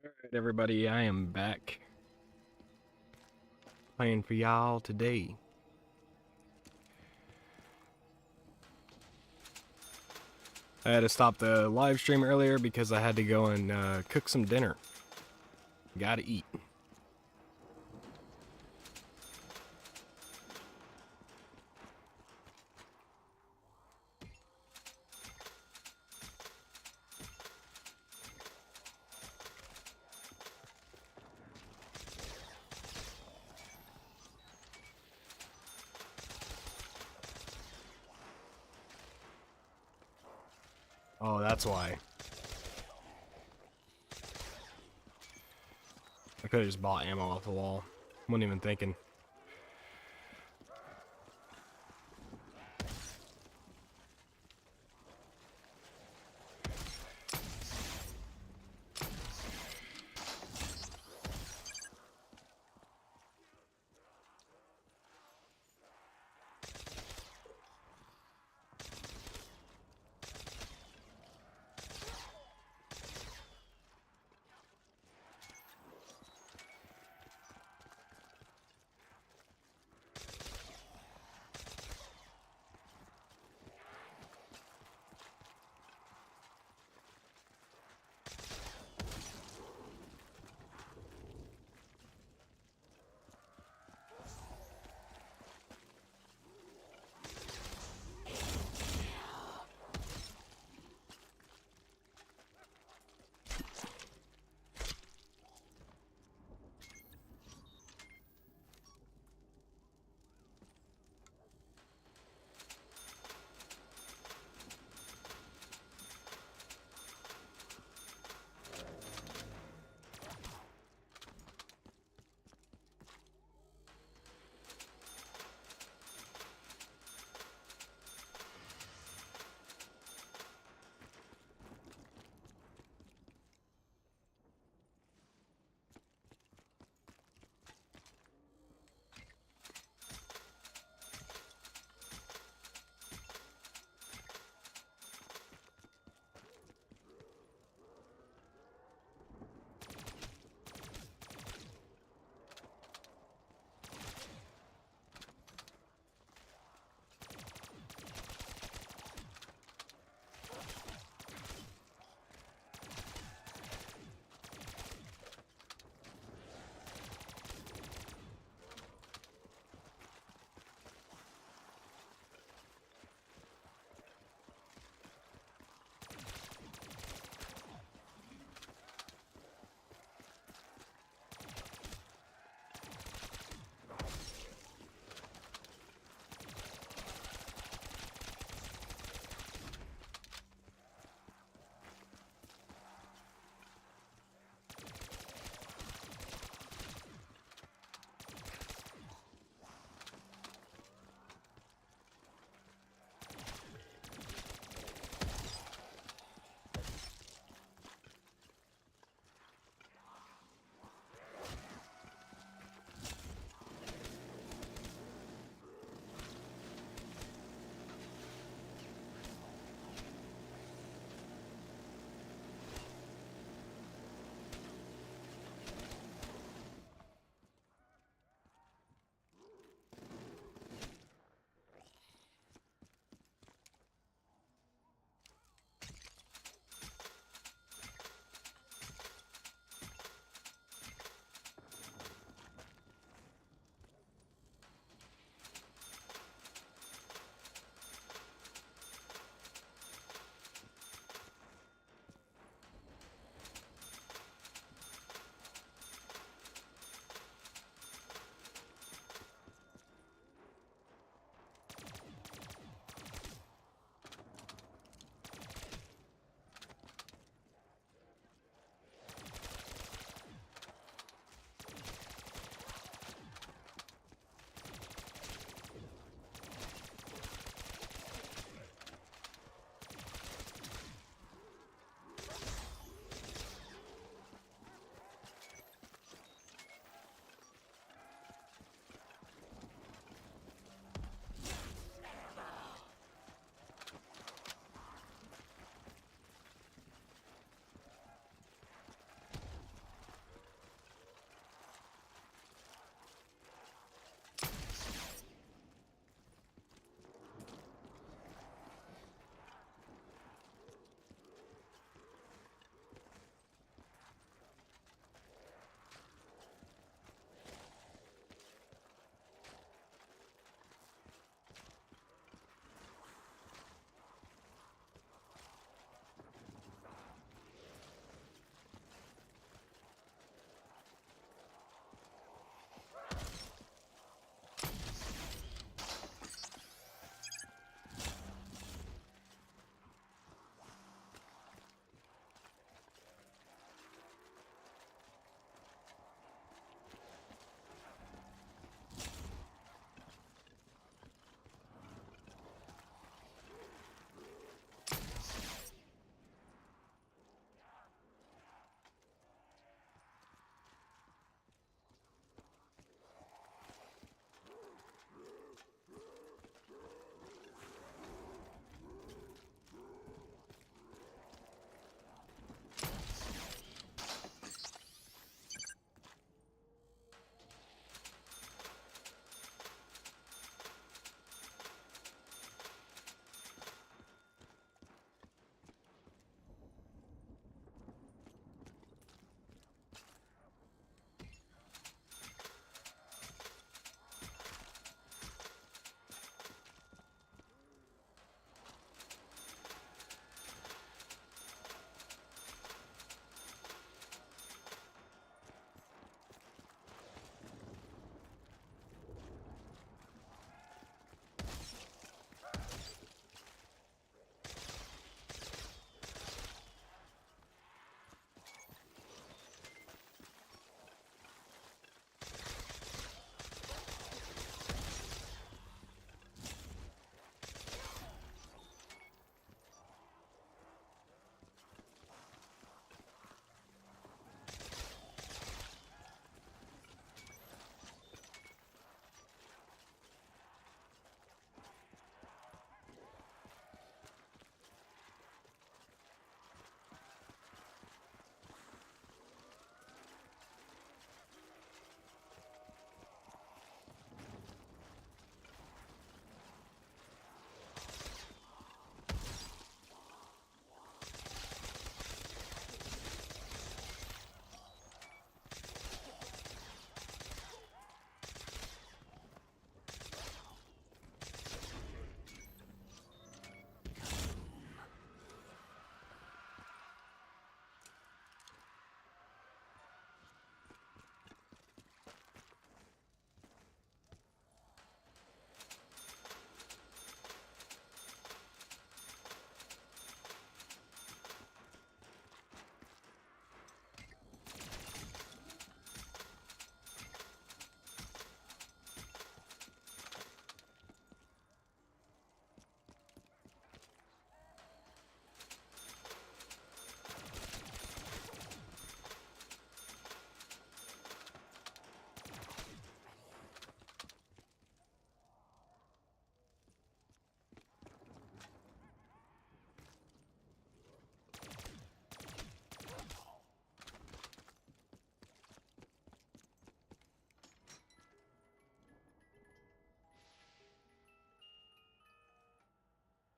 Alright, everybody, I am back playing for y'all today. I had to stop the live stream earlier because I had to go and cook some dinner. Gotta eat. Oh, that's why. I could have just bought ammo off the wall. Wasn't even thinking.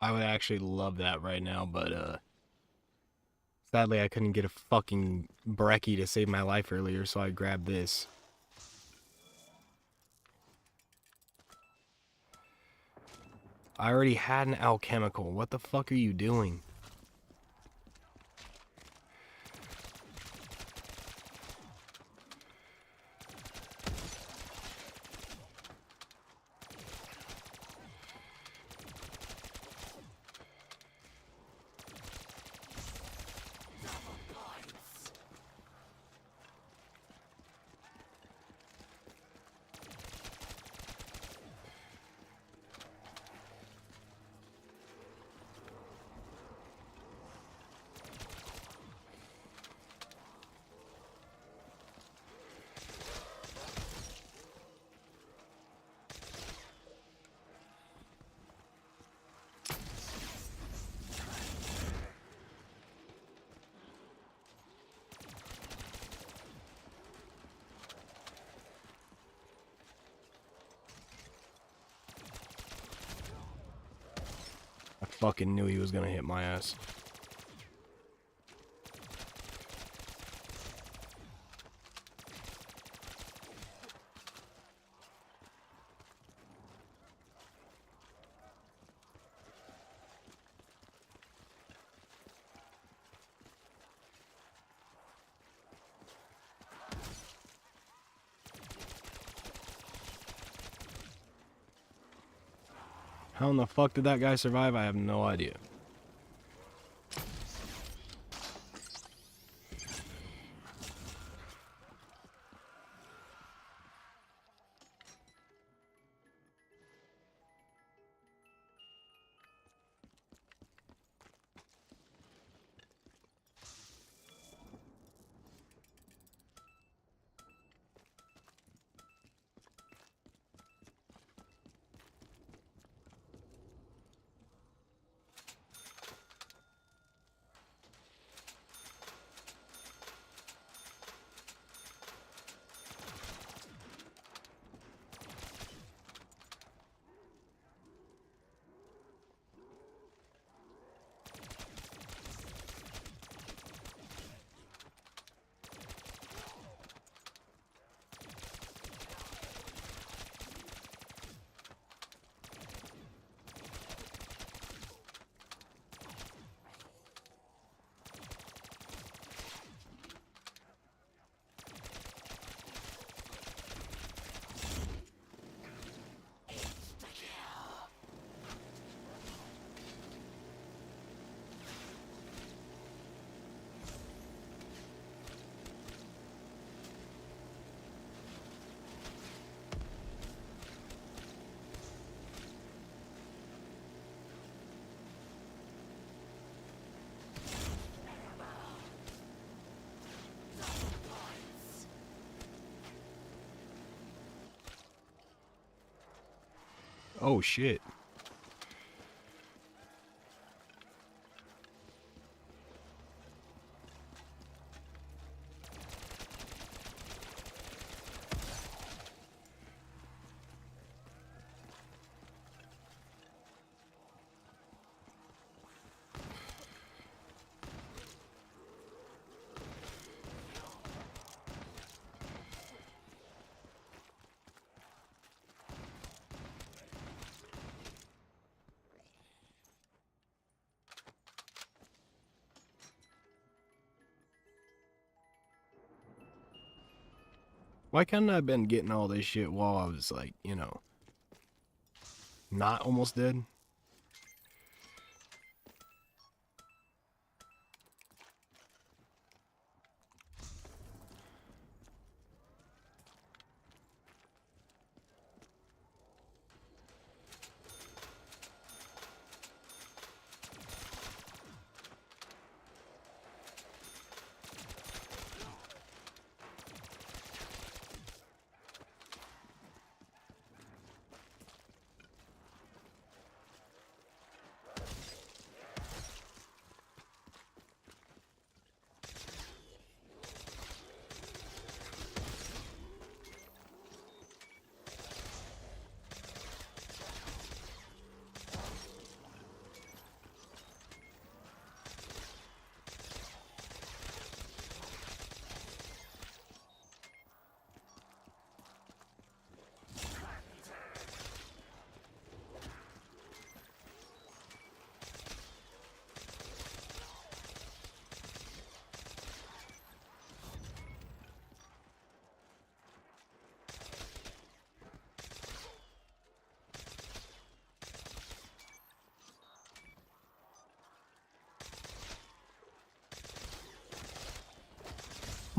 I would actually love that right now, but sadly I couldn't get a fucking brekkie to save my life earlier, so I grabbed this. I already had an alchemical. What the fuck are you doing? I fucking knew he was gonna hit my ass. How in the fuck did that guy survive? I have no idea. Oh shit. Why couldn't I have been getting all this shit while I was like, you know, not almost dead?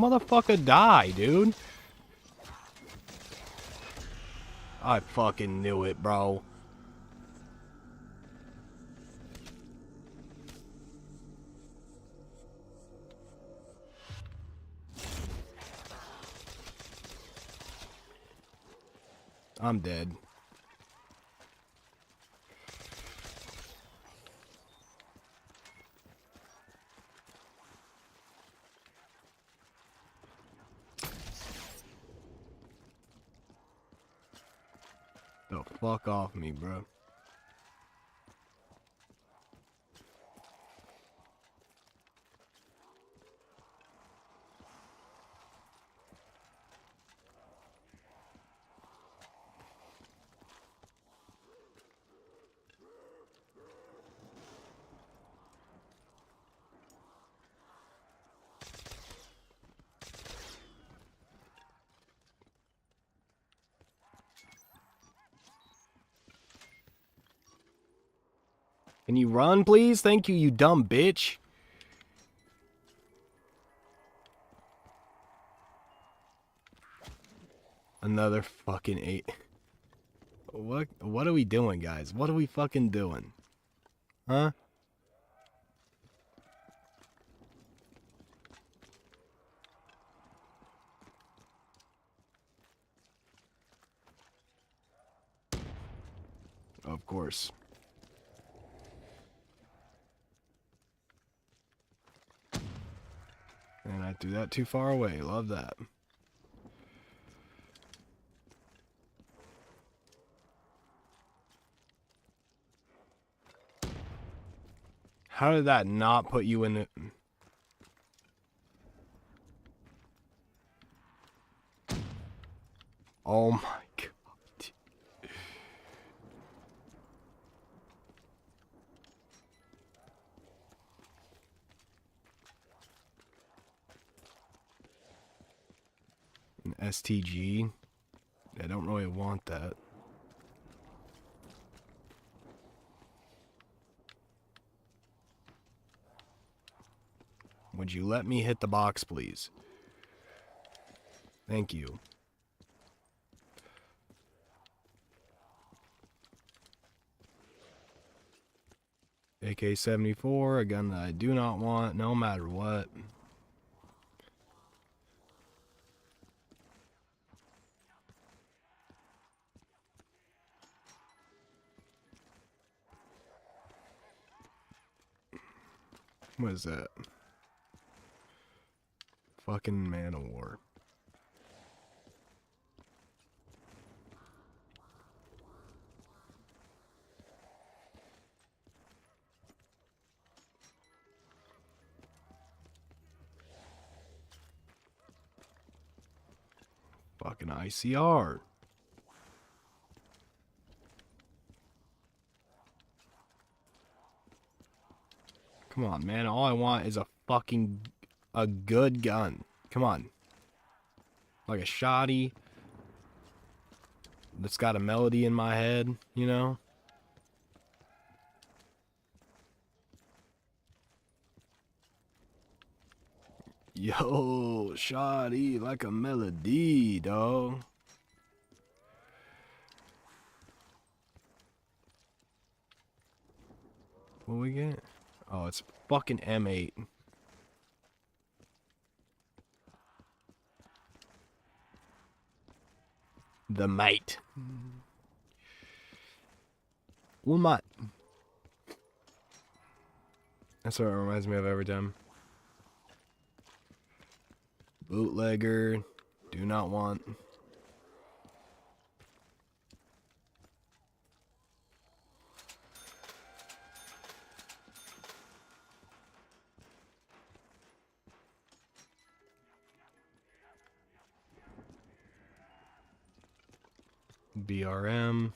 Motherfucker die, dude. I fucking knew it, bro. I'm dead. The fuck off me, bro. Can you run, please? Thank you, you dumb bitch. Another fucking 8. What are we doing, guys? What are we fucking doing? Huh? Of course. And I threw that too far away. Love that. How did that not put you in the... Oh my god. An STG? I don't really want that. Would you let me hit the box, please? Thank you. AK-74, a gun that I do not want, no matter what. What is that? Fucking Man of War. Fucking ICR. Come on, man. All I want is a good gun. Come on. Like a shoddy that's got a melody in my head, you know? Yo, shoddy like a melody, dog. What we get? Oh, it's fucking M8. The mate. Wilmot. That's what it reminds me of every time. Bootlegger. Do not want. BRM.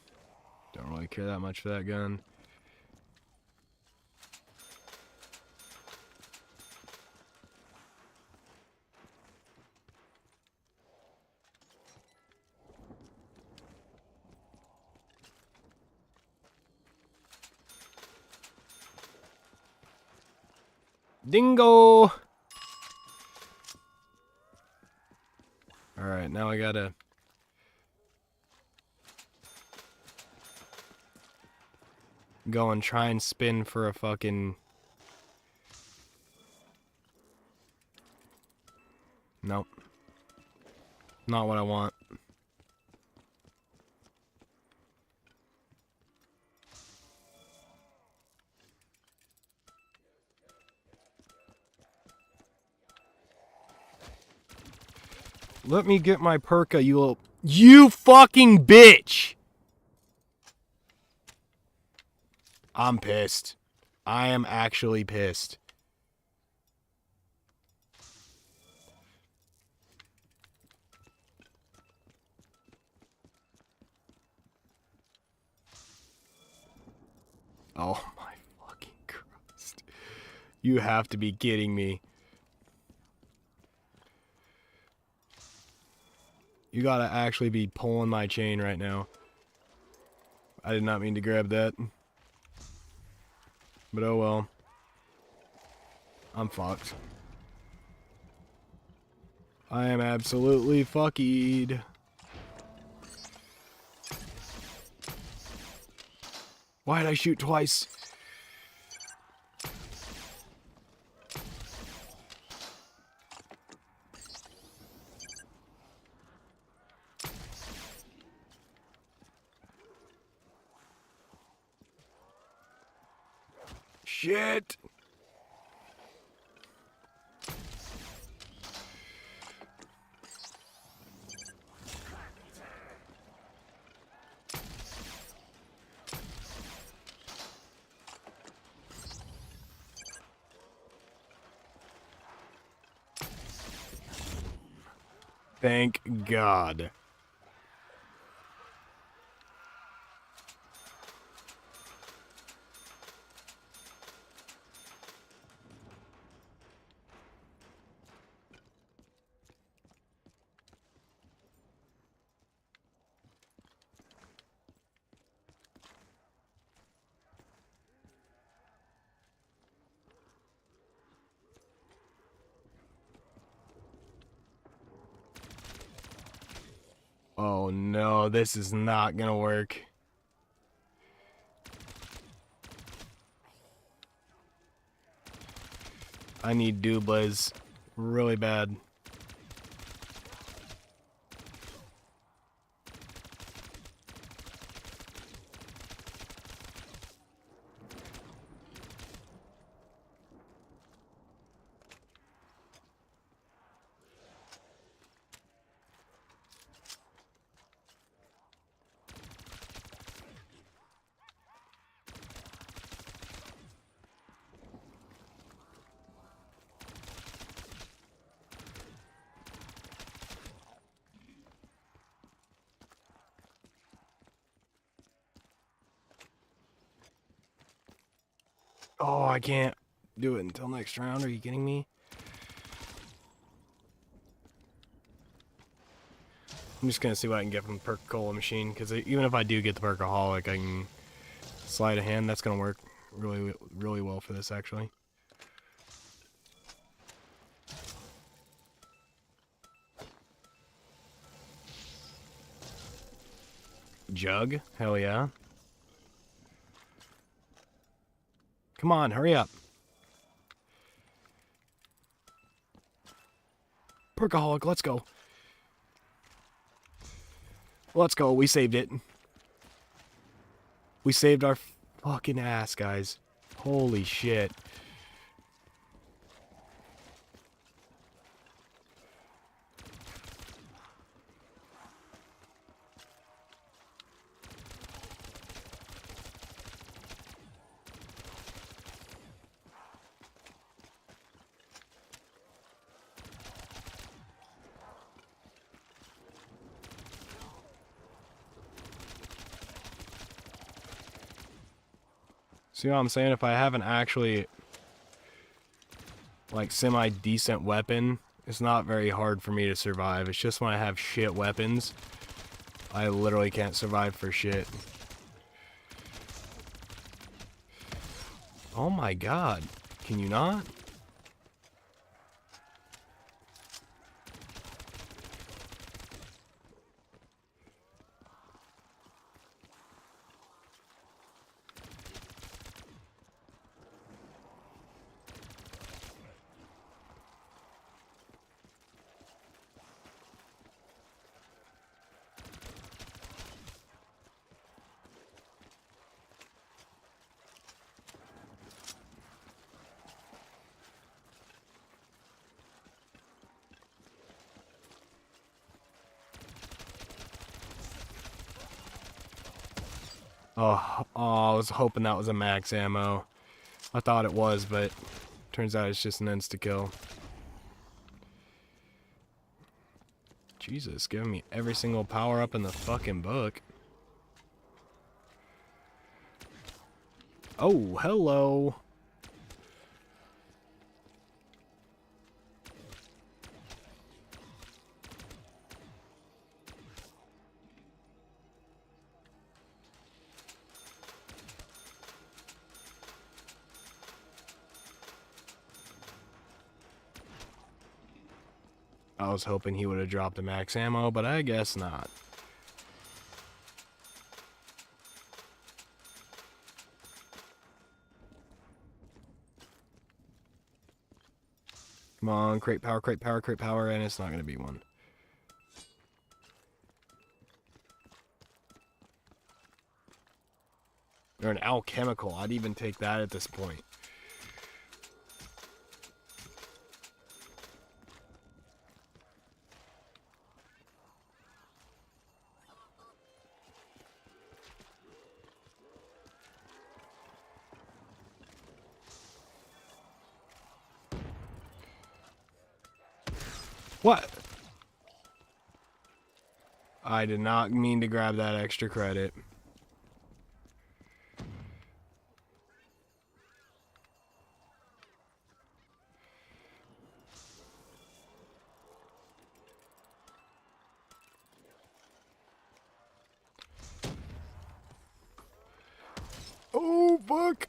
Don't really care that much for that gun. Dingo! Alright, now I gotta... go and try and spin for a fucking... Nope. Not what I want. Let me get my perka, you little... You fucking bitch! I'm pissed. I am actually pissed. Oh my fucking Christ. You have to be kidding me. You gotta actually be pulling my chain right now. I did not mean to grab that. But oh well. I'm fucked. I am absolutely fucked. Why did I shoot twice? Shit! Thank God. Oh no, this is not gonna work. I need doubles really bad. Oh, I can't do it until next round. Are you kidding me? I'm just gonna see what I can get from the Perk-Cola machine, because even if I do get the Perkaholic, I can slide a hand. That's gonna work really, really well for this, actually. Jug? Hell yeah. Come on, hurry up. Perkaholic, let's go. Let's go, we saved it. We saved our fucking ass, guys. Holy shit. See what I'm saying? If I have an actually, like, semi-decent weapon, it's not very hard for me to survive. It's just when I have shit weapons, I literally can't survive for shit. Oh my god. Can you not? I was hoping that was a max ammo. I thought it was, but turns out it's just an insta-kill. Jesus, giving me every single power-up in the fucking book. Oh, hello. I was hoping he would have dropped the max ammo, but I guess not. Come on, crate power, crate power, crate power, and it's not going to be one. Or an alchemical. I'd even take that at this point. What? I did not mean to grab that extra credit. Oh, fuck.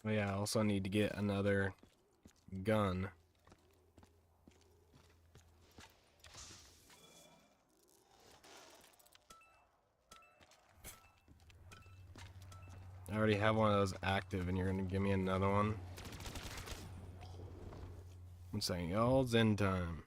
Oh yeah, I also need to get another gun. I already have one of those active and you're gonna give me another one? I'm saying y'all's in time.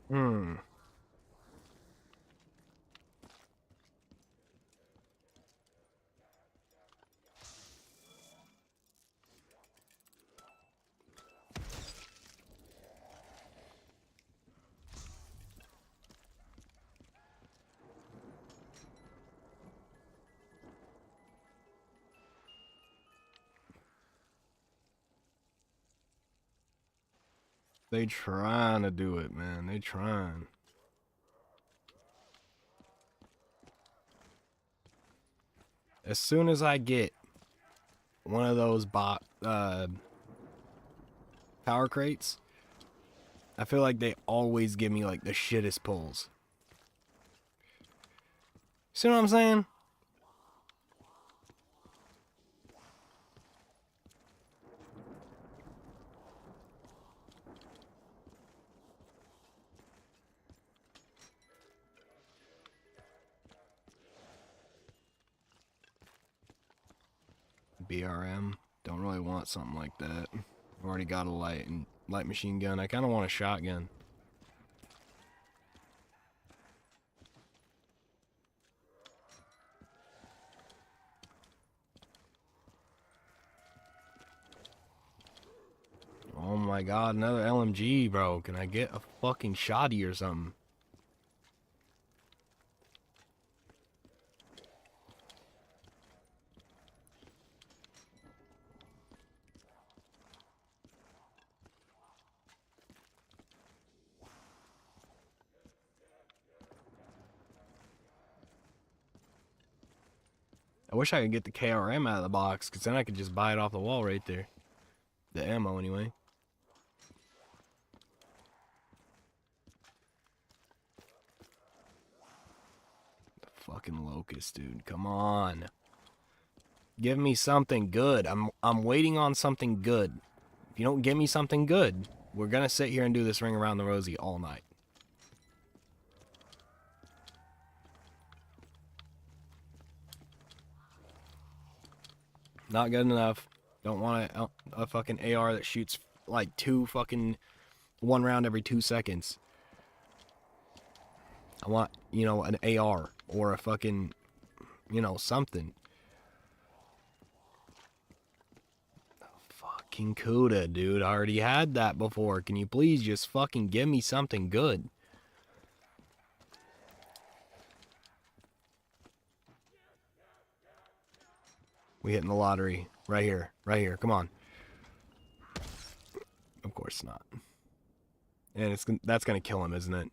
Hmm. They trying to do it, man. They trying. As soon as I get one of those power crates, I feel like they always give me like the shittest pulls. See what I'm saying? BRM. Don't really want something like that. I've already got a light machine gun. I kind of want a shotgun. Oh my god, another LMG, bro. Can I get a fucking shoddy or something? I wish I could get the KRM out of the box, because then I could just buy it off the wall right there. The ammo, anyway. The fucking locust, dude. Come on. Give me something good. I'm waiting on something good. If you don't give me something good, we're gonna sit here and do this ring around the rosy all night. Not good enough. Don't want a fucking AR that shoots like one round every 2 seconds. I want, an AR or a fucking, something. Fucking Kuda, dude. I already had that before. Can you please just fucking give me something good? We hitting the lottery. Right here. Right here. Come on. Of course not. And that's gonna kill him, isn't it?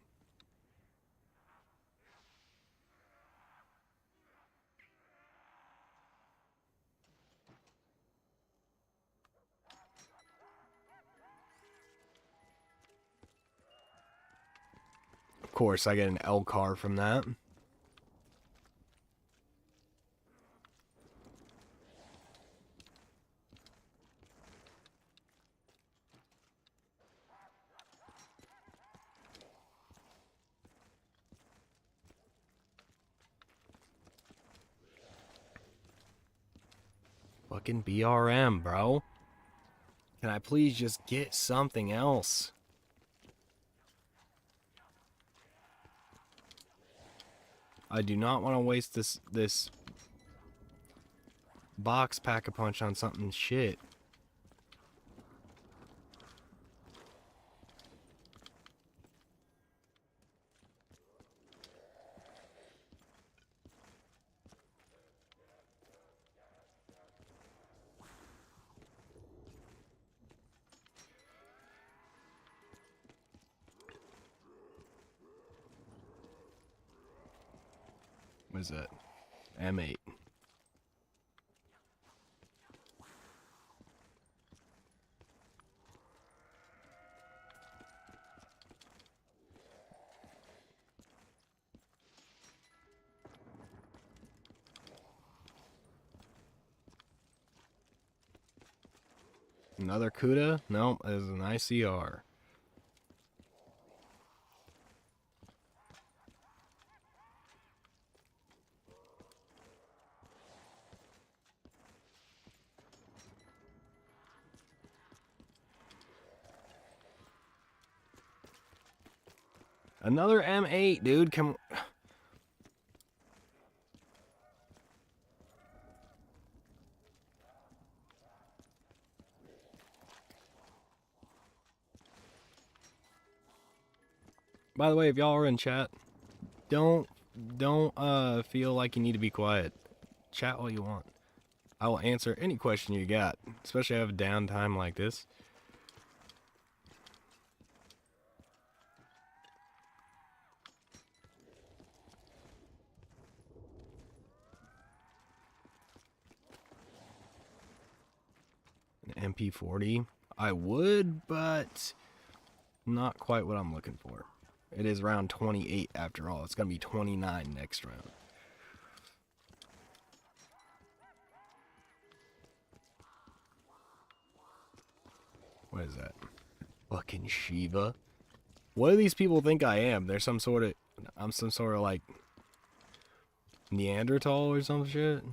Of course, I get an L car from that. Fucking BRM, bro. Can I please just get something else? I do not want to waste this box pack-a-punch on something shit. What is that? M8. Another Kuda? No, it is an ICR. Another M8, dude. Come. By the way, if y'all are in chat, don't feel like you need to be quiet. Chat all you want. I will answer any question you got, especially if I have downtime like this. An MP40? I would, but not quite what I'm looking for. It is round 28 after all. It's going to be 29 next round. What is that? Fucking Shiva. What do these people think I am? They're some sort of... I'm some sort of like... Neanderthal or some shit?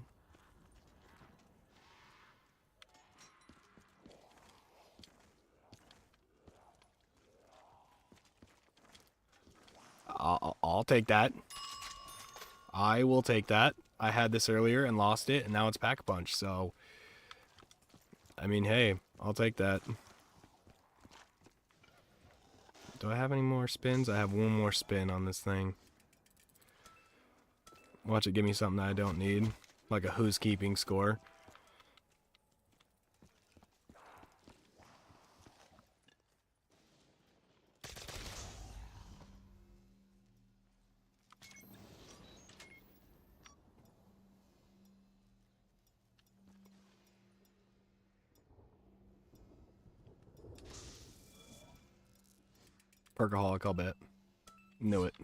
I'll take that. I will take that. I had this earlier and lost it, and now it's Pack-a-Punch, so... I mean, hey, I'll take that. Do I have any more spins? I have one more spin on this thing. Watch it give me something that I don't need. Like a who's keeping score. Perkaholic, I'll bet. Knew it.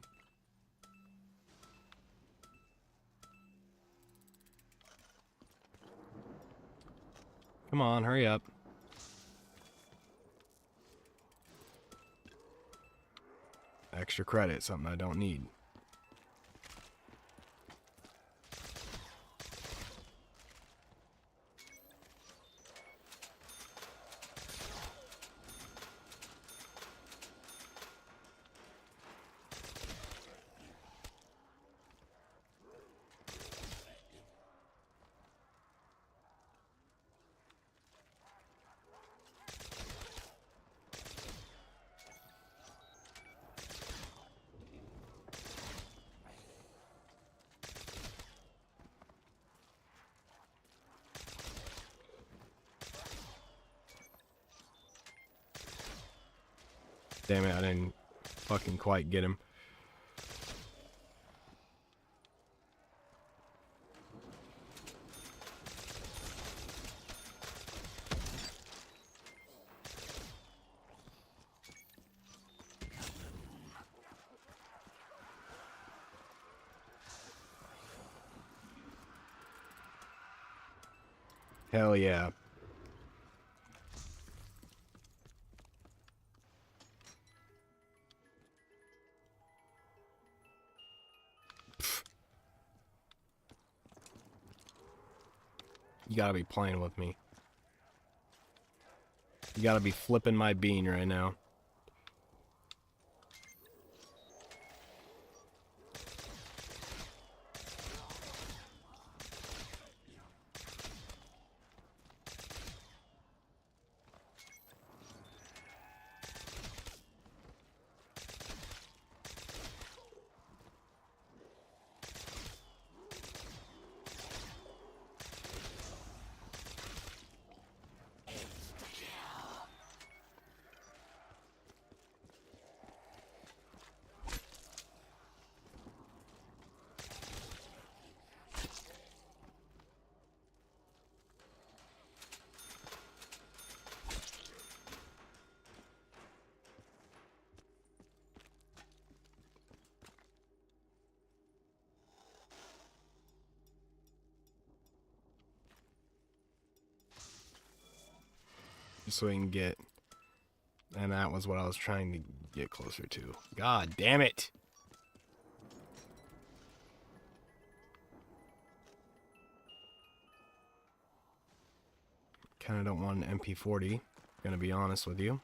Come on, hurry up. Extra credit, something I don't need. Damn it, I didn't fucking quite get him. Hell yeah. You gotta be playing with me. You gotta be flipping my bean right now. Just so we can get... And that was what I was trying to get closer to. God damn it! Kinda don't want an MP40, gonna be honest with you.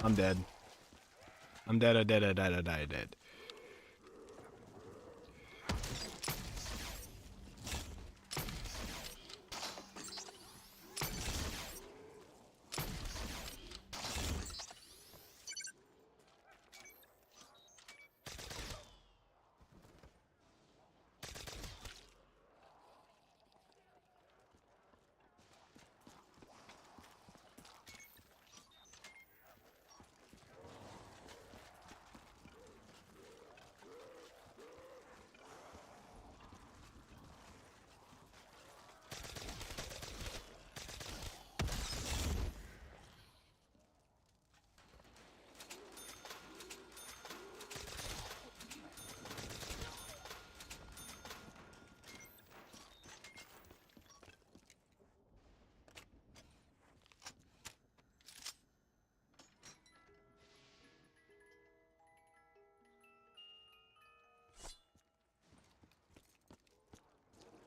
I'm dead. I'm dead, I dead.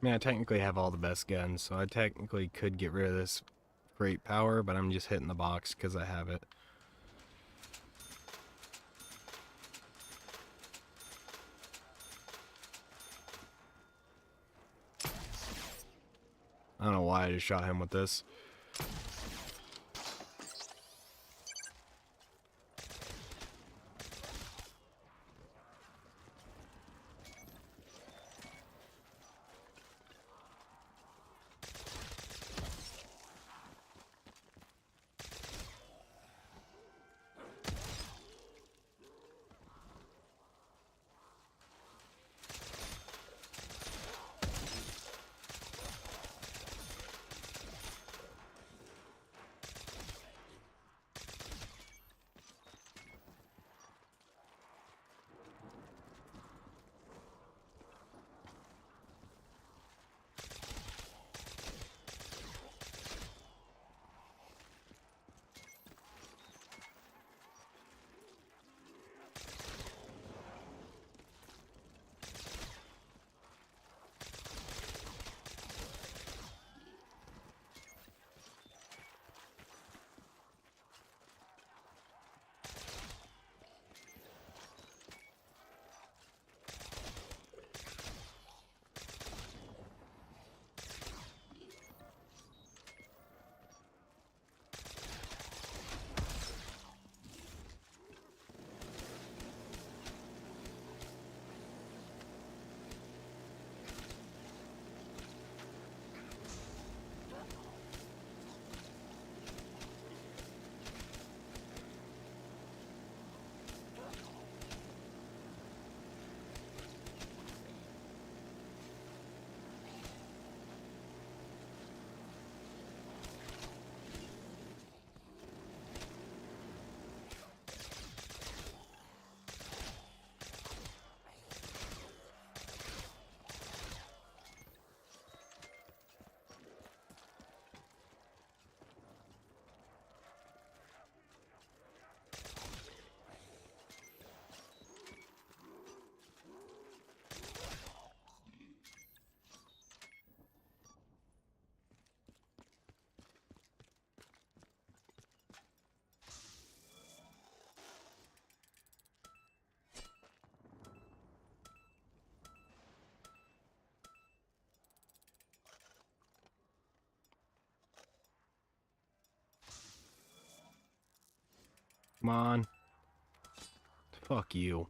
I mean, I technically have all the best guns, so I technically could get rid of this great power, but I'm just hitting the box because I have it. I don't know why I just shot him with this. Come on. Fuck you.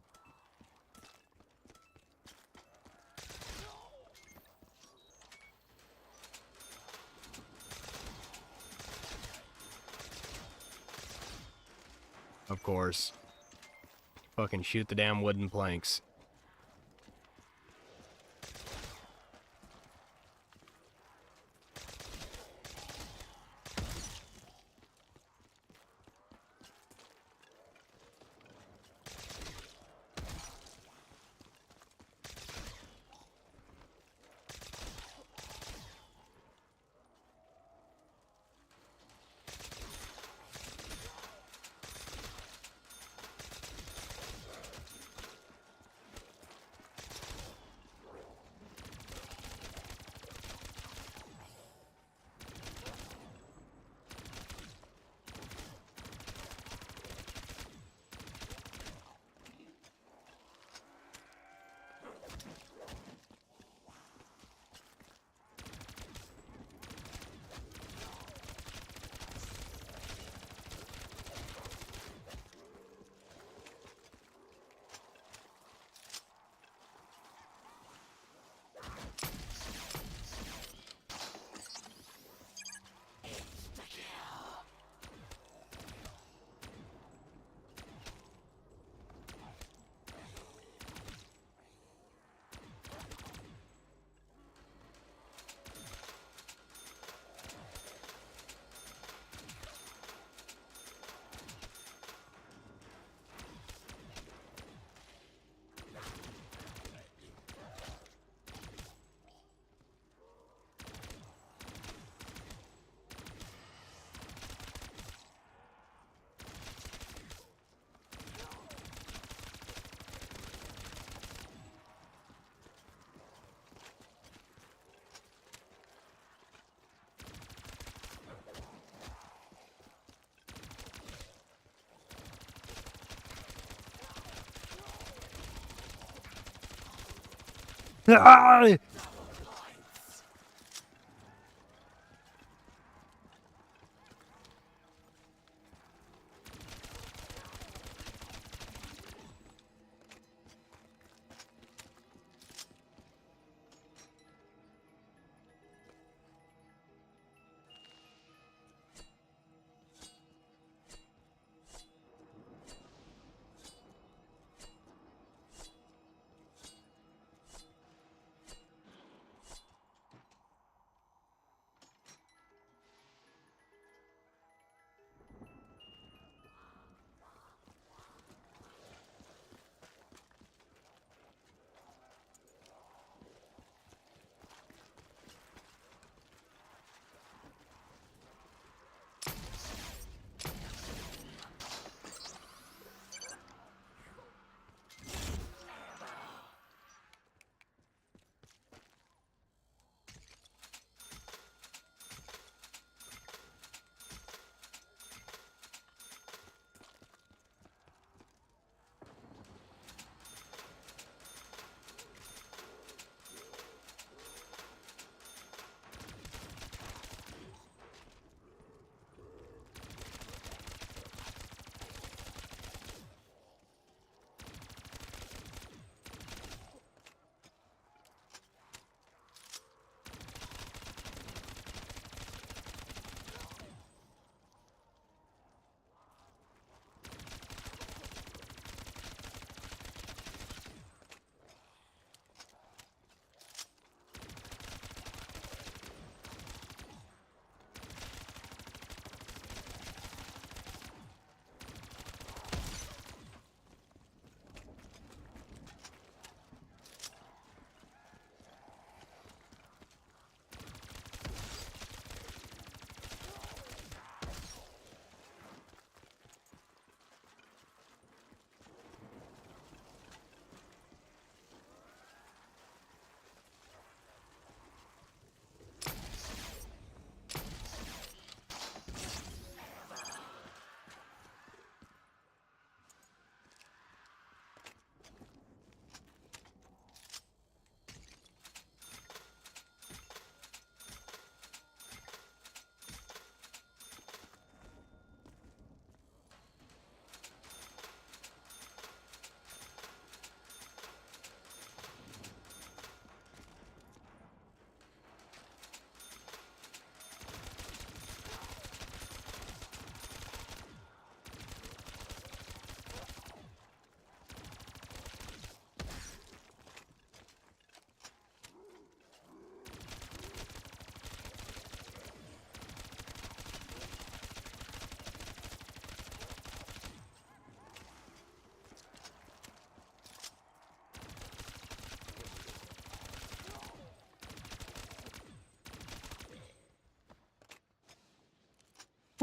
Of course. Fucking shoot the damn wooden planks. Ah!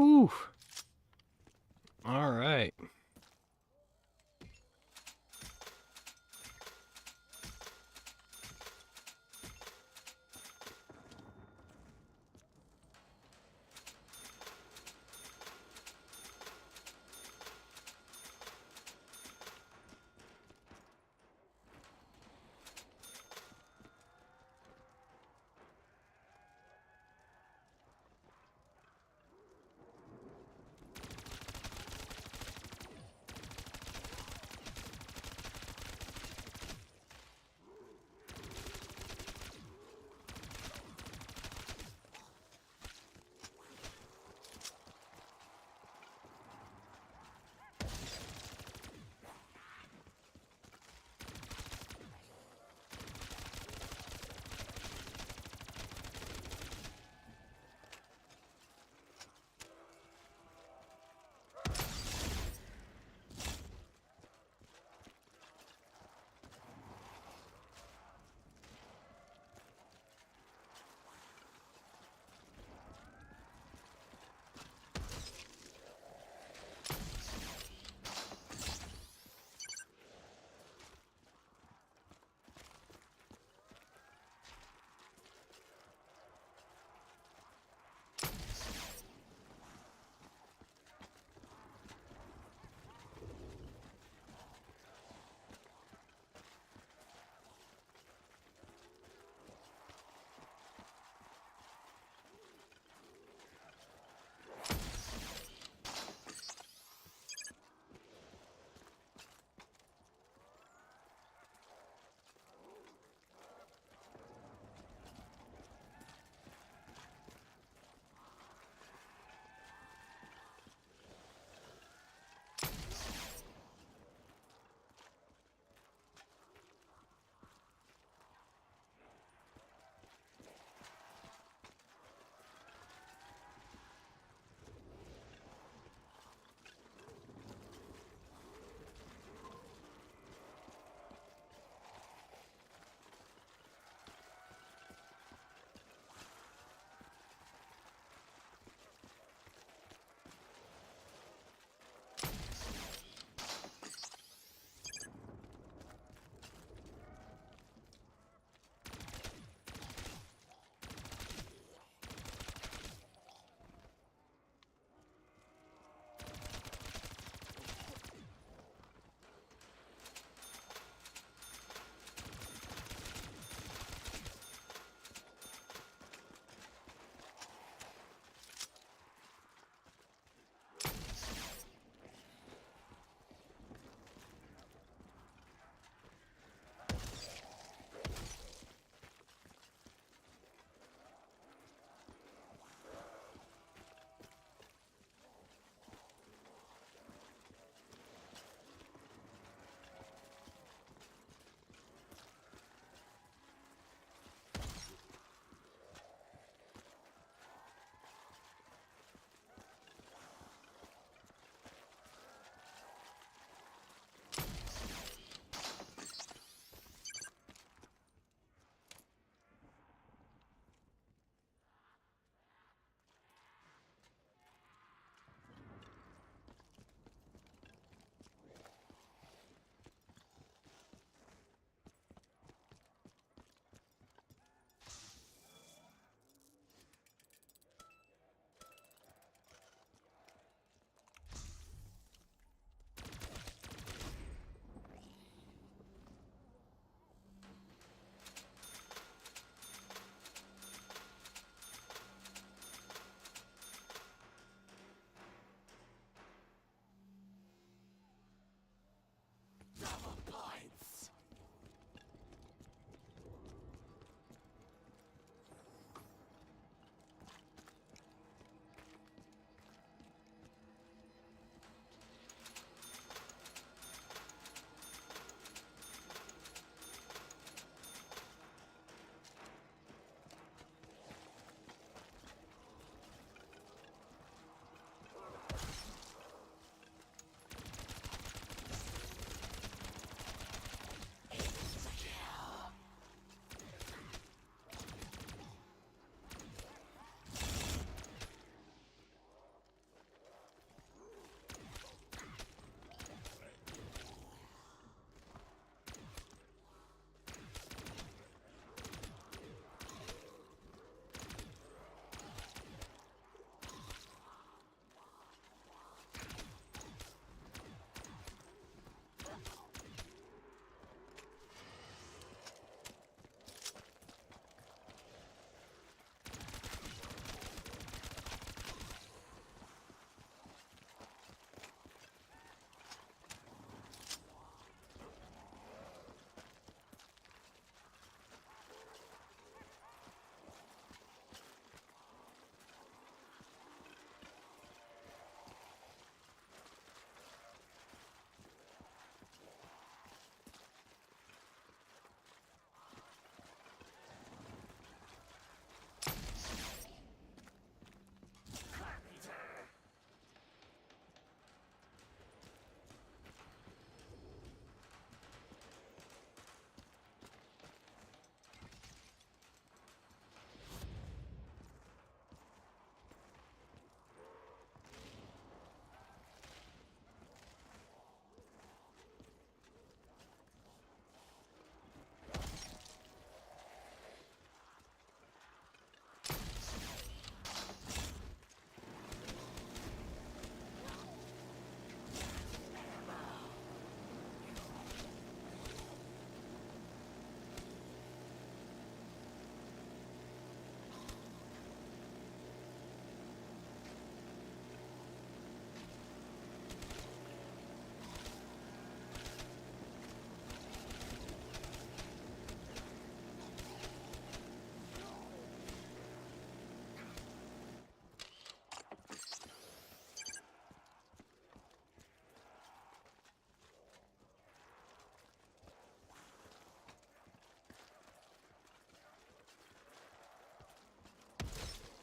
Whew. All right.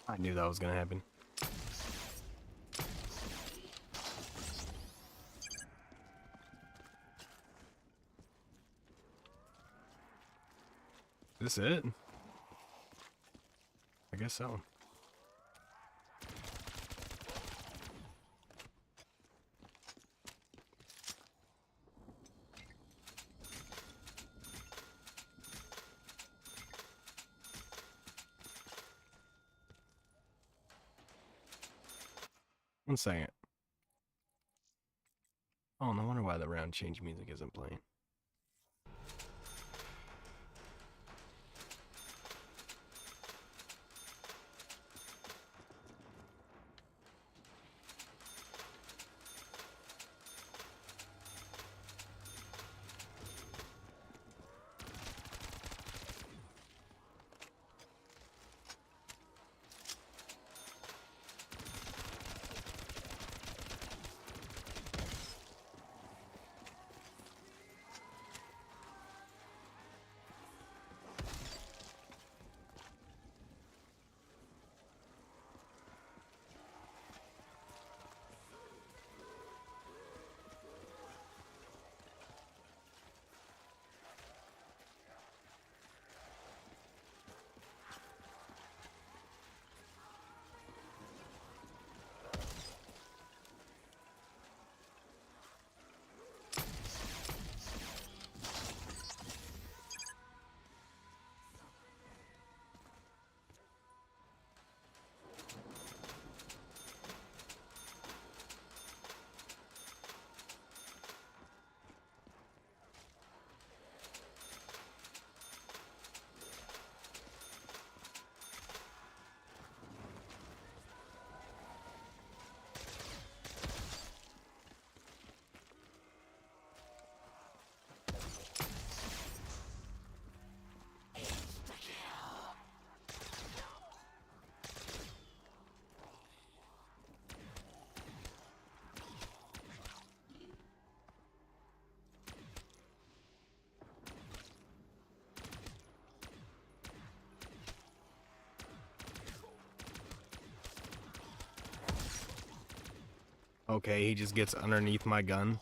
I knew that was gonna happen. Is this it? I guess so. One second. Oh, no wonder why the round change music isn't playing. Okay, he just gets underneath my gun.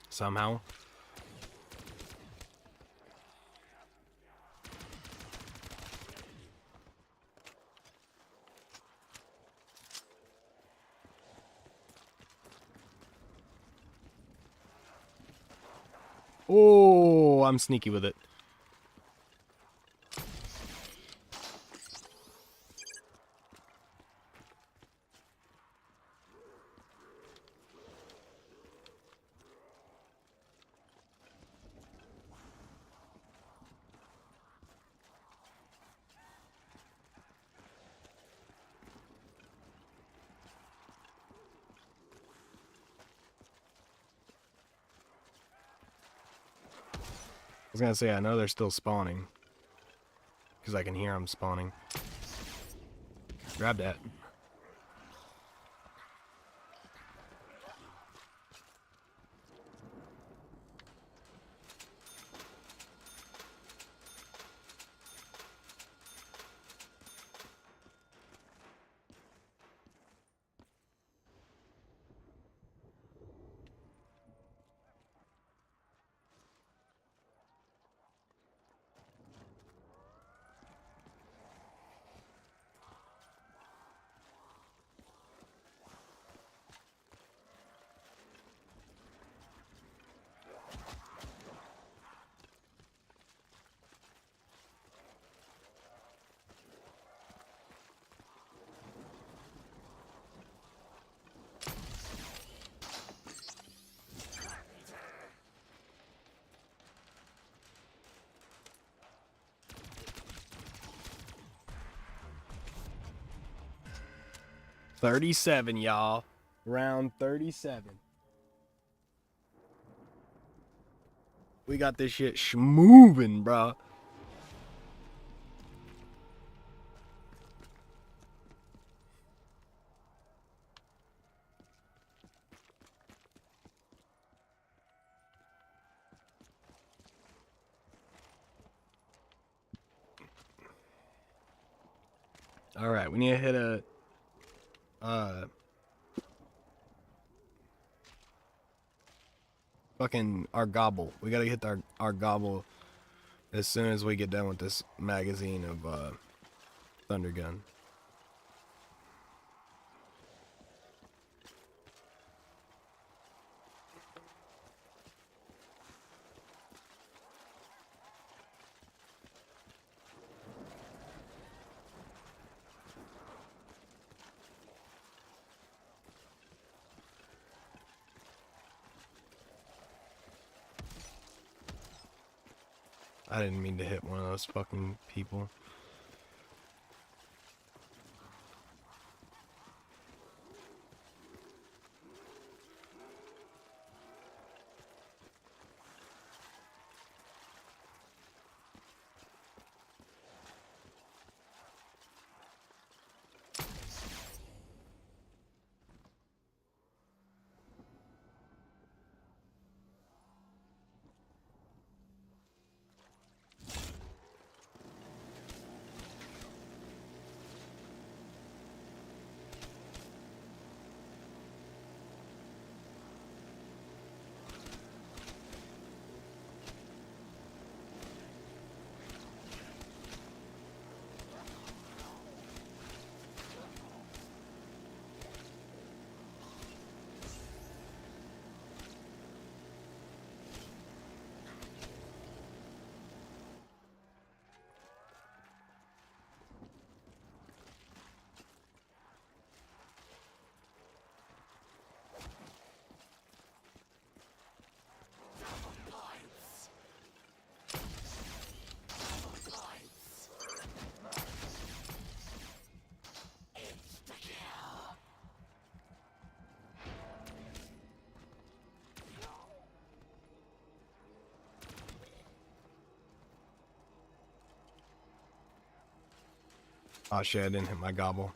Somehow. Oh, I'm sneaky with it. I was gonna say, I know they're still spawning. Because I can hear them spawning. Grab that. $37, y'all. Round 37. We got this shit schmoving, bro. Alright, we need to hit a... fucking our gobble. We gotta hit our gobble as soon as we get done with this magazine of, Thunder Gun. I didn't mean to hit one of those fucking people. Oh shit, I didn't hit my gobble.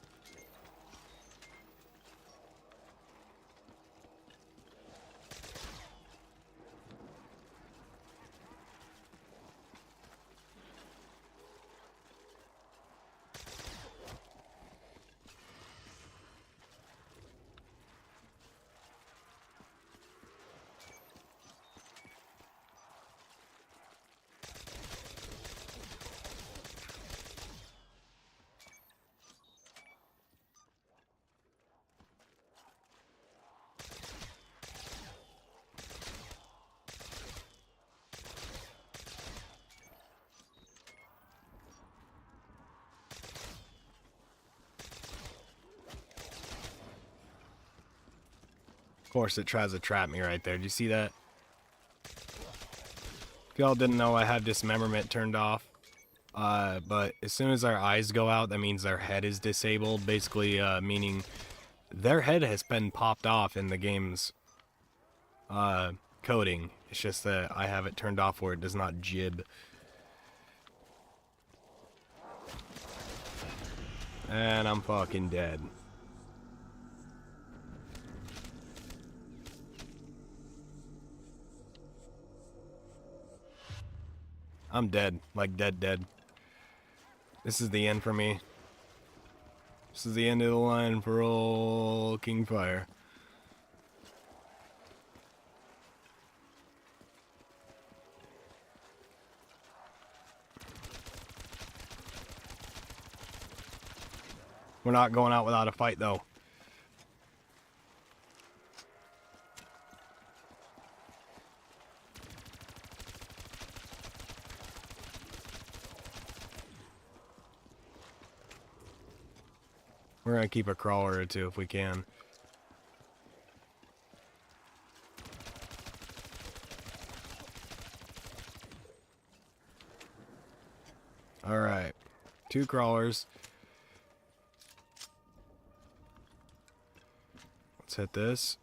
Of course, it tries to trap me right there. Do you see that? If y'all didn't know, I have dismemberment turned off. But as soon as our eyes go out, that means their head is disabled. Basically, meaning their head has been popped off in the game's coding. It's just that I have it turned off where it does not jib. And I'm fucking dead. I'm dead. Like dead. This is the end for me. This is the end of the line for old Kingfire. We're not going out without a fight, though. We're gonna keep a crawler or two if we can. Alright. 2 crawlers. Let's hit this.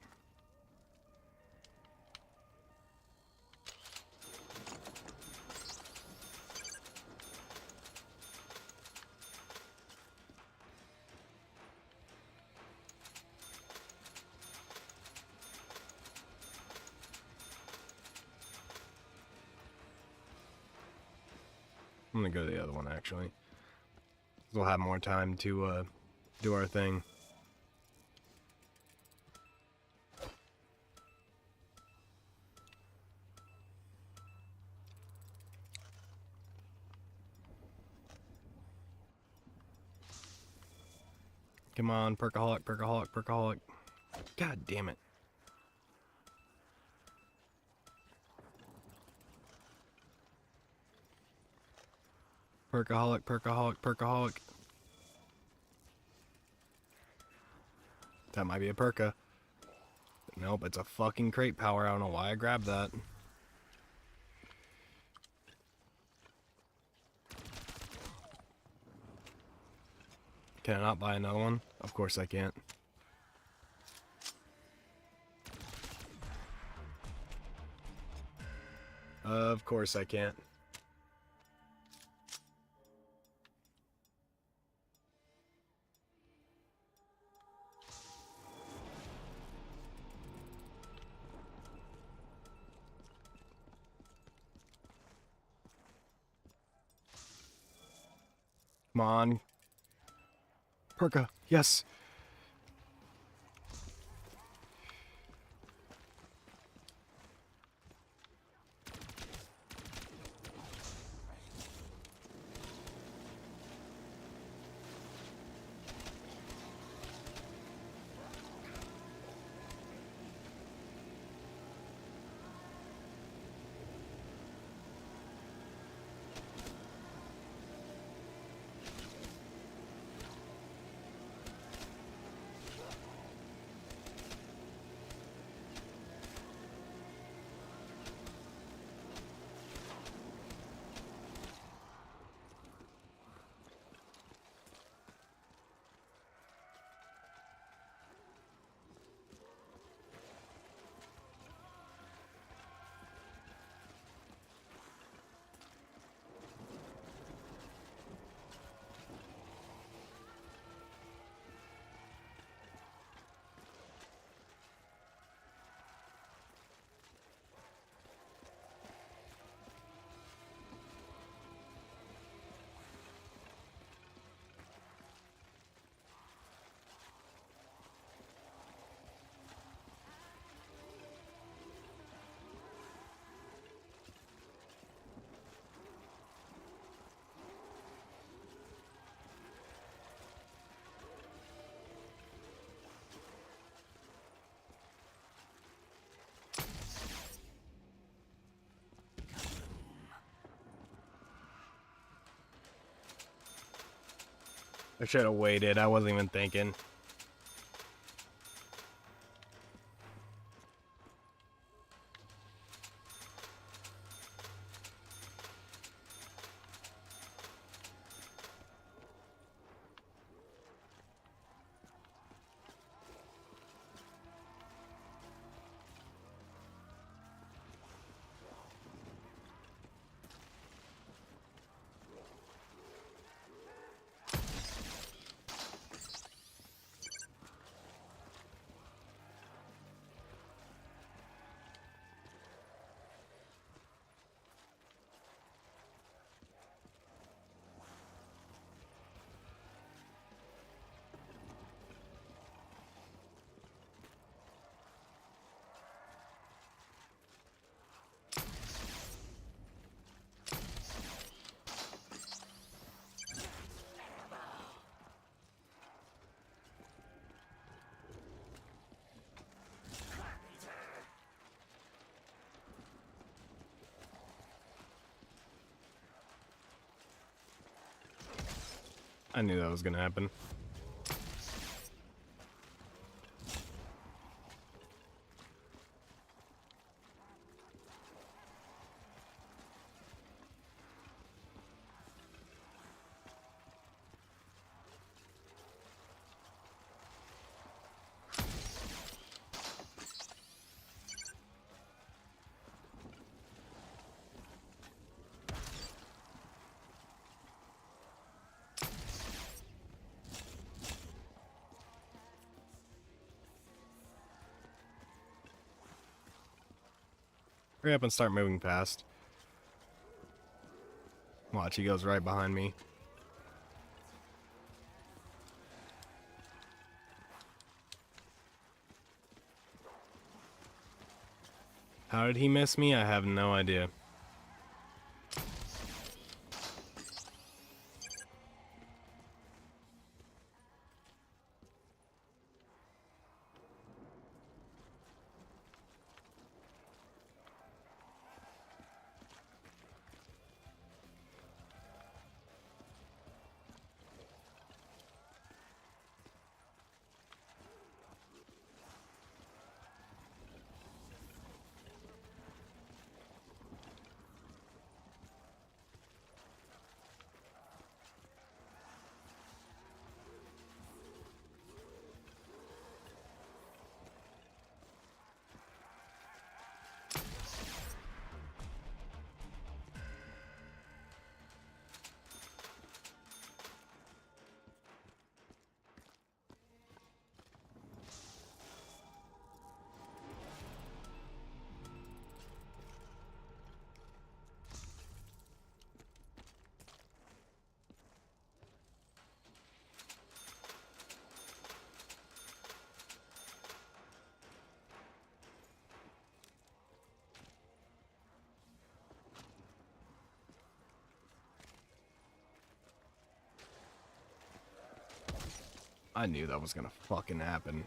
I'm gonna go to the other one, actually. We'll have more time to do our thing. Come on, perkaholic, perkaholic, perkaholic. God damn it. Perkaholic, perkaholic, perkaholic. That might be a perka. Nope, it's a fucking crate power. I don't know why I grabbed that. Can I not buy another one? Of course I can't. Of course I can't. Come on. Perka, yes. I should have waited. I wasn't even thinking. I knew that was gonna happen. Hurry up and start moving fast. Watch, he goes right behind me. How did he miss me? I have no idea. I knew that was gonna fucking happen.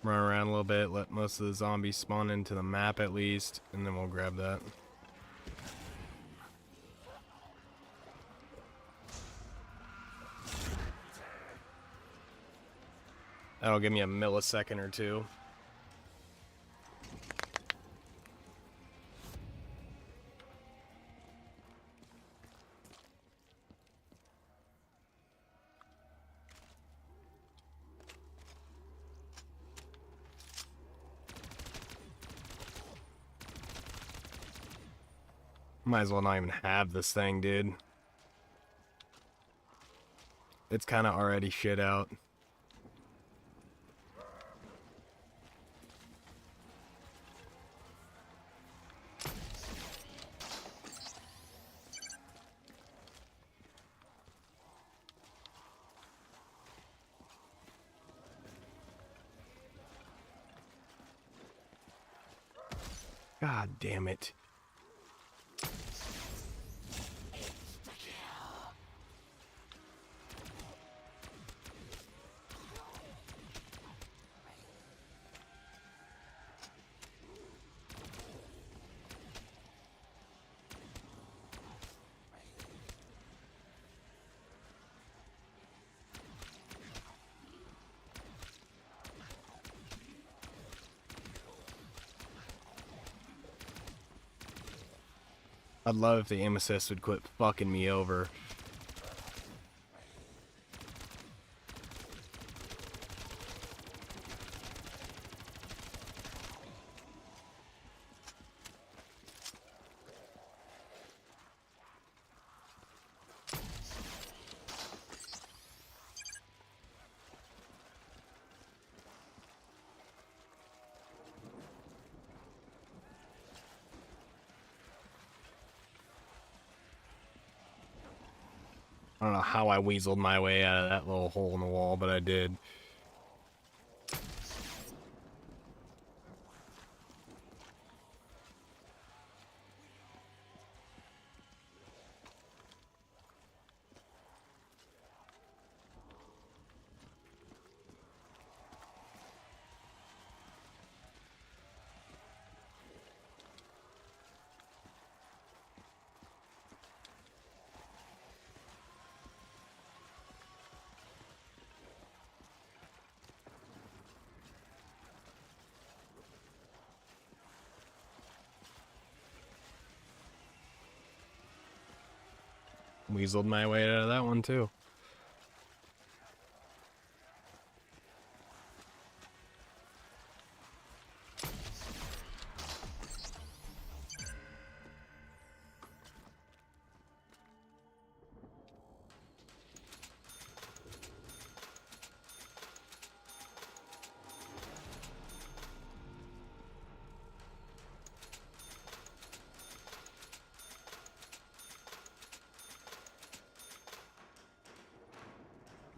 Run around a little bit, let most of the zombies spawn into the map at least, and then we'll grab that. That'll give me a millisecond or two. Might as well not even have this thing, dude. It's kind of already shit out. God damn it. I'd love if the aim assist would quit fucking me over. I don't know how I weaseled my way out of that little hole in the wall, but I did. Weaseled my way out of that one too.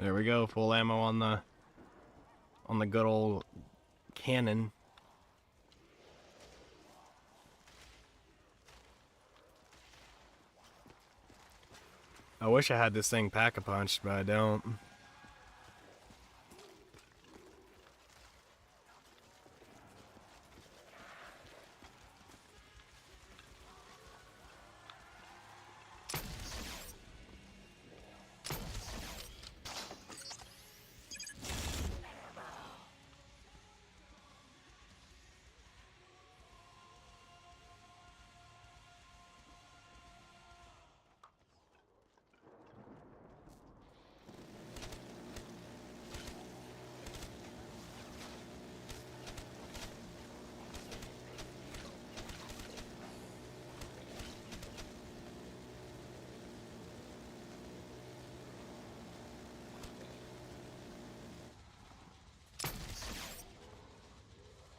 There we go, full ammo on the good old cannon. I wish I had this thing pack-a-punched, but I don't.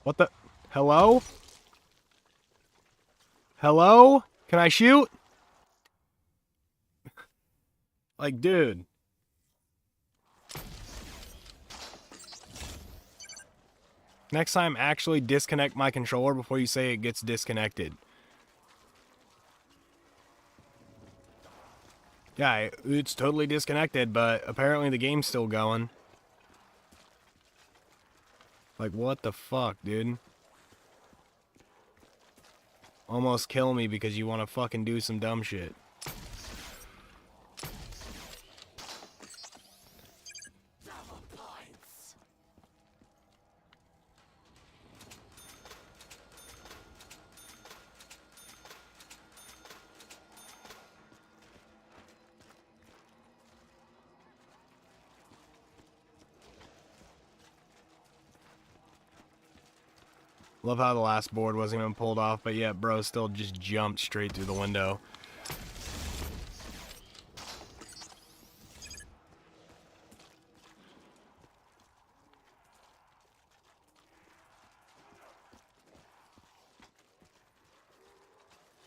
What the? Hello? Hello? Can I shoot? Like, dude. Next time, actually disconnect my controller before you say it gets disconnected. Yeah, it's totally disconnected, but apparently the game's still going. Like, what the fuck, dude? Almost kill me because you want to fucking do some dumb shit. Love how the last board wasn't even pulled off, but yeah, bro still just jumped straight through the window.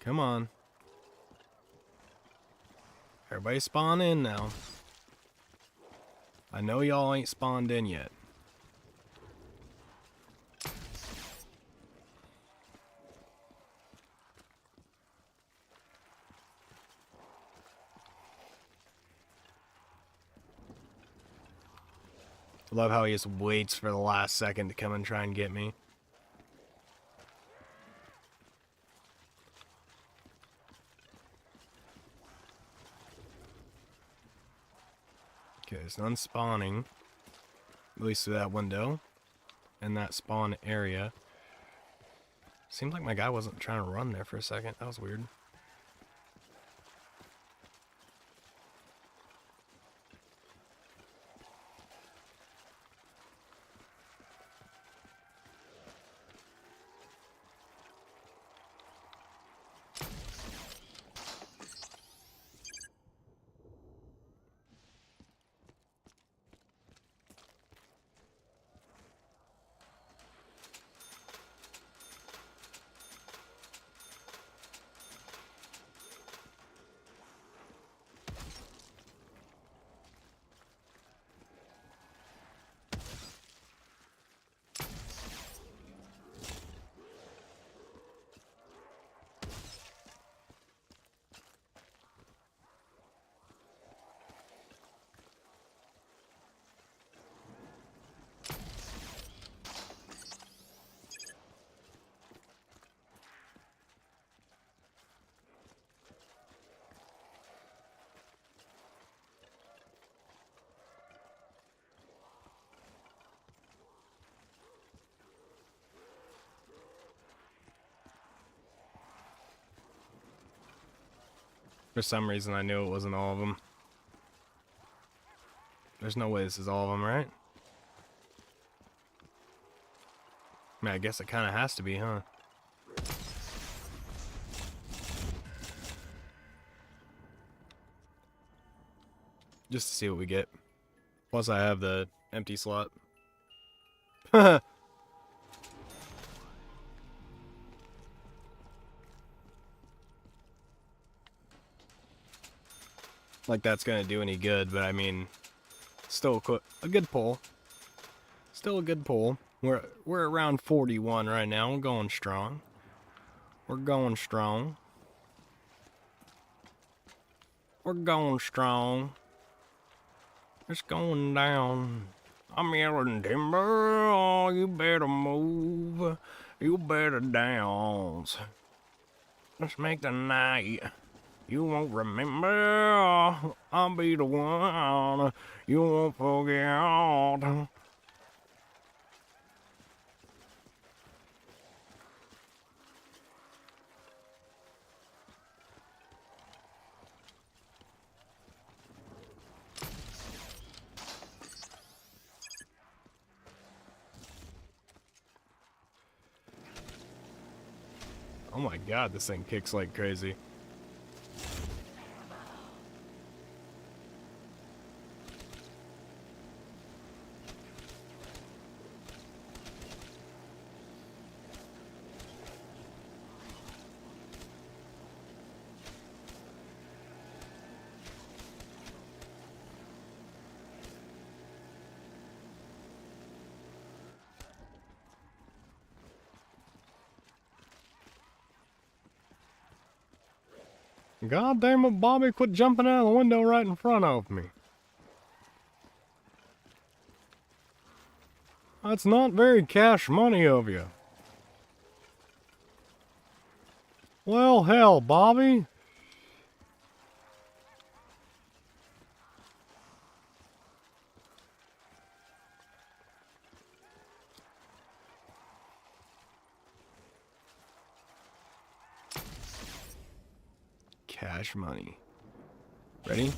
Come on. Everybody spawn in now. I know y'all ain't spawned in yet. Love how he just waits for the last second to come and try and get me. Okay, there's none spawning. At least through that window. In that spawn area. Seemed like my guy wasn't trying to run there for a second. That was weird. For some reason, I knew it wasn't all of them. There's no way this is all of them, right? I mean, I guess it kind of has to be, huh? Just to see what we get. Plus, I have the empty slot. Like that's gonna do any good, but I mean, Still a good pull. Still a good pull. We're around 41 right now. We're going strong. We're going strong. We're going strong. It's going down. I'm yelling timber. Oh, you better move. You better dance. Let's make the night. You won't remember. I'll be the one. You won't forget. Oh my god, this thing kicks like crazy. God damn it, Bobby, quit jumping out of the window right in front of me. That's not very cash money of you. Well, hell, Bobby. Cash money. Ready?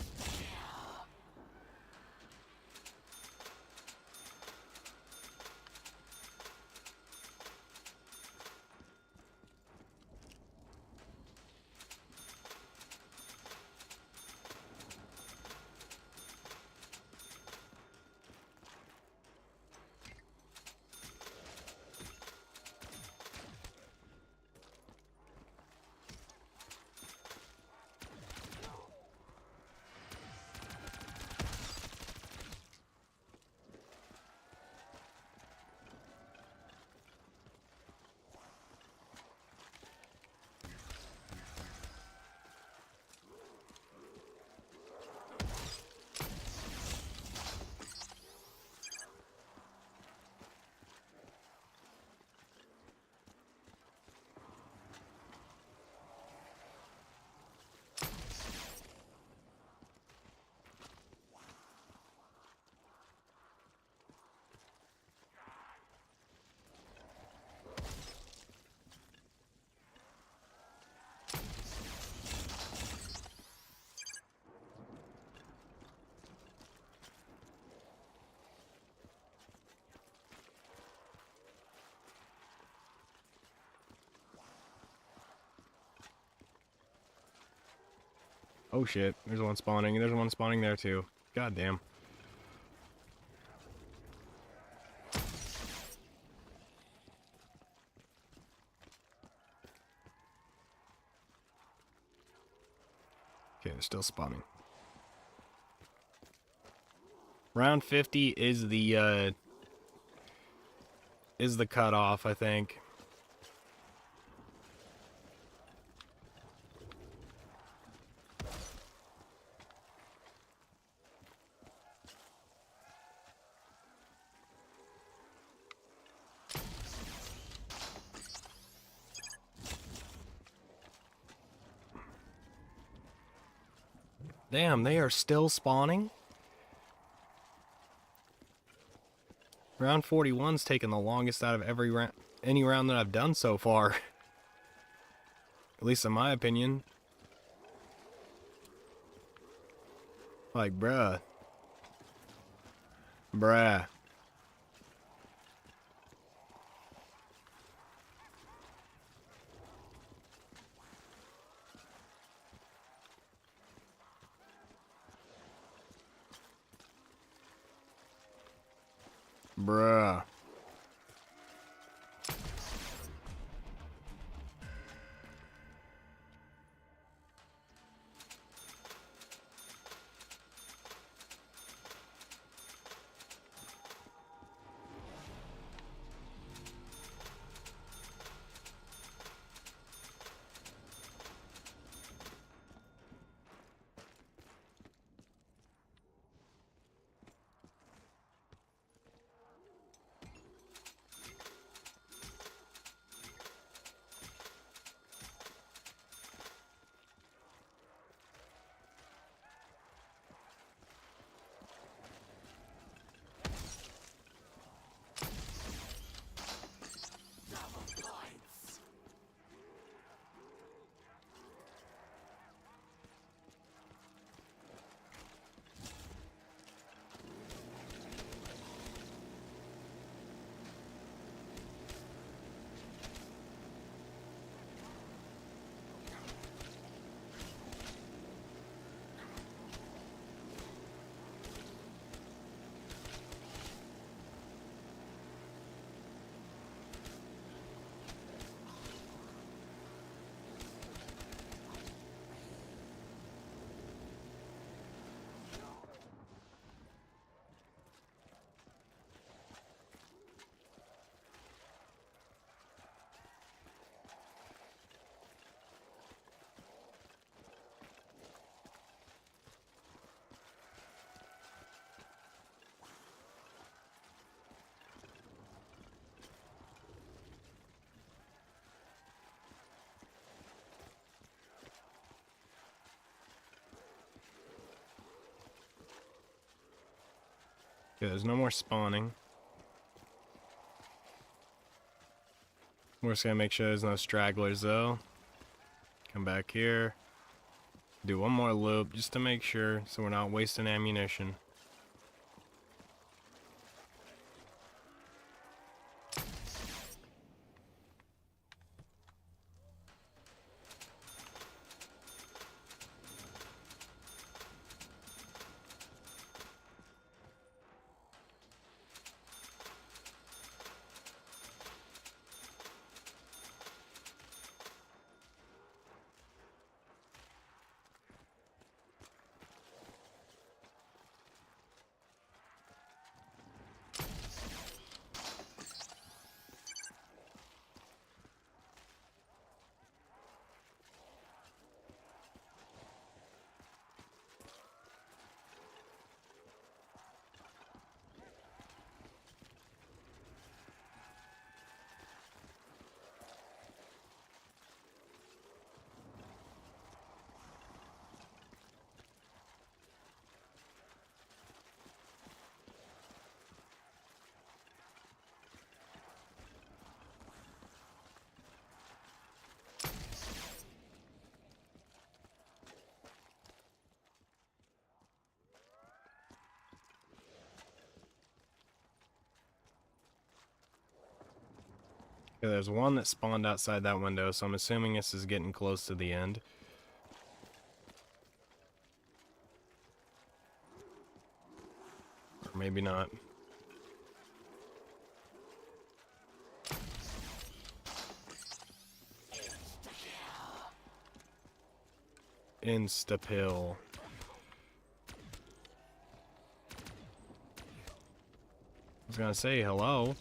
Oh shit, there's one spawning. There's one spawning there too. God damn. Okay, they're still spawning. Round 50 is the cutoff, I think. Damn, they are still spawning? Round 41's taken the longest out of any round that I've done so far. At least in my opinion. Like, bruh. Bruh. Bruh. Okay, there's no more spawning. We're just gonna make sure there's no stragglers though. Come back here. Do one more loop just to make sure so we're not wasting ammunition. Okay, there's one that spawned outside that window, so I'm assuming this is getting close to the end. Or maybe not. Insta-pill. I was gonna say hello.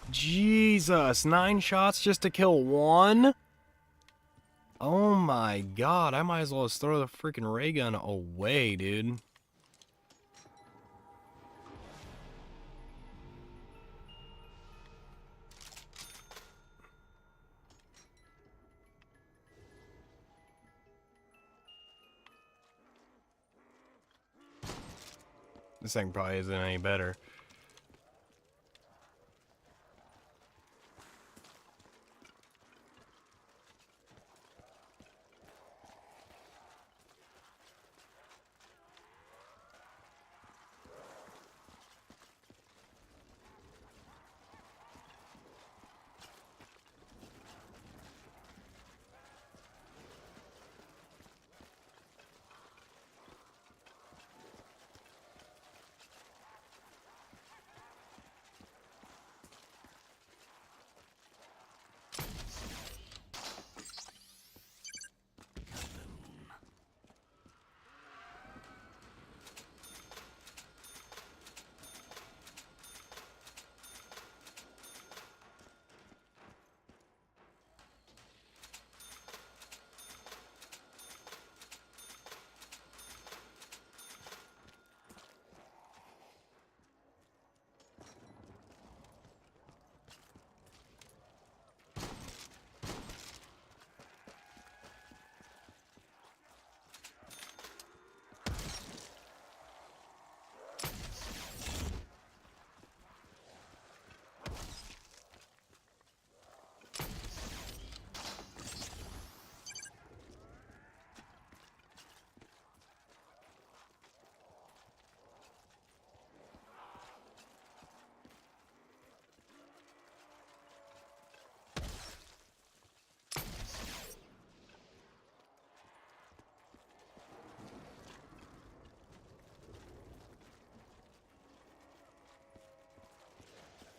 Jesus, 9 shots just to kill one? Oh my god, I might as well just throw the freaking ray gun away, dude. This thing probably isn't any better.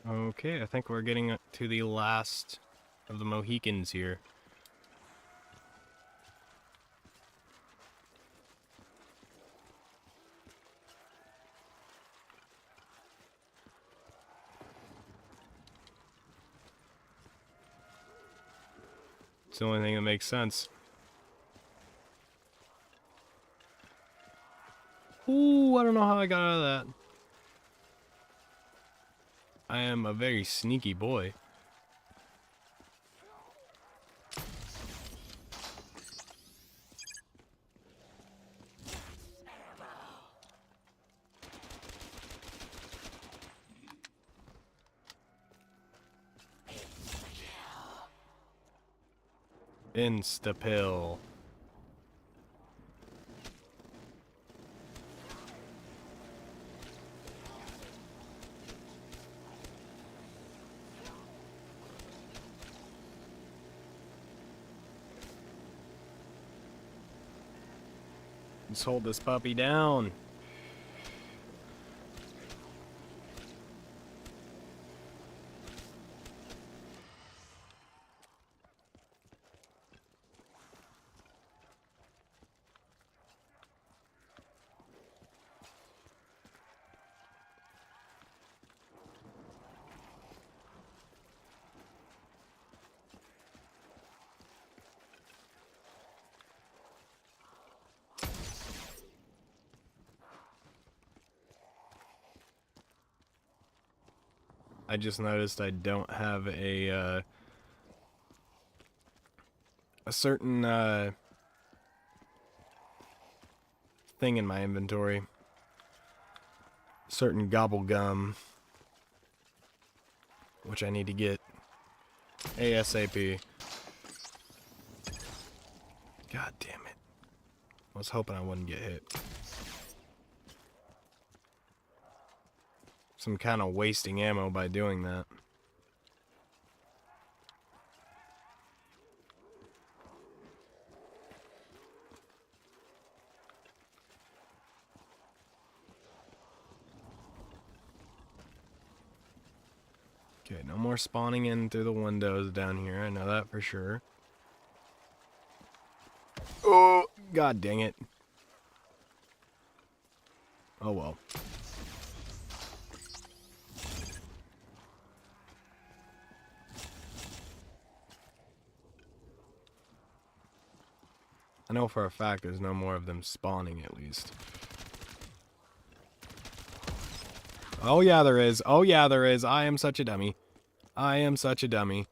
Okay, I think we're getting to the last of the Mohicans here. It's the only thing that makes sense. Ooh, I don't know how I got out of that. I am a very sneaky boy. Insta-pill. Let's hold this puppy down. I just noticed I don't have a certain thing in my inventory. Certain gobble gum, which I need to get ASAP. God damn it. I was hoping I wouldn't get hit. Some kind of wasting ammo by doing that. Okay, no more spawning in through the windows down here. I know that for sure. Oh, god dang it. Oh well. I know for a fact there's no more of them spawning at least. Oh yeah, there is. Oh yeah, there is. I am such a dummy. I am such a dummy.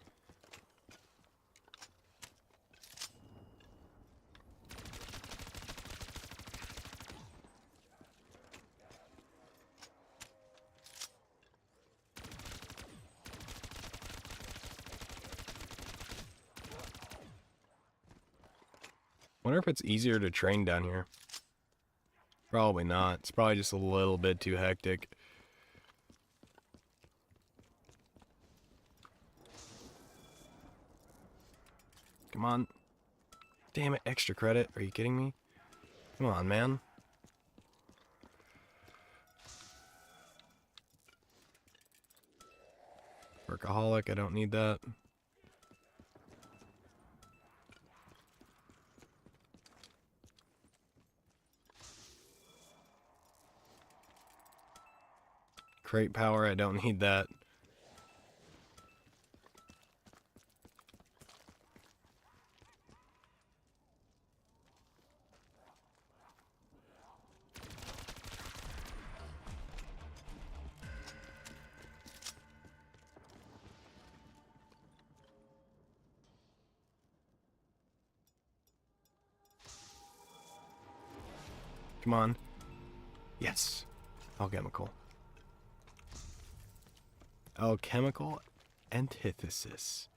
Wonder if it's easier to train down here. Probably not. It's probably just a little bit too hectic. Come on. Damn it, extra credit. Are you kidding me? Come on, man. Workaholic, I don't need that. Crate power, I don't need that. Come on. Yes. Alchemical. Alchemical antithesis.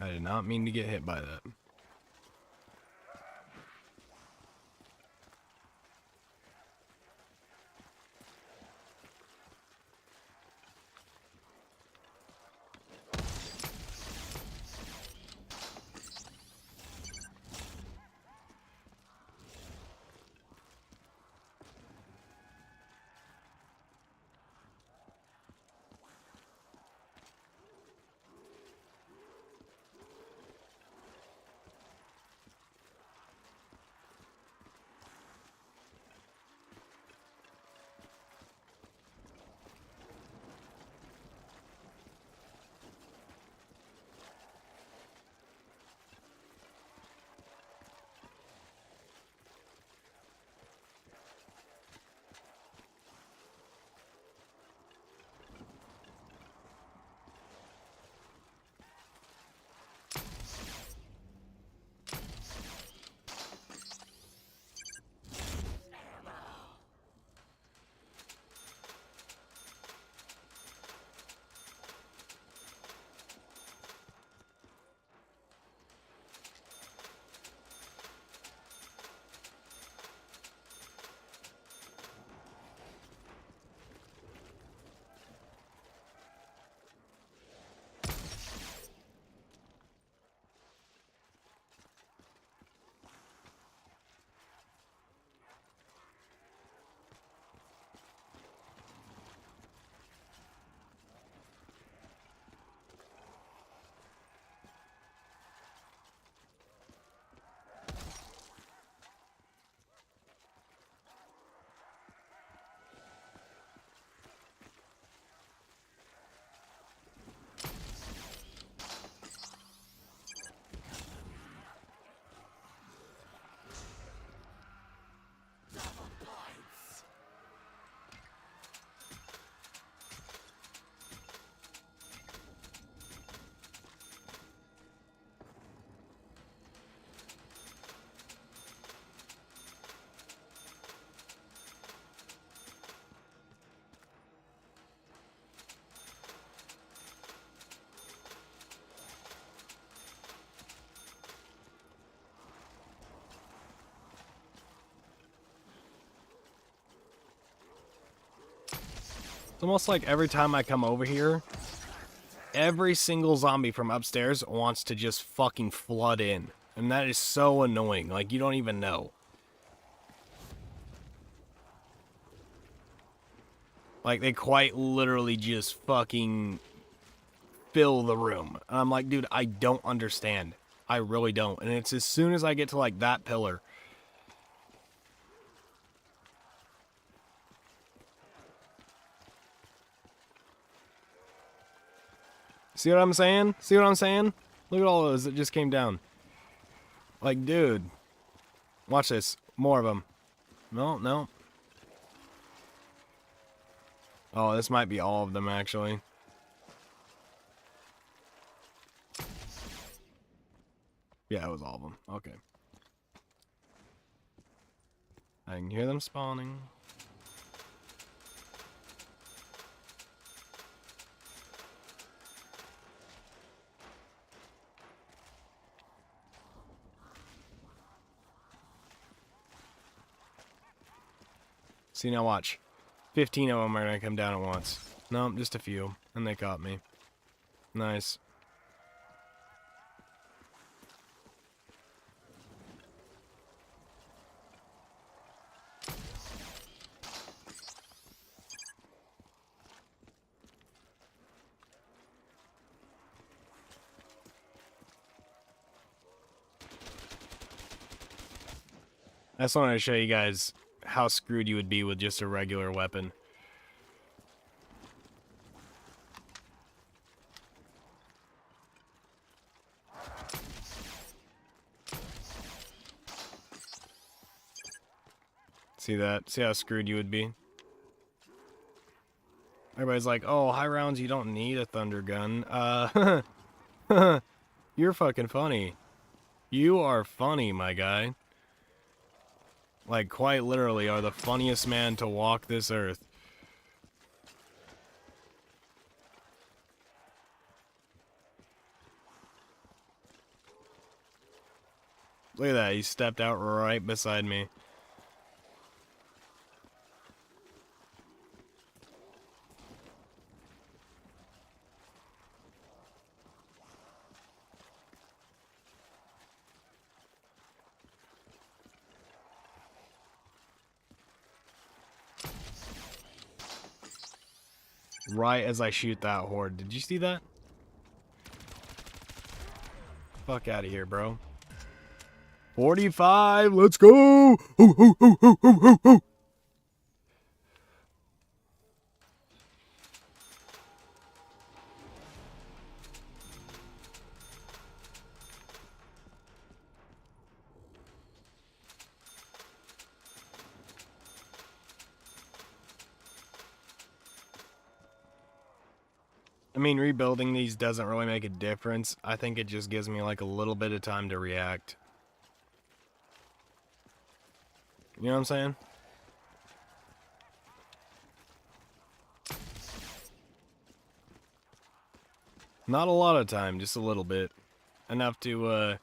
I did not mean to get hit by that. It's almost like every time I come over here, every single zombie from upstairs wants to just fucking flood in. And that is so annoying. Like, you don't even know. Like, they quite literally just fucking fill the room. And I'm like, dude, I don't understand. I really don't. And it's as soon as I get to, like, that pillar. See what I'm saying? See what I'm saying? Look at all those that just came down. Like, dude. Watch this. More of them. No, no. Oh, this might be all of them, actually. Yeah, it was all of them. Okay. I can hear them spawning. See, now watch. 15 of them are going to come down at once. No, just a few. And they caught me. Nice. I just wanted to show you guys how screwed you would be with just a regular weapon. See that? See how screwed you would be? Everybody's like, oh, high rounds, you don't need a thunder gun. You're fucking funny. You are funny, my guy. Like, quite literally, are the funniest man to walk this earth. Look at that, he stepped out right beside me. Right as I shoot that horde. Did you see that? Fuck out of here, bro. 45, let's go! Hoo, hoo, hoo, hoo, hoo, hoo, hoo. I mean, rebuilding these doesn't really make a difference. I think it just gives me like a little bit of time to react. You know what I'm saying? Not a lot of time, just a little bit. Enough to,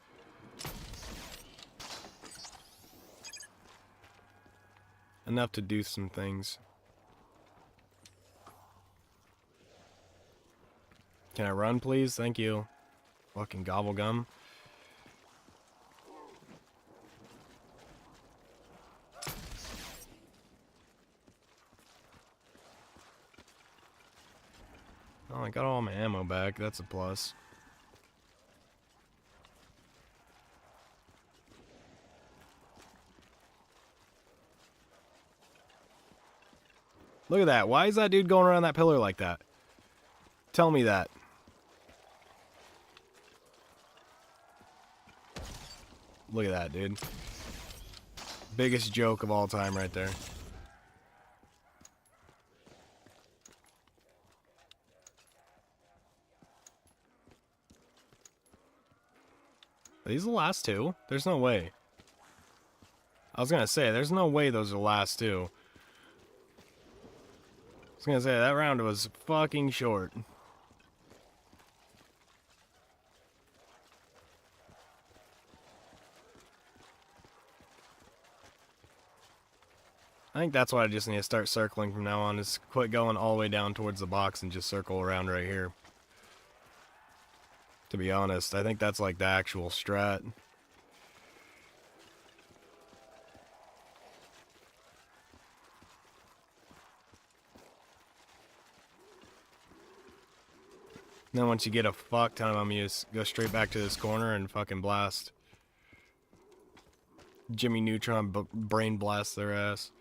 enough to do some things. Can I run, please? Thank you. Fucking gobble gum. Oh, I got all my ammo back. That's a plus. Look at that. Why is that dude going around that pillar like that? Tell me that. Look at that, dude. Biggest joke of all time right there. Are these the last two? There's no way. I was gonna say, there's no way those are the last two. I was gonna say, that round was fucking short. I think that's what I just need to start circling from now on, is quit going all the way down towards the box and just circle around right here. To be honest, I think that's like the actual strat. Then once you get a fuck ton of them, you just go straight back to this corner and fucking blast. Jimmy Neutron brain blast their ass.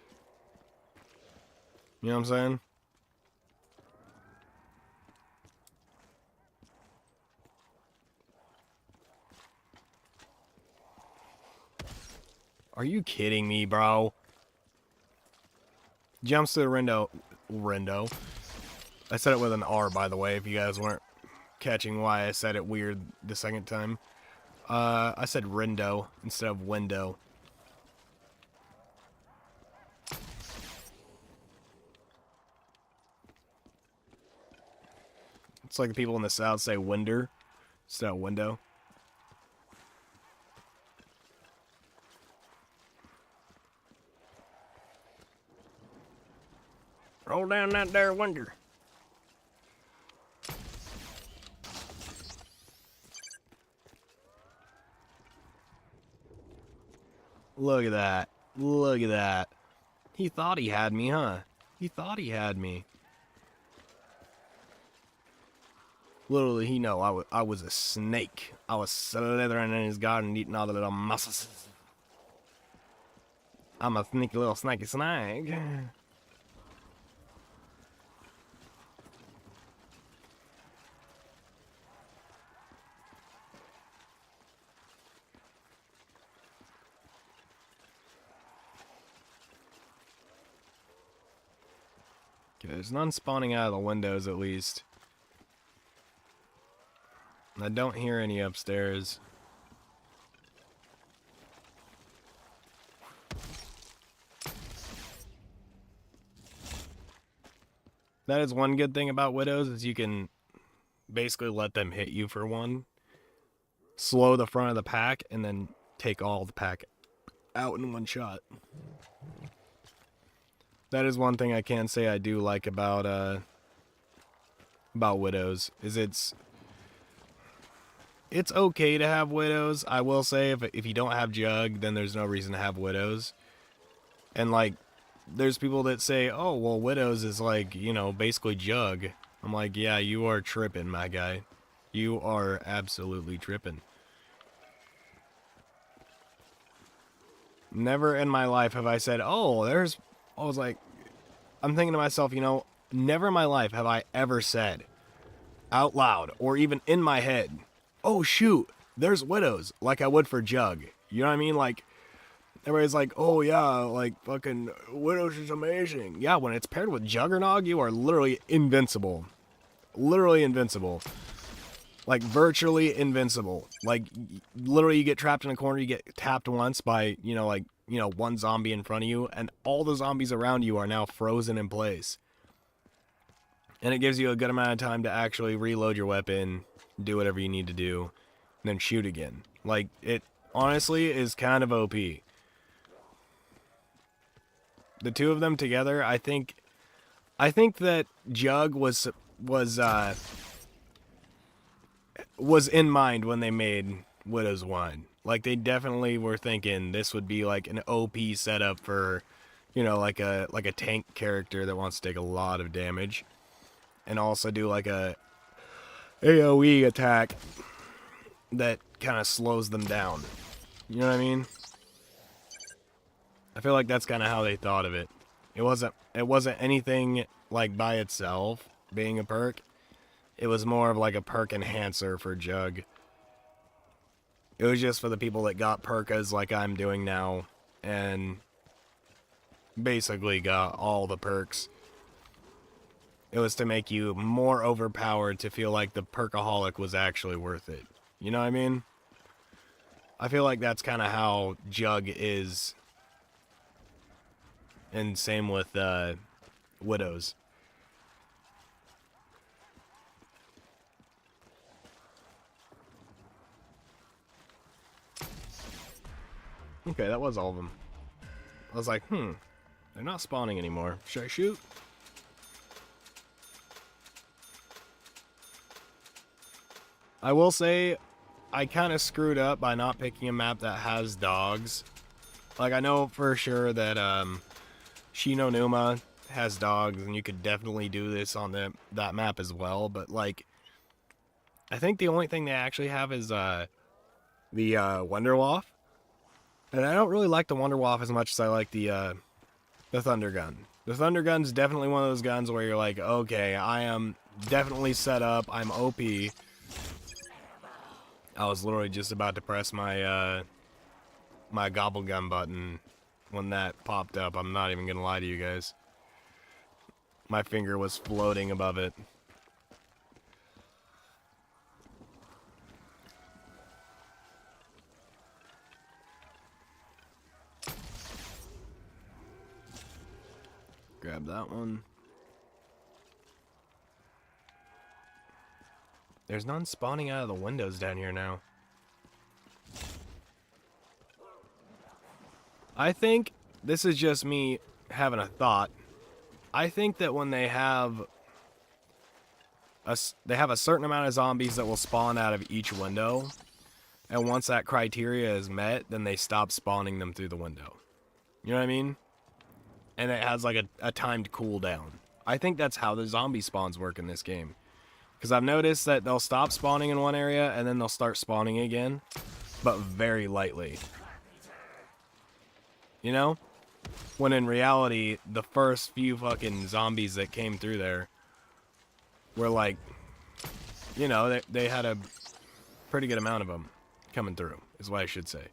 You know what I'm saying? Are you kidding me, bro? Jumps to the Rindo. I said it with an R, by the way, if you guys weren't catching why I said it weird the second time. I said Rindo instead of window. It's like the people in the South say winder instead of window. Roll down that there window. Look at that. Look at that. He thought he had me, huh? He thought he had me. Little did he know I was a snake. I was slithering in his garden eating all the little muscles. I'm a sneaky little snaky snake. Okay, there's none spawning out of the windows at least. I don't hear any upstairs. That is one good thing about widows, is you can basically let them hit you for one. Slow the front of the pack and then take all the pack out in one shot. That is one thing I can say I do like about widows, is it's okay to have widows. I will say if you don't have Jug, then there's no reason to have widows. And like, there's people that say, oh, well, widows is like, you know, basically Jug. I'm like, yeah, you are tripping, my guy. You are absolutely tripping. Never in my life have I said, oh, I was like, I'm thinking to myself, you know, never in my life have I ever said out loud or even in my head, oh, shoot, there's widows, like I would for Jug. You know what I mean? Like, everybody's like, oh, yeah, like, fucking widows is amazing. Yeah, when it's paired with Juggernog, you are literally invincible. Literally invincible. Like, virtually invincible. Like, literally you get trapped in a corner, you get tapped once by, you know, like, you know, one zombie in front of you, and all the zombies around you are now frozen in place. And it gives you a good amount of time to actually reload your weapon, do whatever you need to do, and then shoot again. Like, it honestly is kind of OP. The two of them together, I think that Jug was in mind when they made Widow's Wine. Like, they definitely were thinking this would be like an OP setup for, you know, like a tank character that wants to take a lot of damage, and also do like a AoE attack that kind of slows them down. You know what I mean? I feel like that's kind of how they thought of it. It wasn't anything like by itself being a perk. It was more of like a perk enhancer for Jug. It was just for the people that got perkas like I'm doing now, and basically got all the perks. It was to make you more overpowered, to feel like the perkaholic was actually worth it. You know what I mean? I feel like that's kind of how Jug is. And same with Widows. Okay, that was all of them. I was like, They're not spawning anymore. Should I shoot? I will say, I kind of screwed up by not picking a map that has dogs. Like, I know for sure that Shi No Numa has dogs, and you could definitely do this on that map as well. But, like, I think the only thing they actually have is the Wunderwaffe. And I don't really like the Wunderwaffe as much as I like the Thunder Gun. The Thunder Gun's definitely one of those guns where you're like, okay, I am definitely set up. I'm OP. I was literally just about to press my my gobble gun button when that popped up. I'm not even gonna lie to you guys. My finger was floating above it. Grab that one. There's none spawning out of the windows down here now. I think this is just me having a thought. I think that when they have a certain amount of zombies that will spawn out of each window, and once that criteria is met, then they stop spawning them through the window. You know what I mean? And it has like a timed cooldown. I think that's how the zombie spawns work in this game. Because I've noticed that they'll stop spawning in one area and then they'll start spawning again, but very lightly. You know? When in reality, the first few fucking zombies that came through there were like, you know, they had a pretty good amount of them coming through, is what I should say.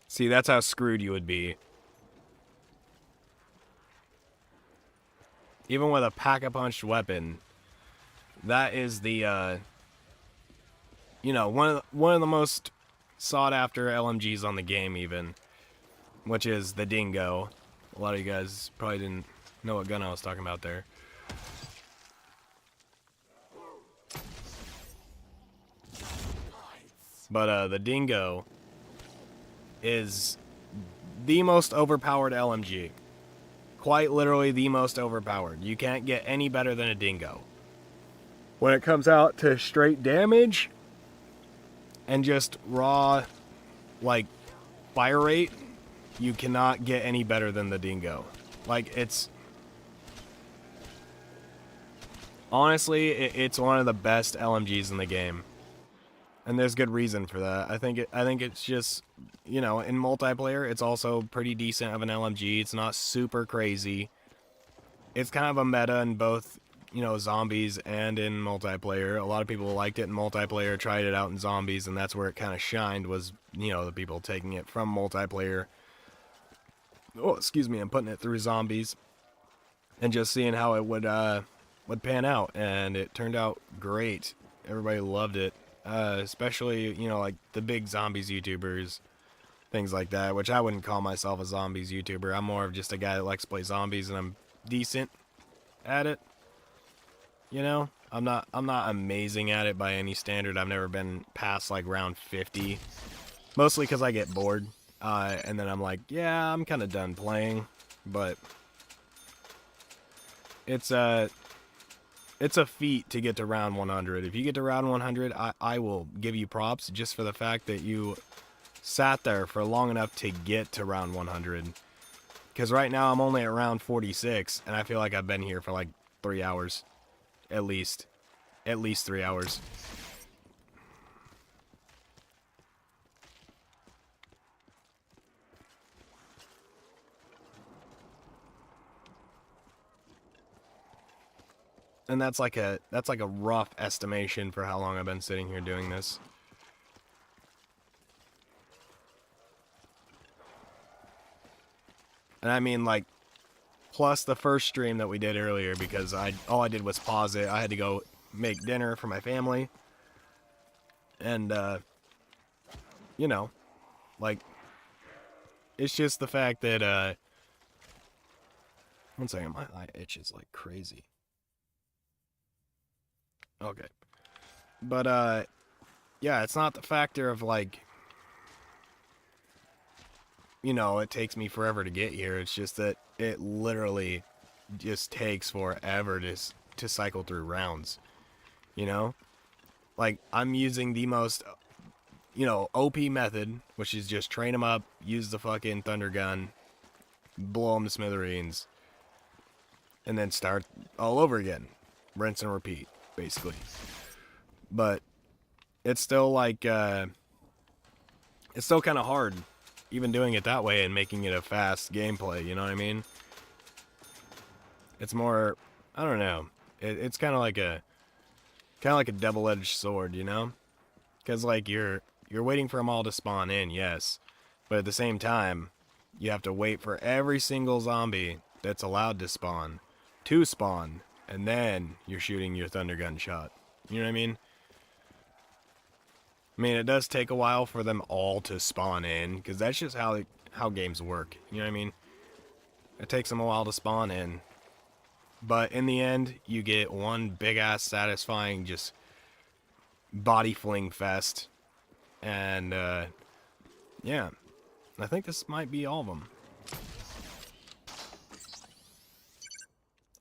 See, that's how screwed you would be. Even with a pack-a-punch weapon, that is the, you know, one of the most sought-after LMGs on the game, even, which is the Dingo. A lot of you guys probably didn't know what gun I was talking about there. But the Dingo is the most overpowered LMG. Quite literally the most overpowered. You can't get any better than a Dingo. When it comes out to straight damage and just raw, like, fire rate, you cannot get any better than the Dingo. Like, it's... Honestly, it's one of the best LMGs in the game. And there's good reason for that. I think it's just, you know, in multiplayer, it's also pretty decent of an LMG. It's not super crazy. It's kind of a meta in both, you know, zombies and in multiplayer. A lot of people liked it in multiplayer, tried it out in zombies, and that's where it kind of shined, was, you know, the people taking it from multiplayer. Oh, excuse me, and putting it through zombies. And just seeing how it would pan out. And it turned out great. Everybody loved it. Especially, you know, like the big zombies YouTubers, things like that, which I wouldn't call myself a zombies YouTuber. I'm more of just a guy that likes to play zombies, and I'm decent at it. You know, I'm not amazing at it by any standard. I've never been past like round 50, mostly because I get bored, and then I'm like, yeah, I'm kind of done playing. But it's a feat to get to round 100. If you get to round 100, I will give you props just for the fact that you sat there for long enough to get to round 100. Because right now I'm only at round 46, and I feel like I've been here for like 3 hours. At least 3 hours. And that's like a rough estimation for how long I've been sitting here doing this. And I mean, like, plus the first stream that we did earlier, because all I did was pause it. I had to go make dinner for my family. And, you know, like, it's just the fact that, one second, my eye itches like crazy. Okay. But, yeah, it's not the factor of like, you know, it takes me forever to get here. It's just that it literally just takes forever to cycle through rounds, you know? Like, I'm using the most, you know, OP method, which is just train them up, use the fucking thunder gun, blow them to smithereens, and then start all over again. Rinse and repeat, basically. But it's still like, it's still kind of hard, even doing it that way and making it a fast gameplay, you know what I mean? It's more, I don't know, it's kind of like a double-edged sword, you know? Because, like, you're waiting for them all to spawn in, yes. But at the same time, you have to wait for every single zombie that's allowed to spawn, and then you're shooting your thunder gun shot. You know what I mean? I mean, it does take a while for them all to spawn in, because that's just how games work. You know what I mean? It takes them a while to spawn in. But in the end, you get one big-ass satisfying just body fling fest. And, yeah. I think this might be all of them.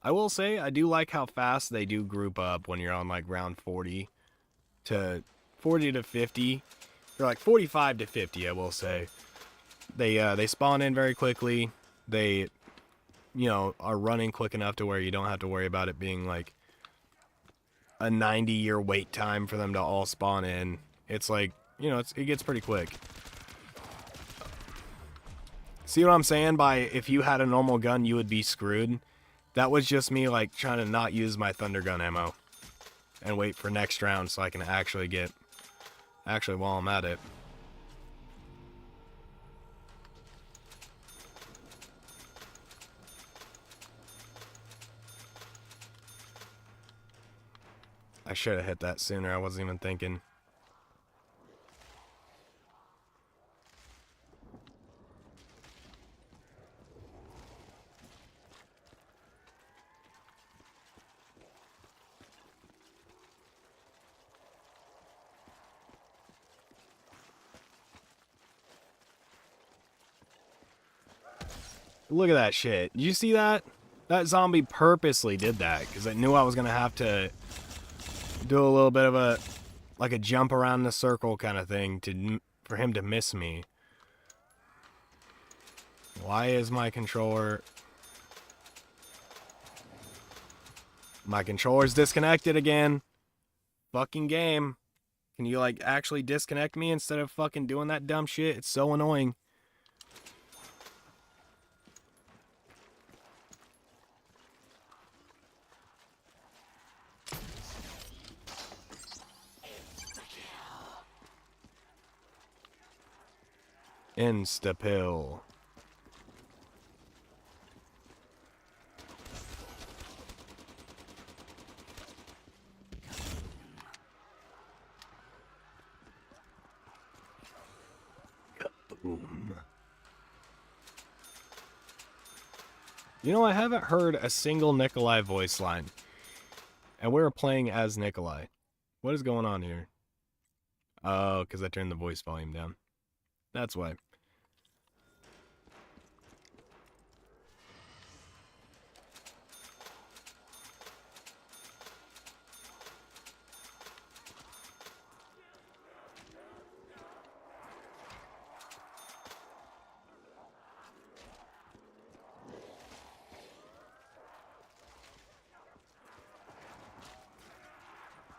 I will say, I do like how fast they do group up when you're on, like, round 40 to 50. Or, like, 45 to 50, I will say. They spawn in very quickly. They, you know, are running quick enough to where you don't have to worry about it being, like, a 90-year wait time for them to all spawn in. It's like, you know, it gets pretty quick. See what I'm saying by if you had a normal gun, you would be screwed? That was just me, like, trying to not use my thunder gun ammo. And wait for next round so I can actually while I'm at it. I should have hit that sooner, I wasn't even thinking. Look at that shit. Did you see that? That zombie purposely did that because it knew I was going to have to do a little bit of a, like a jump around the circle kind of thing for him to miss me. Why is my controller... My controller's disconnected again. Fucking game. Can you, like, actually disconnect me instead of fucking doing that dumb shit? It's so annoying. Instapill. Boom. You know, I haven't heard a single Nikolai voice line. And we're playing as Nikolai. What is going on here? Oh, because I turned the voice volume down. That's why.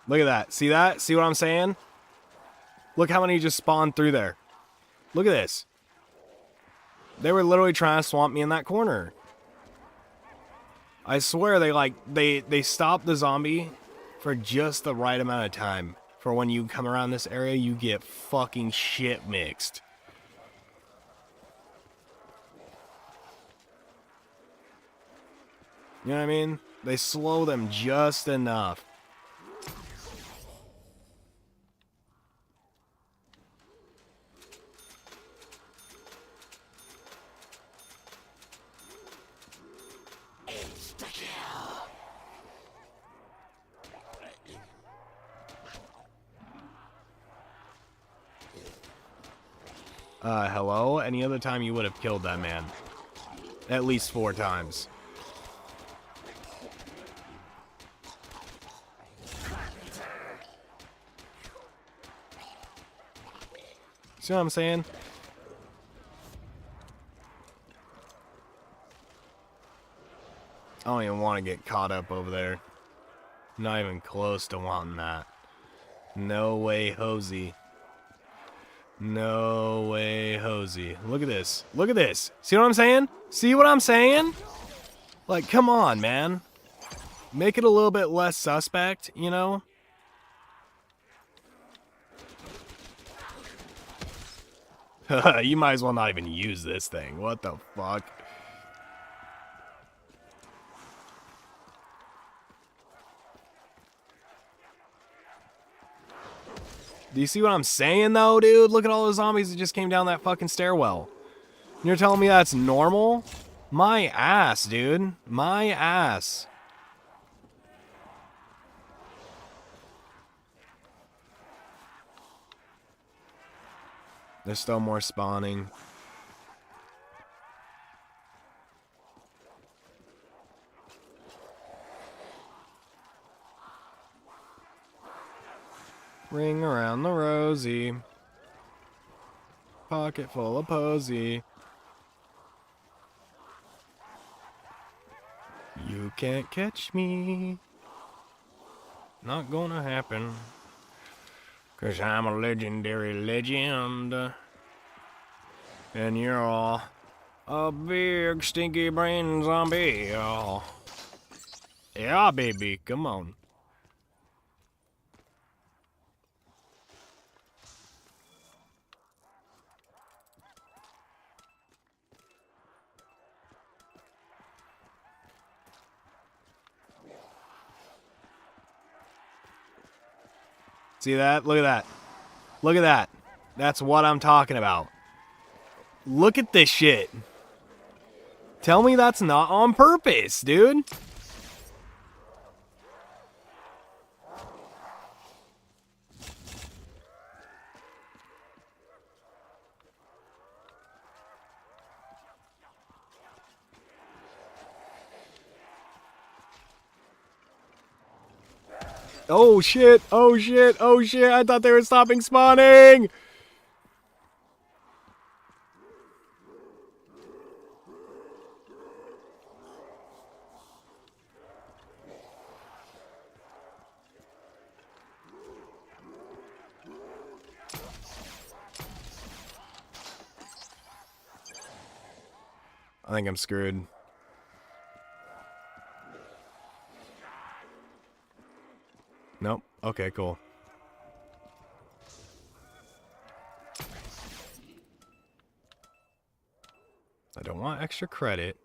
Look at that. See that? See what I'm saying? Look how many just spawned through there. Look at this. They were literally trying to swamp me in that corner. I swear they stopped the zombie for just the right amount of time. For when you come around this area, you get fucking shit mixed. You know what I mean? They slow them just enough. Hello? Any other time you would have killed that man. At least 4 times. See what I'm saying? I don't even want to get caught up over there. Not even close to wanting that. No way, Hosey. No way, Hosey. Look at this. Look at this. See what I'm saying? See what I'm saying? Like, come on, man. Make it a little bit less suspect, you know? You might as well not even use this thing. What the fuck? Do you see what I'm saying, though, dude? Look at all those zombies that just came down that fucking stairwell. You're telling me that's normal? My ass, dude. My ass. There's still more spawning. Ring around the rosy. Pocket full of posy. You can't catch me. Not gonna happen. 'Cause I'm a legendary legend. And you're all a big stinky brain zombie. Oh. Yeah, baby, come on. See that? Look at that. Look at that. That's what I'm talking about. Look at this shit. Tell me that's not on purpose, dude. Oh shit, oh shit, oh shit, I thought they were stopping spawning! I think I'm screwed. Nope. Okay, cool. I don't want extra credit.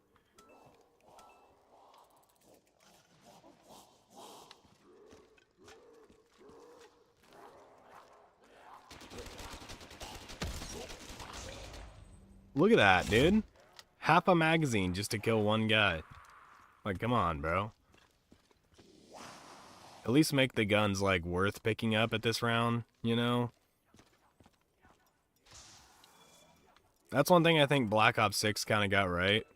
Look at that, dude. Half a magazine just to kill one guy. Like, come on, bro. At least make the guns, like, worth picking up at this round, you know? That's one thing I think Black Ops 6 kind of got right,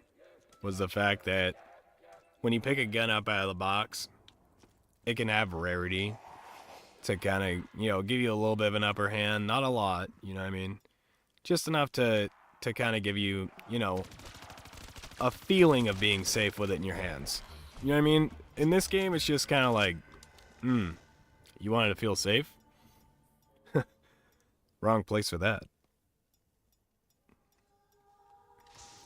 was the fact that when you pick a gun up out of the box, it can have rarity to kind of, you know, give you a little bit of an upper hand. Not a lot, you know what I mean? Just enough to kind of give you, you know, a feeling of being safe with it in your hands. You know what I mean? In this game, it's just kind of like, you wanted to feel safe? Wrong place for that.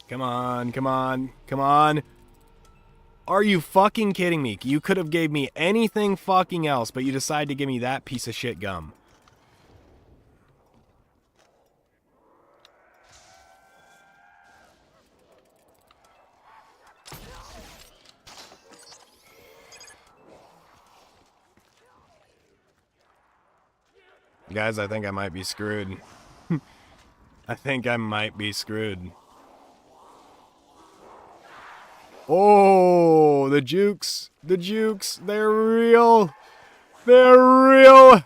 Come on, come on, come on. Are you fucking kidding me? You could have gave me anything fucking else, but you decided to give me that piece of shit gum. Guys, I think I might be screwed. I think I might be screwed. Oh, the jukes. The jukes. They're real. They're real.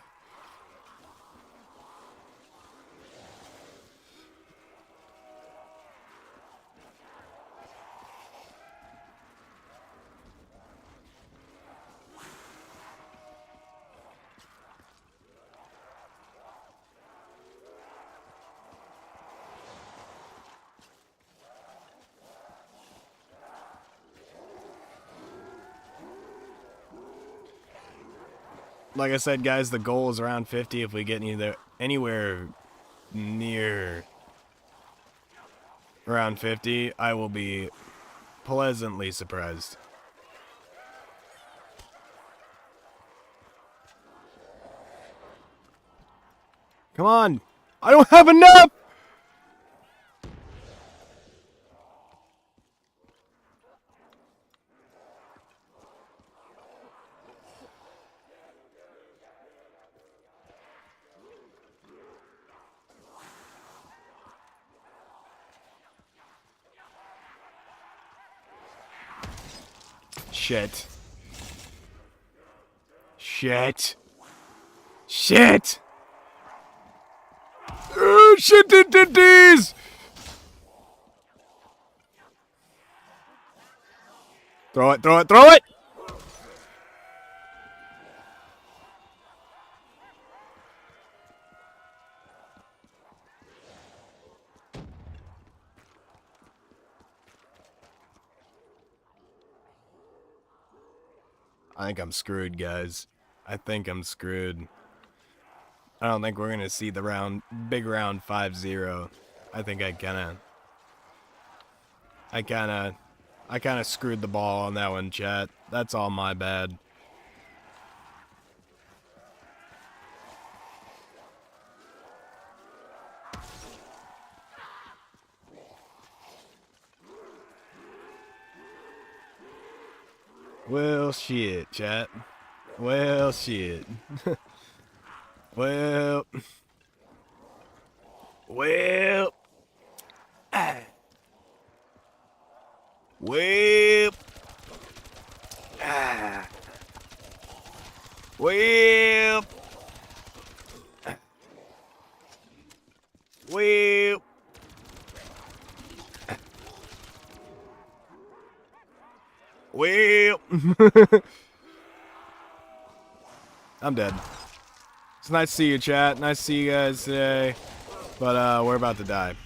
Like I said, guys, the goal is around 50. If we get anywhere near around 50, I will be pleasantly surprised. Come on! I don't have enough! Shit. Shit. Shit! Shit-titties! Throw it, throw it, throw it! I think I'm screwed, guys. I think I'm screwed. I don't think we're gonna see the big round 5-0. I think I kinda screwed the ball on that one, chat. That's all my bad. Well, shit, chat. Well, shit. Well. Well. Ah. Well. Ah. Well. Well. Well. I'm dead. It's nice to see you, chat. Nice to see you guys today. But, we're about to die.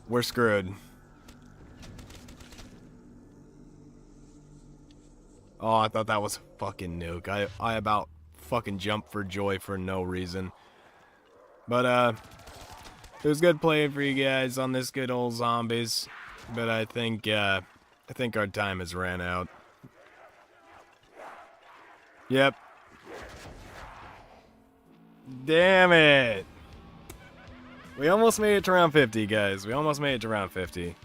We're screwed. Oh, I thought that was a fucking nuke. I about fucking jumped for joy for no reason. But, it was good playing for you guys on this good old zombies. But I think our time has ran out. Yep. Damn it. We almost made it to round 50, guys. We almost made it to round 50.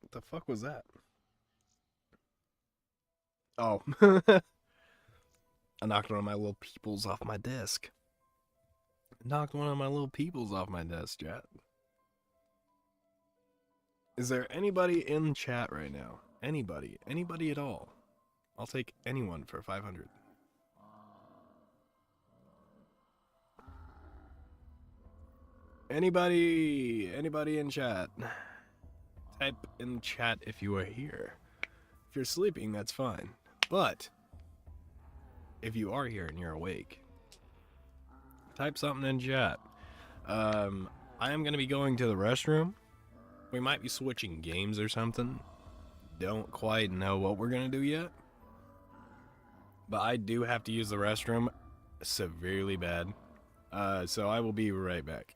What the fuck was that? Oh. I knocked one of my little peoples off my desk. Knocked one of my little peoples off my desk, chat. Is there anybody in chat right now? Anybody? Anybody at all? I'll take anyone for 500. Anybody in chat? Type in chat if you are here. If you're sleeping, that's fine. But if you are here and you're awake, type something in chat. I am going to be going to the restroom. We might be switching games or something. Don't quite know what we're going to do yet. But I do have to use the restroom severely bad. So I will be right back.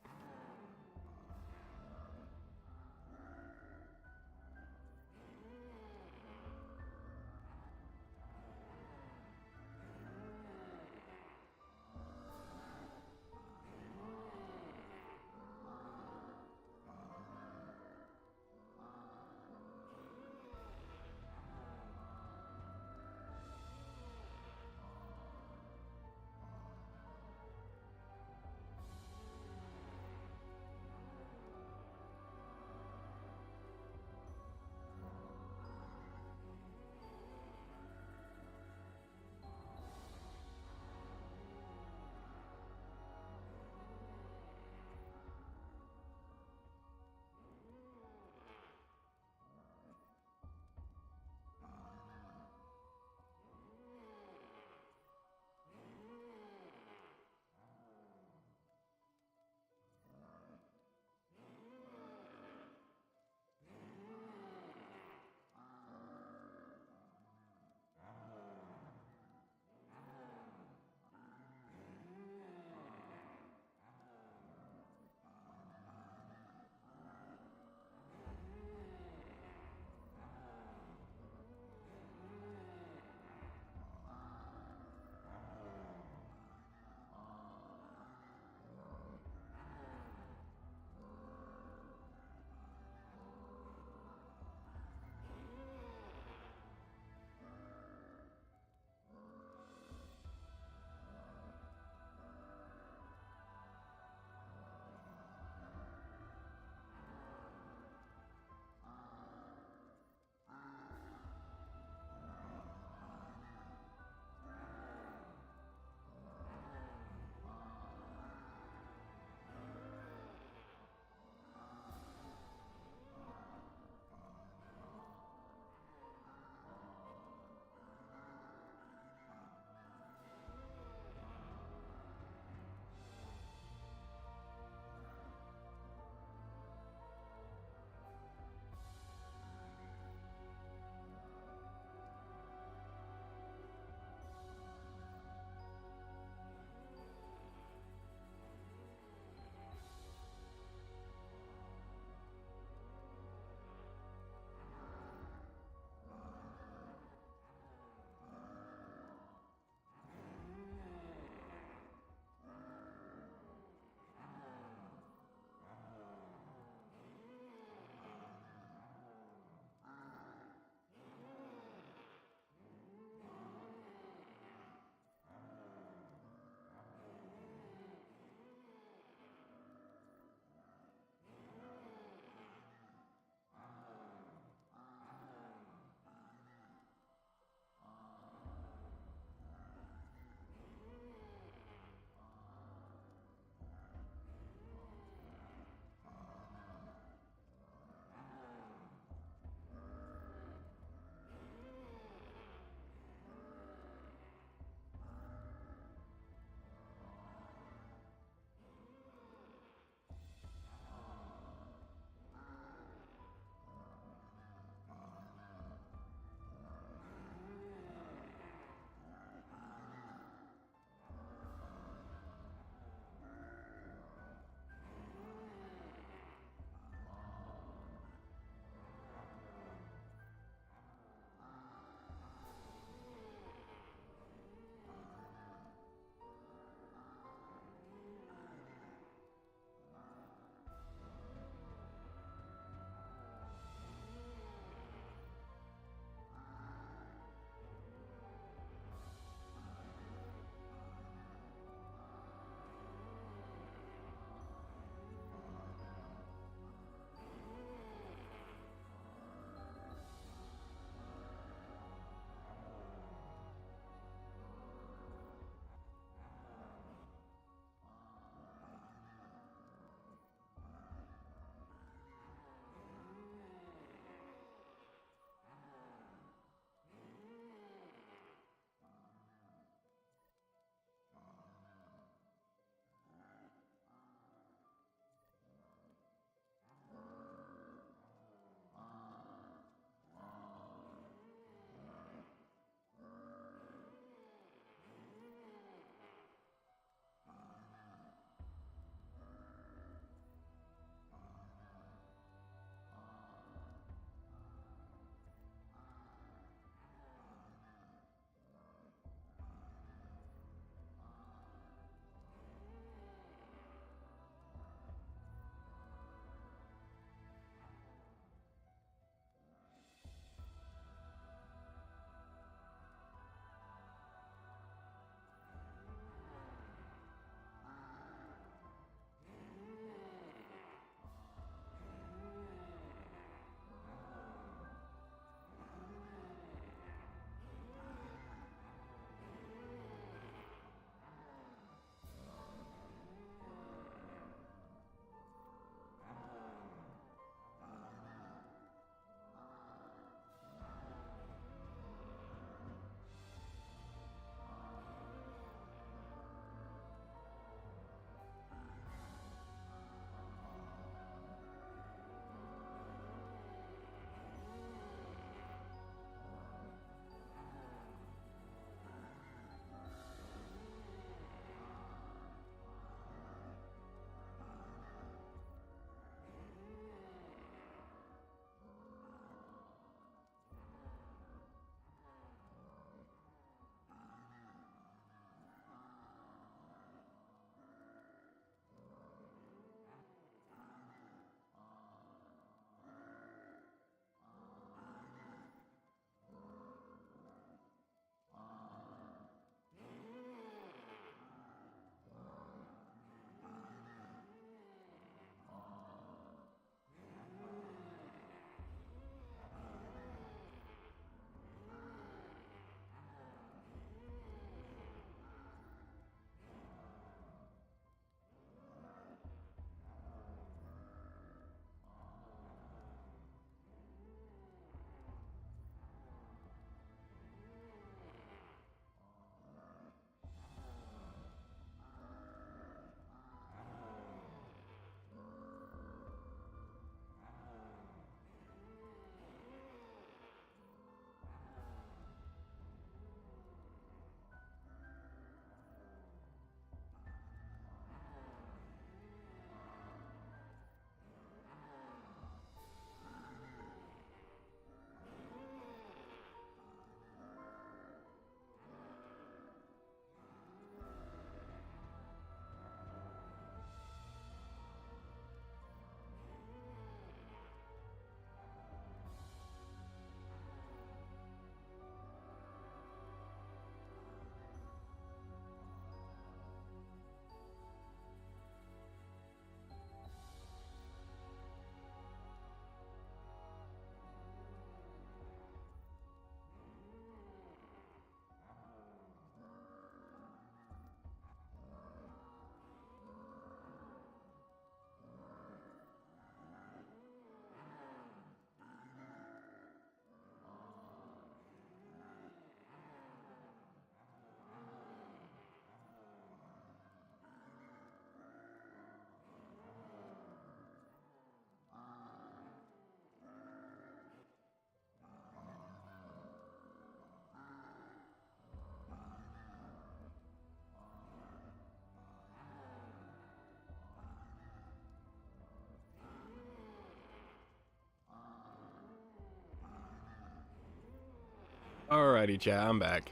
Alrighty, chat, I'm back.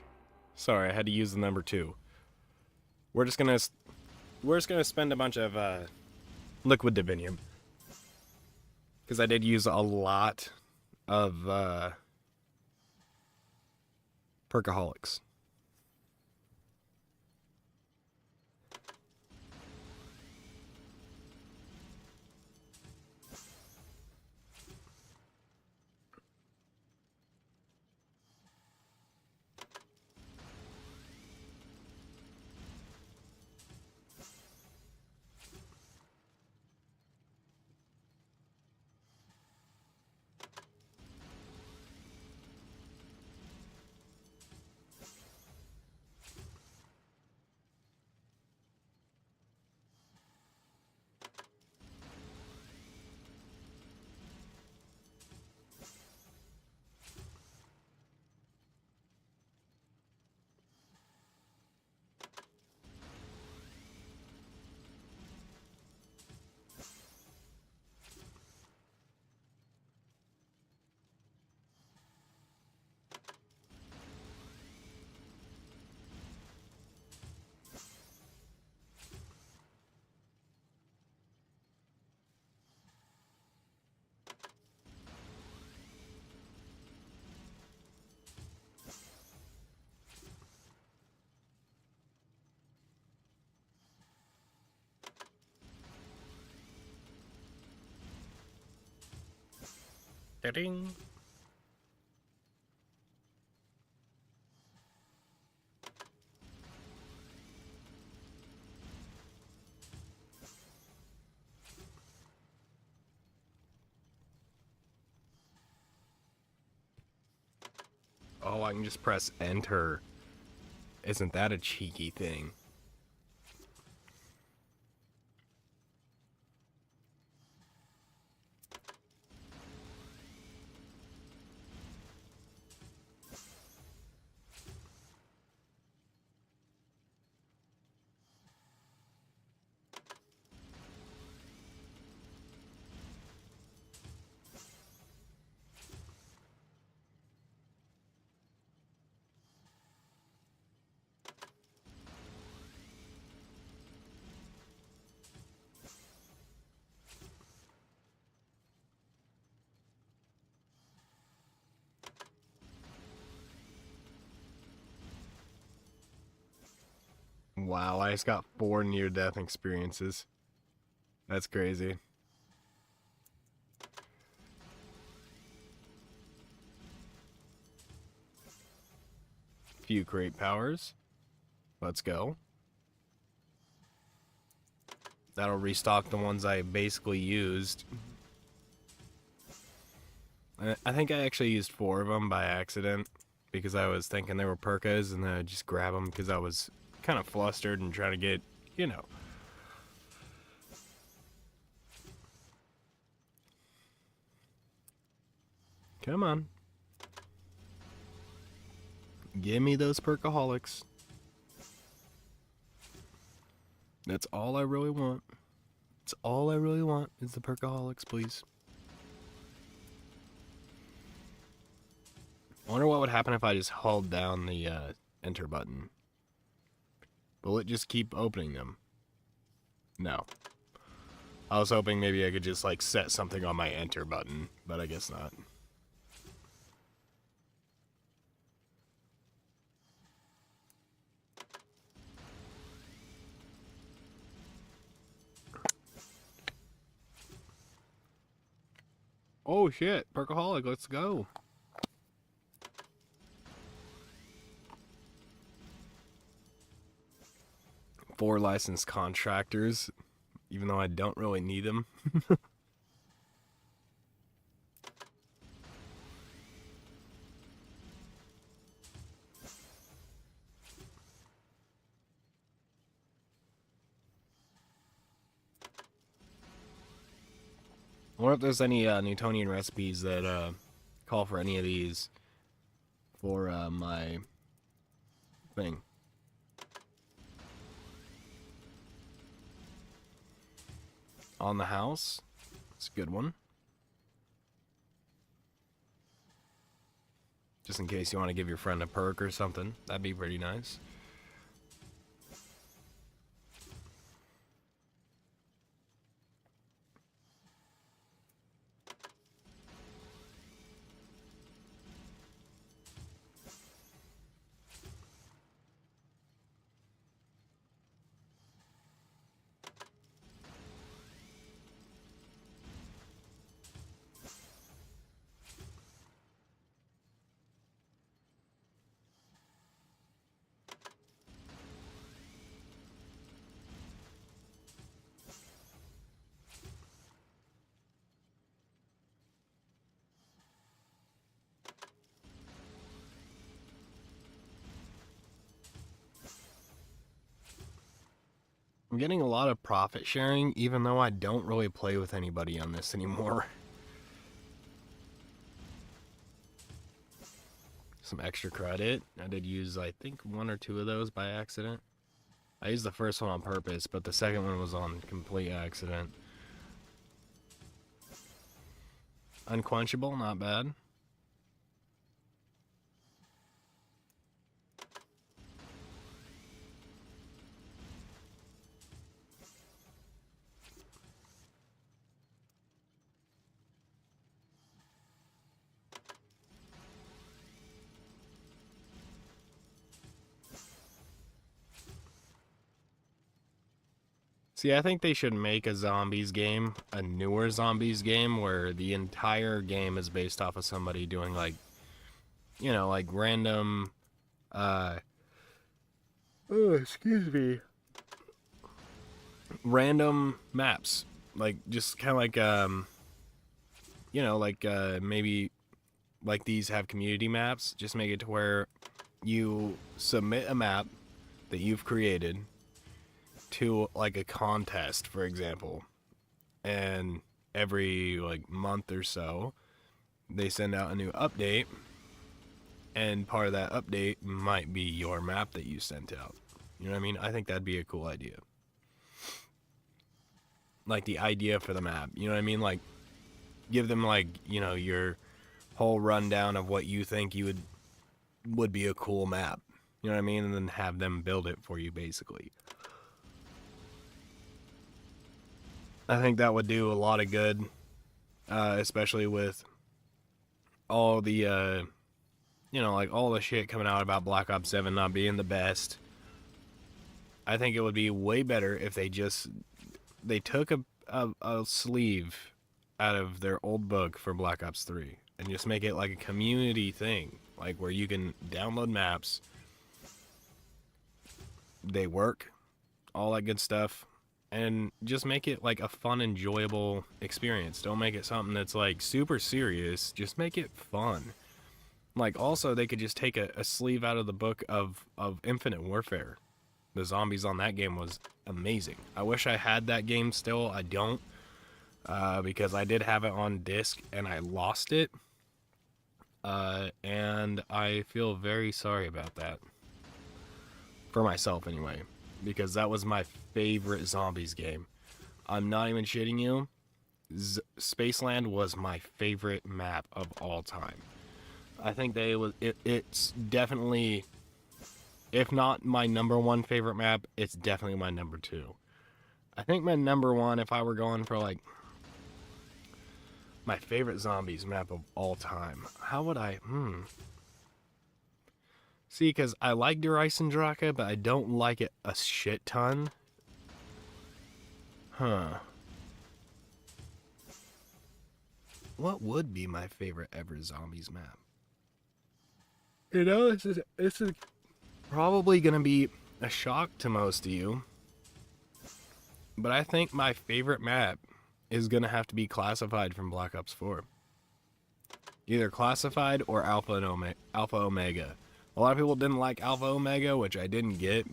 Sorry, I had to use the number 2. We're just gonna spend a bunch of liquid divinium, because I did use a lot of perkaholics. Da-ding. Oh, I can just press enter. Isn't that a cheeky thing? Wow, I just got 4 near-death experiences. That's crazy. Few great powers. Let's go. That'll restock the ones I basically used. I think I actually used 4 of them by accident, because I was thinking they were Perkas, and then I just grab them because I was kind of flustered and trying to get, you know. Come on. Give me those perkaholics. That's all I really want. That's all I really want is the perkaholics, please. I wonder what would happen if I just held down the enter button. Will it just keep opening them? No. I was hoping maybe I could just like set something on my enter button, but I guess not. Oh shit, Perkaholic, let's go. Four licensed contractors, even though I don't really need them. I wonder if there's any Newtonian recipes that call for any of these for my thing. On the house. It's a good one. Just in case you want to give your friend a perk or something. That'd be pretty nice. I'm getting a lot of profit sharing, even though I don't really play with anybody on this anymore. Some extra credit. I did use, I think, 1 or 2 of those by accident. I used the first one on purpose, but the second one was on complete accident. Unquenchable, not bad. See, I think they should make a zombies game, a newer zombies game, where the entire game is based off of somebody doing, like, you know, like random, oh, excuse me. Random maps. Like, just kind of like, you know, like, maybe, like these have community maps. Just make it to where you submit a map that you've created to like a contest, for example, and every like month or so they send out a new update, and part of that update might be your map that you sent out. You know what I mean? I think that'd be a cool idea. Like the idea for the map, you know what I mean? Like give them like, you know, your whole rundown of what you think you would be a cool map. You know what I mean? And then have them build it for you, basically. I think that would do a lot of good, especially with all the, you know, like all the shit coming out about Black Ops 7 not being the best. I think it would be way better if they took a sleeve out of their old book for Black Ops 3 and just make it like a community thing, like where you can download maps, they work, all that good stuff. And just make it like a fun, enjoyable experience. Don't make it something that's like super serious. Just make it fun. Like also they could just take a sleeve out of the book of Infinite Warfare. The zombies on that game was amazing. I wish I had that game still. I don't. Because I did have it on disc and I lost it. And I feel very sorry about that. For myself anyway. Because that was my favorite zombies game. I'm not even shitting you. Spaceland was my favorite map of all time. I think it's definitely, if not my number 1 favorite map, it's definitely my number 2. I think my number 1, if I were going for like my favorite zombies map of all time, how would I, See, because I like Der Eisendrache, but I don't like it a shit ton. Huh. What would be my favorite ever zombies map? You know, this is probably going to be a shock to most of you. But I think my favorite map is going to have to be Classified from Black Ops 4. Either Classified or Alpha Omega. A lot of people didn't like Alpha Omega, which I didn't get.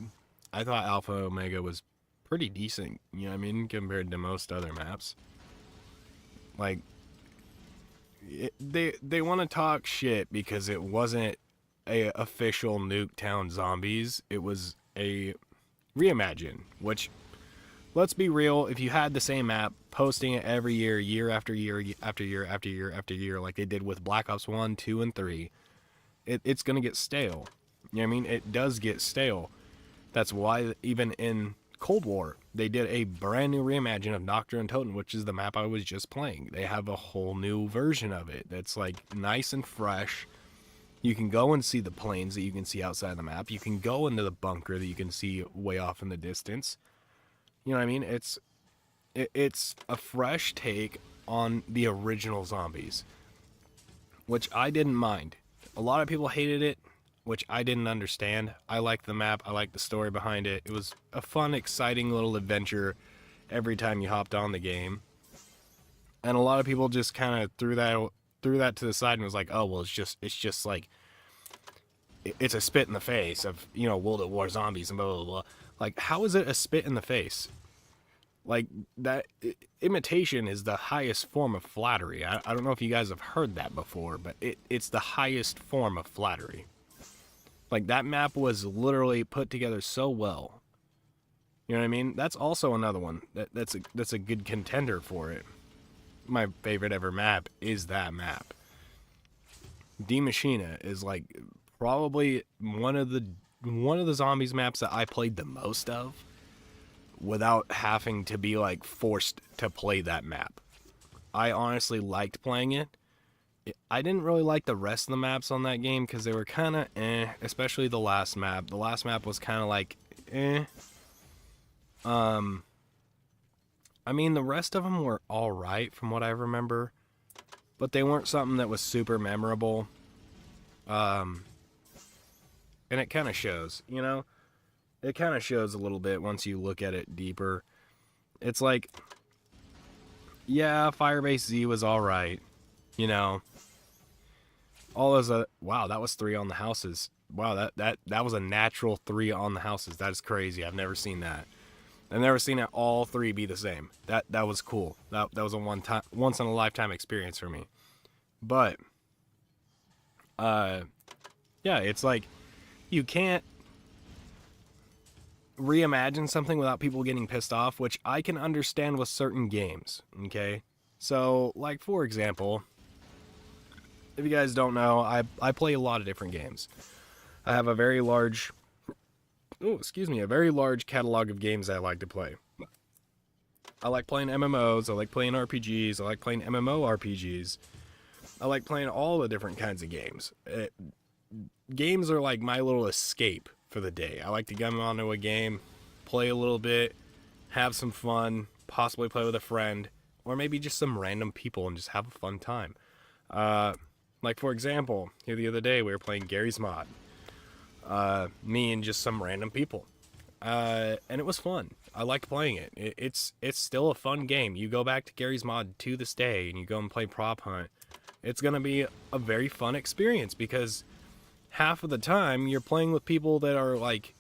I thought Alpha Omega was pretty decent, you know what I mean, compared to most other maps. Like, they want to talk shit because it wasn't a official Nuketown Zombies. It was a reimagine, which, let's be real, if you had the same map, posting it every year, year after year, after year, after year, after year, like they did with Black Ops 1, 2, and 3, it's gonna get stale. You know what I mean? It does get stale. That's why even in Cold War, they did a brand new reimagine of Nocturne and Toten, which is the map I was just playing. They have a whole new version of it that's like nice and fresh. You can go and see the planes that you can see outside the map. You can go into the bunker that you can see way off in the distance. You know what I mean? It's a fresh take on the original zombies, which I didn't mind. A lot of people hated it, which I didn't understand. I liked the map. I liked the story behind it. It was a fun, exciting little adventure every time you hopped on the game. And a lot of people just kind of threw that to the side and was like, oh, well, it's just like, it's a spit in the face of, you know, World at War zombies and blah, blah, blah. Like, how is it a spit in the face? Like, that imitation is the highest form of flattery. I don't know if you guys have heard that before, but it's the highest form of flattery. Like, that map was literally put together so well. You know what I mean? That's also another one that's a good contender for it. My favorite ever map is that map. Die Maschine is like probably one of the zombies maps that I played the most of without having to be like forced to play that map. I honestly liked playing it. I didn't really like the rest of the maps on that game because they were kind of especially the last map. The last map was kind of like I mean, the rest of them were alright from what I remember, but they weren't something that was super memorable. And it kind of shows, you know? It kind of shows a little bit once you look at it deeper. It's like, yeah, Firebase Z was alright, you know? All those, wow, that was 3 on the houses. Wow, that was a natural 3 on the houses. That is crazy. I've never seen that. I've never seen it all 3 be the same. That was cool. That was a once in a lifetime experience for me. But yeah, it's like you can't reimagine something without people getting pissed off, which I can understand with certain games, okay? So, like for example, if you guys don't know, I play a lot of different games. I have a very large a very large catalog of games that I like to play. I like playing MMOs, I like playing RPGs, I like playing MMORPGs. I like playing all the different kinds of games. Games are like my little escape for the day. I like to come onto a game, play a little bit, have some fun, possibly play with a friend, or maybe just some random people and just have a fun time. Like for example, here the other day we were playing Garry's Mod. Me and just some random people. And it was fun. I liked playing it. It's still a fun game. You go back to Garry's Mod to this day and you go and play Prop Hunt. It's going to be a very fun experience because half of the time you're playing with people that are like,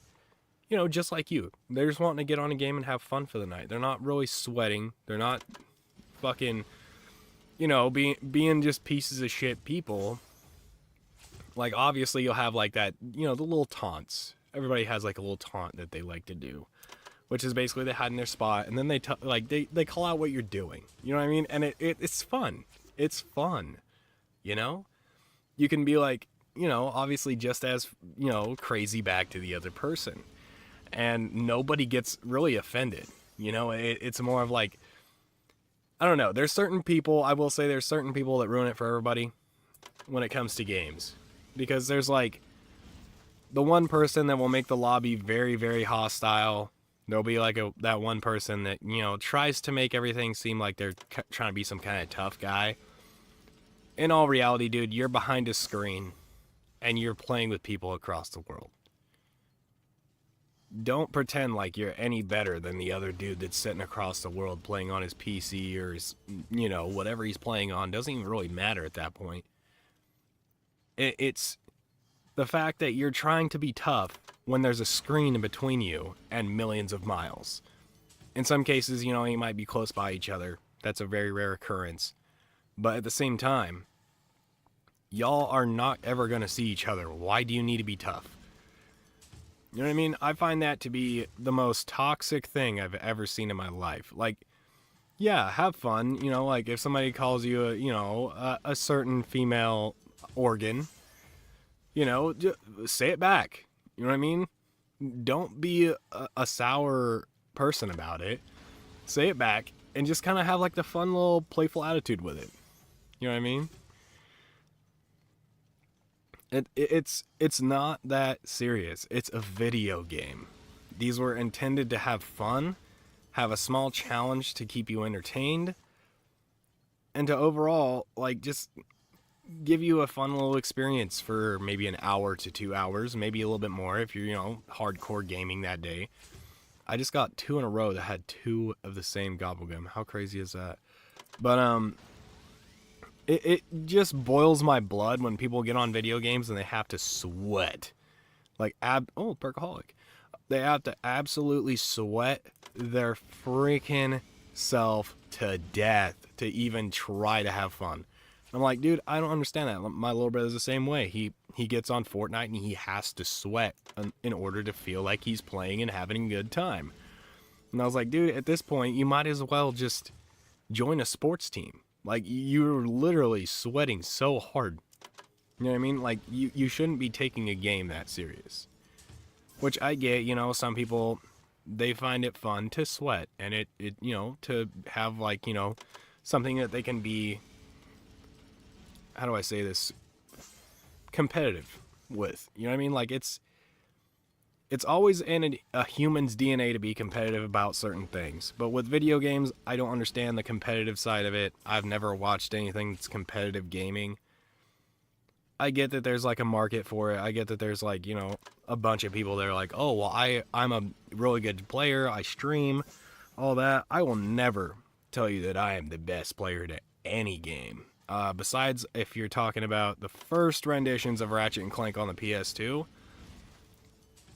you know, just like you. They're just wanting to get on a game and have fun for the night. They're not really sweating. They're not fucking, you know, being just pieces of shit people. Like, obviously, you'll have, like, that, you know, the little taunts. Everybody has, like, a little taunt that they like to do. Which is basically they hide in their spot, and then they call out what you're doing. You know what I mean? And it's fun. It's fun. You know? You can be, like, you know, obviously just as, you know, crazy back to the other person. And nobody gets really offended. You know? It's more of, like, I don't know. There's certain people, I will say there's certain people that ruin it for everybody when it comes to games. Because there's like the one person that will make the lobby very, very hostile. There'll be like that one person that, you know, tries to make everything seem like they're trying to be some kind of tough guy. In all reality, dude, you're behind a screen and you're playing with people across the world. Don't pretend like you're any better than the other dude that's sitting across the world playing on his PC or his, you know, whatever he's playing on. Doesn't even really matter at that point. It's the fact that you're trying to be tough when there's a screen in between you and millions of miles. In some cases, you know, you might be close by each other. That's a very rare occurrence. But at the same time, y'all are not ever going to see each other. Why do you need to be tough? You know what I mean? I find that to be the most toxic thing I've ever seen in my life. Like, yeah, have fun. You know, like if somebody calls you a certain female organ, You know, just say it back. You know what I mean? Don't be a sour person about it. Say it back and just kind of have like the fun little playful attitude with it. You know what I mean? It's not that serious. It's a video game. These were intended to have fun, have a small challenge to keep you entertained, and to overall like just give you a fun little experience for maybe an hour to 2 hours, maybe a little bit more if you're, hardcore gaming that day. I just got 2 in a row that had 2 of the same gobblegum. How crazy is that? But it just boils my blood when people get on video games and they have to sweat. Like Perkaholic. They have to absolutely sweat their freaking self to death to even try to have fun. I'm like, dude, I don't understand that. My little brother's the same way. He gets on Fortnite and he has to sweat in order to feel like he's playing and having a good time. And I was like, dude, at this point, you might as well just join a sports team. Like, you're literally sweating so hard. You know what I mean? Like, you shouldn't be taking a game that serious. Which I get, some people, they find it fun to sweat. And it to have, like, something that they can be, how do I say this, competitive with. You know what I mean? Like, it's always in a human's DNA to be competitive about certain things. But with video games, I don't understand the competitive side of it. I've never watched anything that's competitive gaming. I get that there's like a market for it. I get that there's like, a bunch of people that are like, oh, well, I'm a really good player. I stream, all that. I will never tell you that I am the best player to any game. Besides, if you're talking about the first renditions of Ratchet and Clank on the PS2,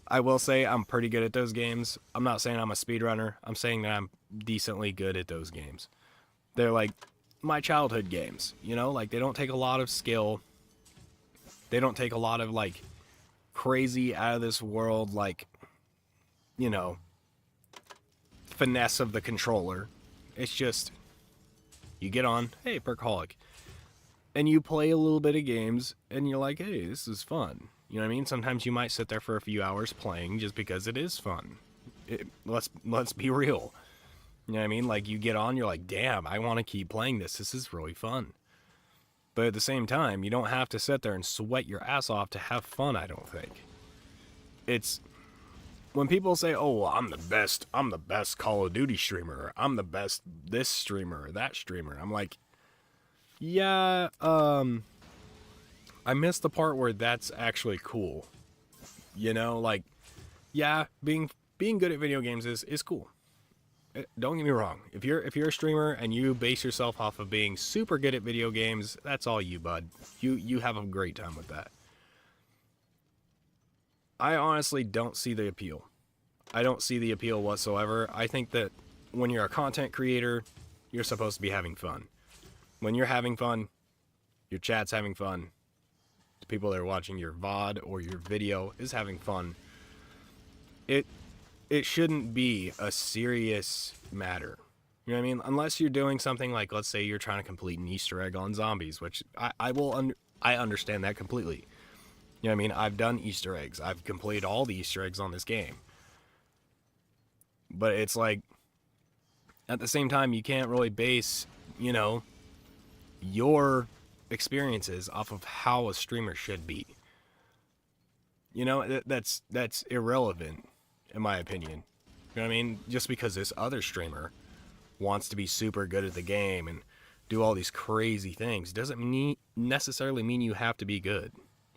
I will say I'm pretty good at those games. I'm not saying I'm a speedrunner. I'm saying that I'm decently good at those games. They're like my childhood games, like they don't take a lot of skill. They don't take a lot of like crazy out of this world, like, finesse of the controller. It's just, you get on, hey, Perkaholic, and you play a little bit of games and you're like, hey, this is fun. You know what I mean? Sometimes you might sit there for a few hours playing just because it is fun. Let's be real. You know what I mean? Like, you get on, you're like, damn, I want to keep playing this. This is really fun. But at the same time, you don't have to sit there and sweat your ass off to have fun, I don't think. It's when people say, oh, well, I'm the best Call of Duty streamer, I'm the best this streamer or that streamer. I'm like, yeah, I missed the part where that's actually cool. Like, yeah, being good at video games is cool. Don't get me wrong. If you're a streamer and you base yourself off of being super good at video games, that's all you, bud. You have a great time with that. I honestly don't see the appeal. I don't see the appeal whatsoever. I think that when you're a content creator, you're supposed to be having fun. When you're having fun, your chat's having fun. The people that are watching your VOD or your video is having fun. It shouldn't be a serious matter. You know what I mean? Unless you're doing something like, let's say you're trying to complete an Easter egg on zombies, which I understand that completely. You know what I mean? I've done Easter eggs. I've completed all the Easter eggs on this game. But it's like, at the same time, you can't really base, your experiences off of how a streamer should be. That's irrelevant, in my opinion. You know what I mean? Just because this other streamer wants to be super good at the game and do all these crazy things doesn't necessarily mean you have to be good.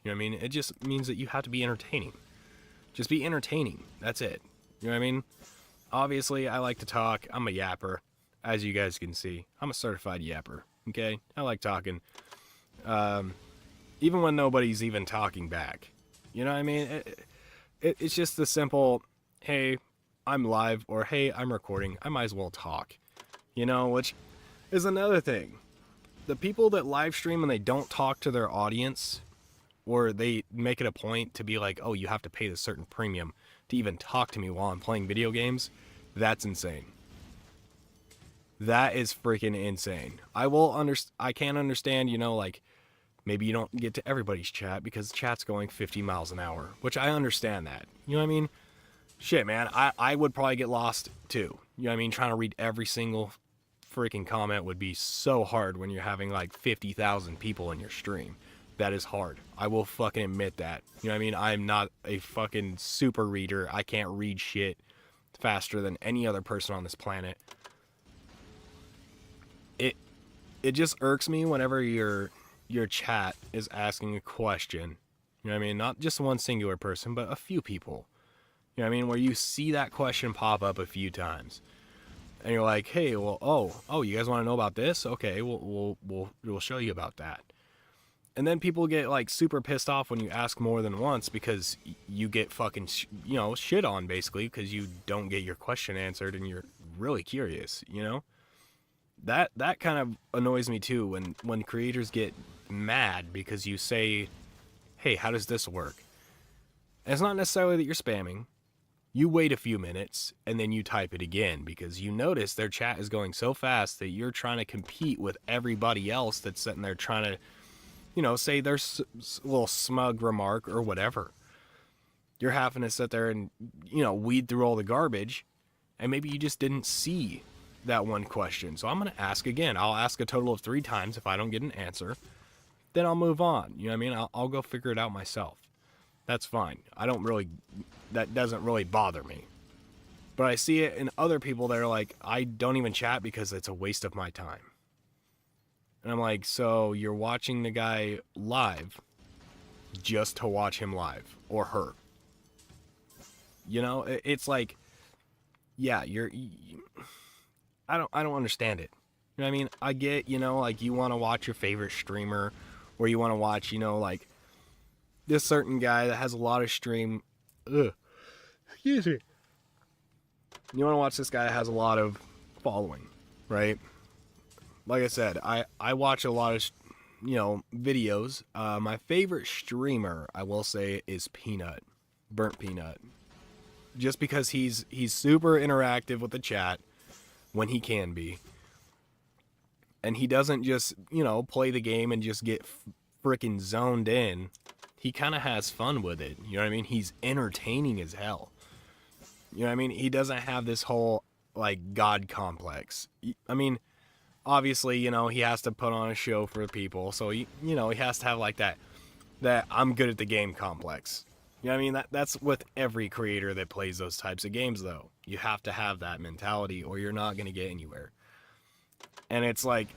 You know what I mean? It just means that you have to be entertaining. Just be entertaining. That's it. You know what I mean? Obviously, I like to talk. I'm a yapper, as you guys can see. I'm a certified yapper, okay? I like talking. Even when nobody's even talking back. You know what I mean? It's just the simple, hey, I'm live, or hey, I'm recording. I might as well talk. Which is another thing. The people that live stream and they don't talk to their audience, or they make it a point to be like, oh, you have to pay this certain premium to even talk to me while I'm playing video games, that's insane. That is freaking insane. I can't understand, like, Maybe you don't get to everybody's chat because chat's going 50 miles an hour, which I understand that. You know what I mean? Shit, man, I would probably get lost too. You know what I mean? Trying to read every single freaking comment would be so hard when you're having like 50,000 people in your stream. That is hard. I will fucking admit that. You know what I mean? I'm not a fucking super reader. I can't read shit faster than any other person on this planet. It just irks me whenever your chat is asking a question. You know what I mean? Not just one singular person, but a few people. You know what I mean? Where you see that question pop up a few times. And you're like, hey, well, oh, you guys want to know about this? Okay, we'll show you about that. And then people get like super pissed off when you ask more than once because you get fucking, shit on basically because you don't get your question answered and you're really curious, you know? That kind of annoys me too when creators get mad because you say, hey, how does this work? And it's not necessarily that you're spamming. You wait a few minutes and then you type it again because you notice their chat is going so fast that you're trying to compete with everybody else that's sitting there trying to, say their little smug remark or whatever. You're having to sit there and, weed through all the garbage, and maybe you just didn't see that one question. So I'm going to ask again. I'll ask a total of 3 times. If I don't get an answer, then I'll move on. You know what I mean? I'll go figure it out myself. That's fine. That doesn't really bother me. But I see it in other people that are like, I don't even chat because it's a waste of my time. And I'm like, so you're watching the guy live just to watch him live or her. It's like, yeah, I don't understand it. You know what I mean? I get, like you want to watch your favorite streamer or you want to watch, like this certain guy that has a lot of stream. Excuse me. You want to watch this guy that has a lot of following, right? Like I said, I watch a lot of, videos. My favorite streamer, I will say, is Peanut. Burnt Peanut. Just because he's super interactive with the chat when he can be. And he doesn't just, play the game and just get freaking zoned in. He kind of has fun with it. You know what I mean? He's entertaining as hell. You know what I mean? He doesn't have this whole, like, God complex. I mean, obviously, he has to put on a show for people. So, he has to have, like, that I'm good at the game complex. You know what I mean? That's with every creator that plays those types of games, though. You have to have that mentality or you're not going to get anywhere. And it's like,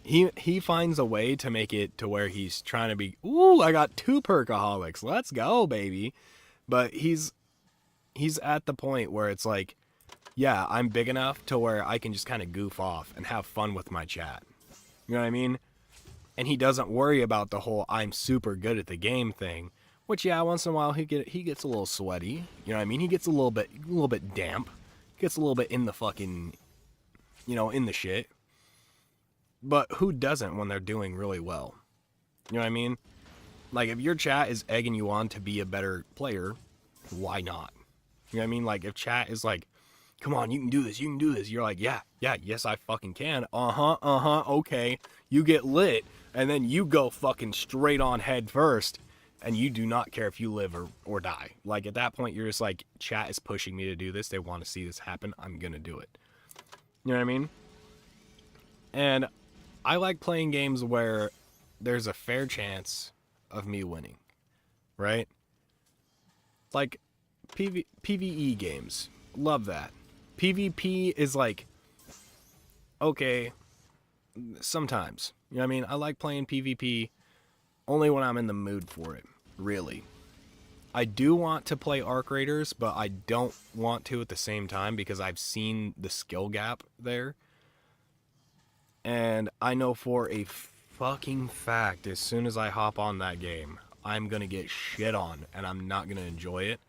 he finds a way to make it to where he's trying to be, ooh, I got 2 perkaholics. Let's go, baby. But he's at the point where it's like, yeah, I'm big enough to where I can just kind of goof off and have fun with my chat. You know what I mean? And he doesn't worry about the whole I'm super good at the game thing, which, yeah, once in a while he gets a little sweaty. You know what I mean? He gets a little bit damp. Gets a little bit in the fucking, in the shit. But who doesn't when they're doing really well? You know what I mean? Like, if your chat is egging you on to be a better player, why not? You know what I mean? Like, if chat is like, come on, you can do this, you're like, yeah, yes, I fucking can. Okay. You get lit, and then you go fucking straight on head first, and you do not care if you live or die. Like, at that point, you're just like, chat is pushing me to do this, they want to see this happen, I'm gonna do it. You know what I mean? And I like playing games where there's a fair chance of me winning, right? Like PvE games. Love that. PvP is like, okay, sometimes. You know what I mean? I like playing PvP only when I'm in the mood for it, really. I do want to play Arc Raiders, but I don't want to at the same time because I've seen the skill gap there. And I know for a fucking fact, as soon as I hop on that game, I'm going to get shit on and I'm not going to enjoy it.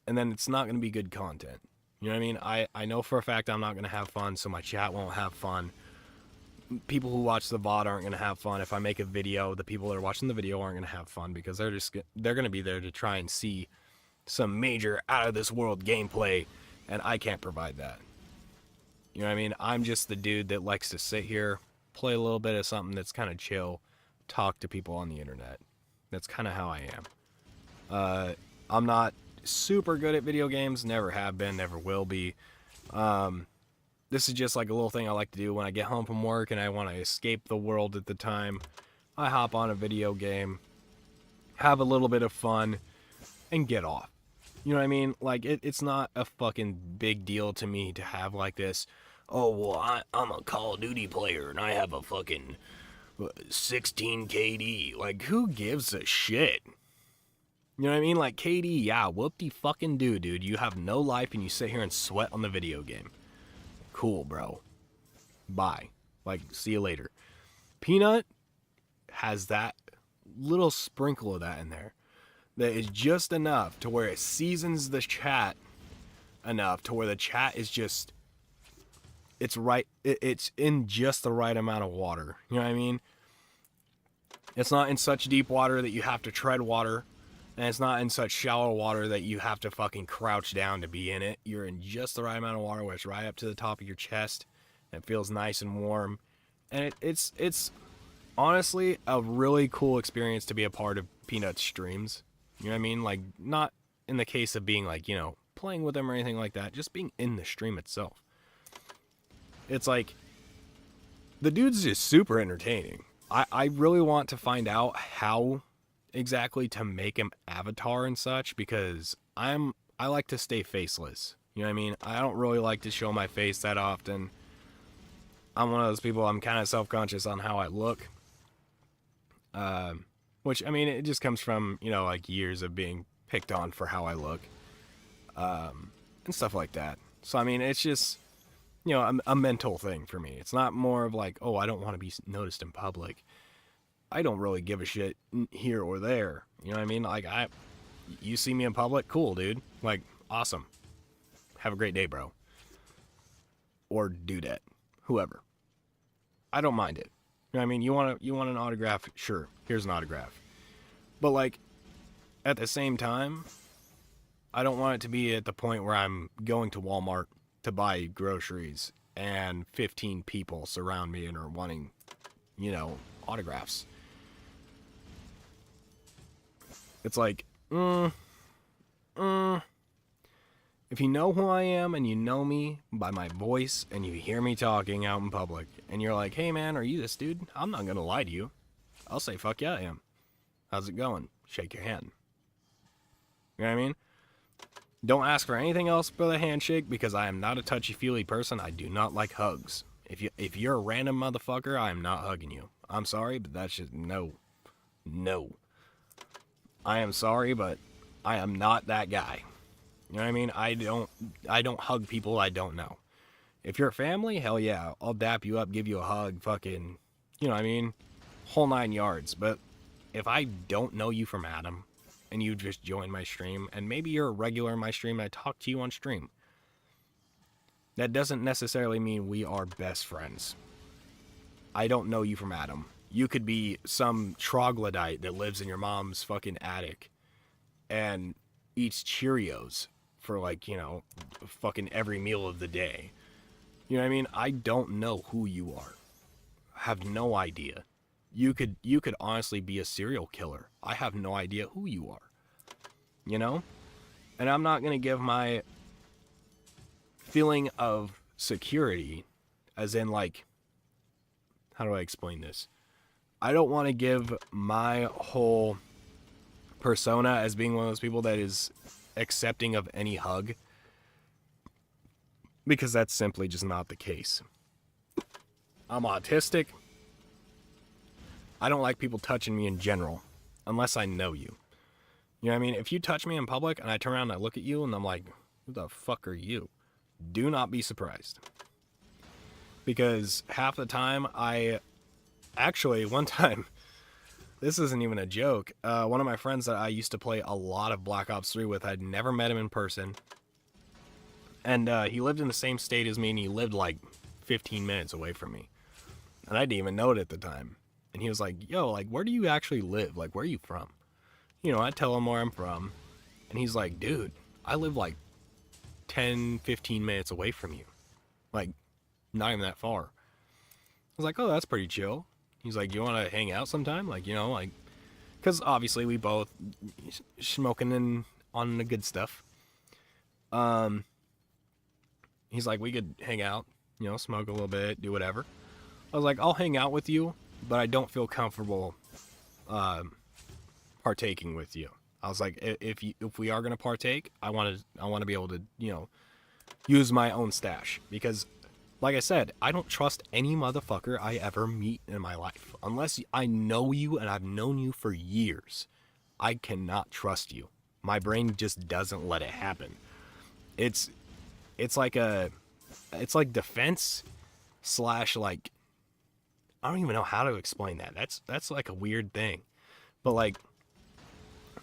And then it's not going to be good content. You know what I mean? I know for a fact I'm not going to have fun, so my chat won't have fun. People who watch the VOD aren't going to have fun. If I make a video, the people that are watching the video aren't going to have fun because they're going to be there to try and see some major out-of-this-world gameplay, and I can't provide that. You know what I mean? I'm just the dude that likes to sit here, play a little bit of something that's kind of chill, talk to people on the internet. That's kind of how I am. I'm not super good at video games, never have been, never will be. This is just like a little thing I like to do when I get home from work and I want to escape the world at the time. I hop on a video game, have a little bit of fun, and get off. You know what I mean? Like, it's not a fucking big deal to me to have like this, oh, well, I'm a Call of Duty player and I have a fucking 16 KD. Like, who gives a shit? You know what I mean? Like, KD, yeah, whoop-de-fucking do, dude. You have no life and you sit here and sweat on the video game. Cool, bro. Bye. Like, see you later. Peanut has that little sprinkle of that in there. That is just enough to where it seasons the chat enough to where the chat is just, it's right, it's in just the right amount of water. You know what I mean? It's not in such deep water that you have to tread water, and it's not in such shallow water that you have to fucking crouch down to be in it. You're in just the right amount of water where it's right up to the top of your chest, and it feels nice and warm, and it's honestly a really cool experience to be a part of Peanut's streams. You know what I mean? Like, not in the case of being like, you know, playing with them or anything like that, just being in the stream itself. It's like, the dude's just super entertaining. I really want to find out how exactly to make him avatar and such, because I like to stay faceless. You know what I mean? I don't really like to show my face that often. I'm one of those people, I'm kind of self-conscious on how I look. Which, I mean, it just comes from, you know, like years of being picked on for how I look. And stuff like that. So, I mean, it's just, you know, a mental thing for me. It's not more of like, oh, I don't want to be noticed in public. I don't really give a shit here or there. You know what I mean? Like, you see me in public, cool, dude. Like, awesome. Have a great day, bro. Or dudette. Whoever. I don't mind it. You know what I mean? You want an autograph? Sure. Here's an autograph. But, like, at the same time, I don't want it to be at the point where I'm going to Walmart to buy groceries and 15 people surround me and are wanting, you know, autographs. It's like, if you know who I am and you know me by my voice and you hear me talking out in public and you're like, hey man, are you this dude? I'm not gonna lie to you. I'll say, fuck yeah, I am. How's it going? Shake your hand. You know what I mean? Don't ask for anything else but a handshake, because I am not a touchy-feely person. I do not like hugs. If you're a random motherfucker, I am not hugging you. I'm sorry, but that's just no. No. I am sorry, but I am not that guy. You know what I mean? I don't hug people I don't know. If you're family, hell yeah, I'll dap you up, give you a hug, fucking, you know what I mean? Whole 9 yards. But if I don't know you from Adam, and you just join my stream, and maybe you're a regular in my stream and I talk to you on stream, that doesn't necessarily mean we are best friends. I don't know you from Adam. You could be some troglodyte that lives in your mom's fucking attic and eats Cheerios for, like, you know, fucking every meal of the day. You know what I mean? I don't know who you are. I have no idea. You could honestly be a serial killer. I have no idea who you are. You know? And I'm not going to give my feeling of security, as in, like, how do I explain this? I don't want to give my whole persona as being one of those people that is accepting of any hug, because that's simply just not the case. I'm autistic. I don't like people touching me in general, unless I know you. You know what I mean? If you touch me in public and I turn around and I look at you and I'm like, who the fuck are you? Do not be surprised. Because half the time one time, this isn't even a joke, one of my friends that I used to play a lot of Black Ops 3 with, I'd never met him in person. And he lived in the same state as me, and he lived like 15 minutes away from me. And I didn't even know it at the time. And he was like, yo, like, where do you actually live? Like, where are you from? You know, I tell him where I'm from. And he's like, dude, I live like 10, 15 minutes away from you. Like, not even that far. I was like, oh, that's pretty chill. He's like, do you want to hang out sometime? Like, you know, like, because obviously we both smoking and on the good stuff. He's like, we could hang out, you know, smoke a little bit, do whatever. I was like, I'll hang out with you, but I don't feel comfortable partaking with you. I was like, if we are gonna partake, I want to be able to, you know, use my own stash, because like I said, I don't trust any motherfucker I ever meet in my life unless I know you and I've known you for years. I cannot trust you. My brain just doesn't let it happen. It's like defense slash, like, I don't even know how to explain that. That's like a weird thing. But like,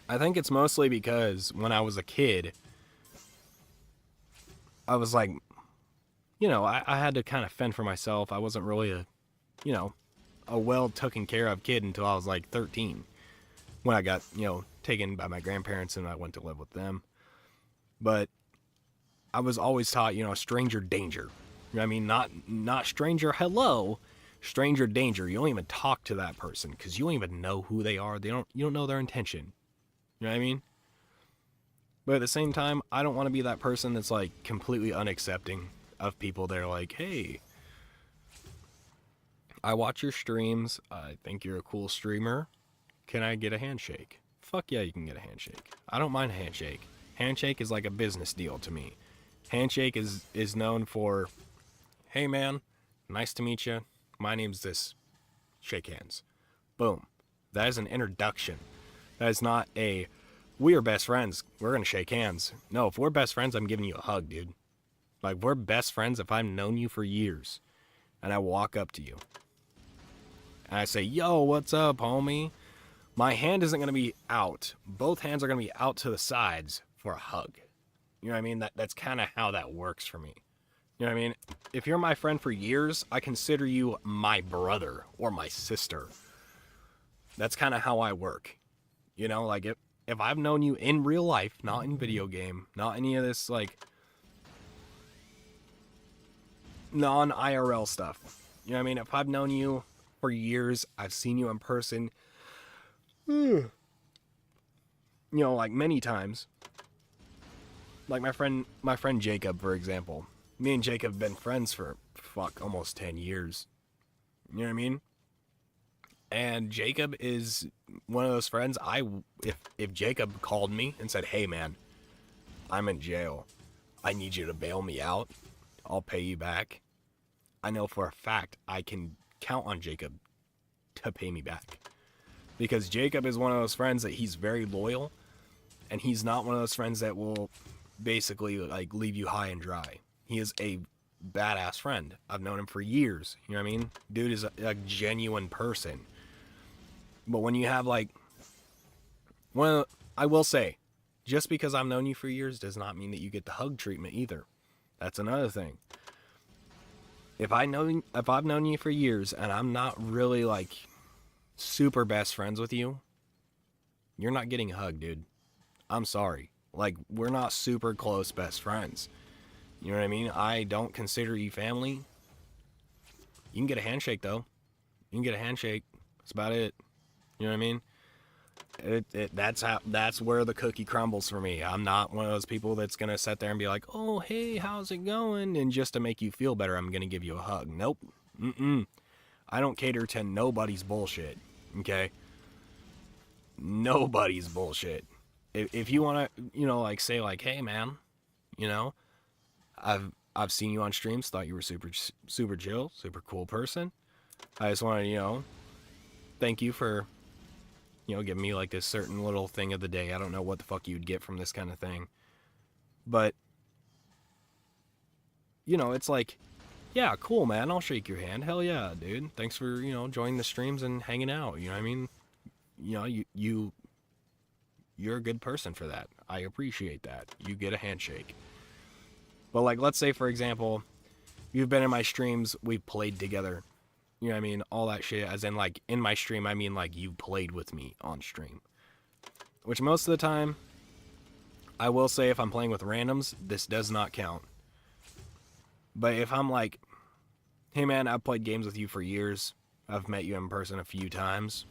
I think it's mostly because when I was a kid, I was like, you know, I had to kind of fend for myself. I wasn't really you know, a well taken care of kid until I was like 13, when I got, you know, taken by my grandparents and I went to live with them. But I was always taught, you know, stranger danger. You know what I mean? Not stranger hello, stranger danger. You don't even talk to that person because you don't even know who they are. You don't know their intention. You know what I mean? But at the same time, I don't want to be that person that's like completely unaccepting of people that are like, hey, I watch your streams. I think you're a cool streamer. Can I get a handshake? Fuck yeah, you can get a handshake. I don't mind a handshake. Handshake is like a business deal to me. Handshake is known for, hey man, nice to meet you. My name's this. Shake hands. Boom. That is an introduction. That is not a, we are best friends, we're gonna shake hands. No, if we're best friends, I'm giving you a hug, dude. Like, we're best friends if I've known you for years and I walk up to you and I say, yo, what's up, homie? My hand isn't going to be out. Both hands are going to be out to the sides for a hug. You know what I mean? That's kind of how that works for me. You know what I mean? If you're my friend for years, I consider you my brother or my sister. That's kind of how I work. You know, like, if I've known you in real life, not in video game, not any of this, like, non-IRL stuff. You know what I mean? If I've known you for years, I've seen you in person, you know, like many times. Like my friend Jacob, for example. Me and Jacob have been friends for almost 10 years. You know what I mean? And Jacob is one of those friends if Jacob called me and said, "Hey man, I'm in jail. I need you to bail me out. I'll pay you back." I know for a fact I can count on Jacob to pay me back. Because Jacob is one of those friends that he's very loyal, and he's not one of those friends that will basically like leave you high and dry. He is a badass friend. I've known him for years. You know what I mean? Dude is a genuine person. But when you have like, I will say, just because I've known you for years does not mean that you get the hug treatment either. That's another thing. If I've known you for years and I'm not really like super best friends with you, you're not getting a hug, dude. I'm sorry. Like, we're not super close best friends. You know what I mean? I don't consider you family. You can get a handshake though. You can get a handshake. That's about it. You know what I mean? That's where the cookie crumbles for me. I'm not one of those people that's gonna sit there and be like, "Oh, hey, how's it going?" And just to make you feel better, I'm gonna give you a hug. Nope. I don't cater to nobody's bullshit. Okay? Nobody's bullshit. If you wanna, you know, like say like, "Hey, man, you know, I've seen you on streams. Thought you were super chill, super cool person. I just want to, you know, thank you for, you know, giving me like this certain little thing of the day. I don't know what the fuck you'd get from this kind of thing. But, you know, it's like, yeah, cool, man. I'll shake your hand. Hell yeah, dude. Thanks for, you know, joining the streams and hanging out. You know what I mean? You know, you're a good person for that. I appreciate that. You get a handshake. But like, let's say, for example, you've been in my streams. We've played together. You know what I mean? All that shit. As in, like, in my stream, I mean, like, you played with me on stream. Which most of the time, I will say if I'm playing with randoms, this does not count. But if I'm like, hey man, I've played games with you for years. I've met you in person a few times.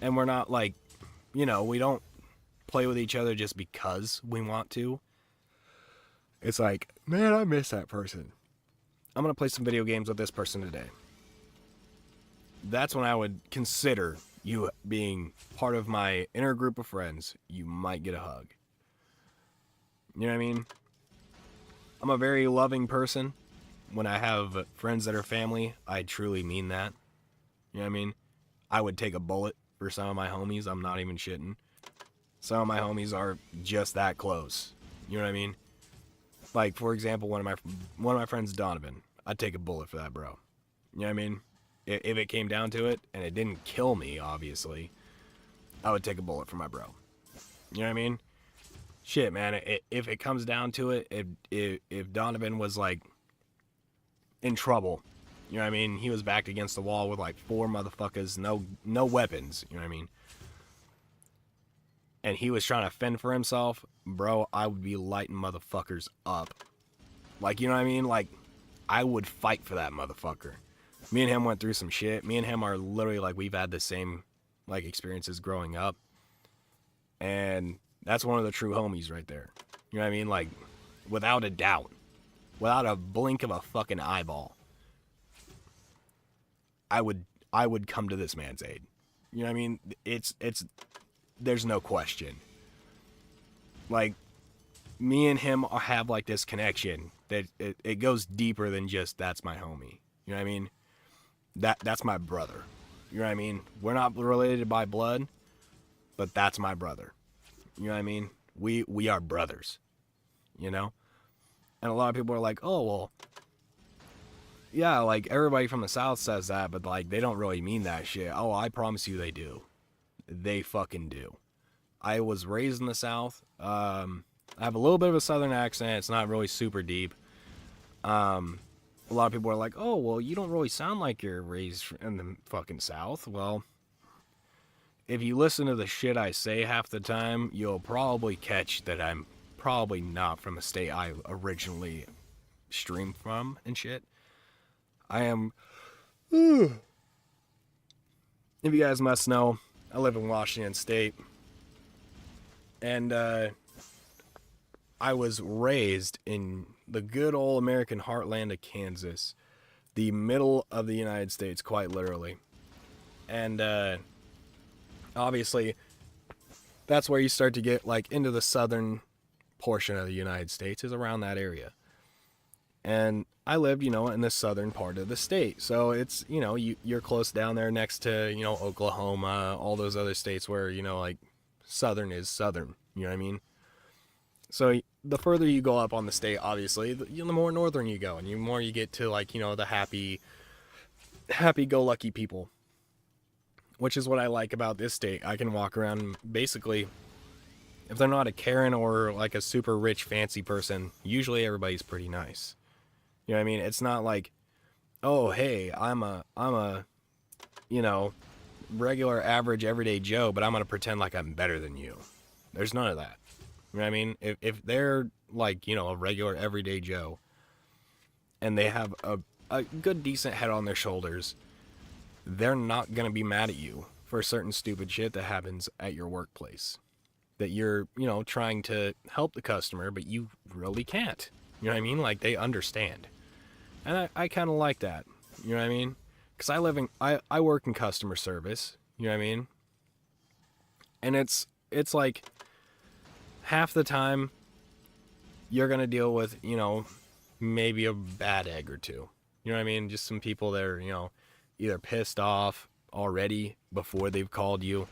And we're not like, we don't play with each other just because we want to. It's like, man, I miss that person. I'm going to play some video games with this person today. That's when I would consider you being part of my inner group of friends. You might get a hug. You know what I mean? I'm a very loving person. When I have friends that are family, I truly mean that. You know what I mean? I would take a bullet for some of my homies. I'm not even shitting. Some of my homies are just that close. You know what I mean? Like, for example, one of my friends, Donovan. I'd take a bullet for that, bro. You know what I mean? If it came down to it, and it didn't kill me, obviously, I would take a bullet for my bro. You know what I mean? Shit, man. If it comes down to it, if Donovan was like in trouble, you know what I mean? He was backed against the wall with like 4 motherfuckers, no weapons. You know what I mean? And he was trying to fend for himself, bro, I would be lighting motherfuckers up. Like, you know what I mean? Like, I would fight for that motherfucker. Me and him went through some shit. Me and him are literally like, we've had the same like experiences growing up. And that's one of the true homies right there. You know what I mean? Like, without a doubt. Without a blink of a fucking eyeball. I would come to this man's aid. You know what I mean? It's there's no question. Like, me and him have like this connection that it goes deeper than just that's my homie. You know what I mean? That's my brother. You know what I mean? We're not related by blood, but that's my brother. You know what I mean? We are brothers. You know? And a lot of people are like, oh, well, yeah, like everybody from the South says that, but like they don't really mean that shit. Oh, I promise you they do. They fucking do. I was raised in the South. I have a little bit of a Southern accent. It's not really super deep. A lot of people are like, oh, well, you don't really sound like you're raised in the fucking South. Well, if you listen to the shit I say half the time, you'll probably catch that I'm probably not from a state I originally streamed from and shit. I am... If you guys must know, I live in Washington State. And I was raised in the good old American heartland of Kansas. The middle of the United States, quite literally. And obviously, that's where you start to get like into the southern portion of the United States, is around that area. And I lived, in the southern part of the state. So it's, you're close down there next to, Oklahoma, all those other states where, like, southern is southern. You know what I mean? So the further you go up on the state, obviously, the more northern you go. And the more you get to, like, the happy-go-lucky people. Which is what I like about this state. I can walk around and basically, if they're not a Karen or, like, a super rich, fancy person, usually everybody's pretty nice. You know what I mean? It's not like, oh, hey, I'm a, regular, average, everyday Joe, but I'm going to pretend like I'm better than you. There's none of that. You know what I mean? If they're like, a regular, everyday Joe, and they have a good, decent head on their shoulders, they're not going to be mad at you for certain stupid shit that happens at your workplace. That you're, trying to help the customer, but you really can't. You know what I mean? Like, they understand. And I kind of like that. You know what I mean? Because I work in customer service. You know what I mean? And it's like, half the time, you're going to deal with, maybe a bad egg or two. You know what I mean? Just some people that are, either pissed off already before they've called you,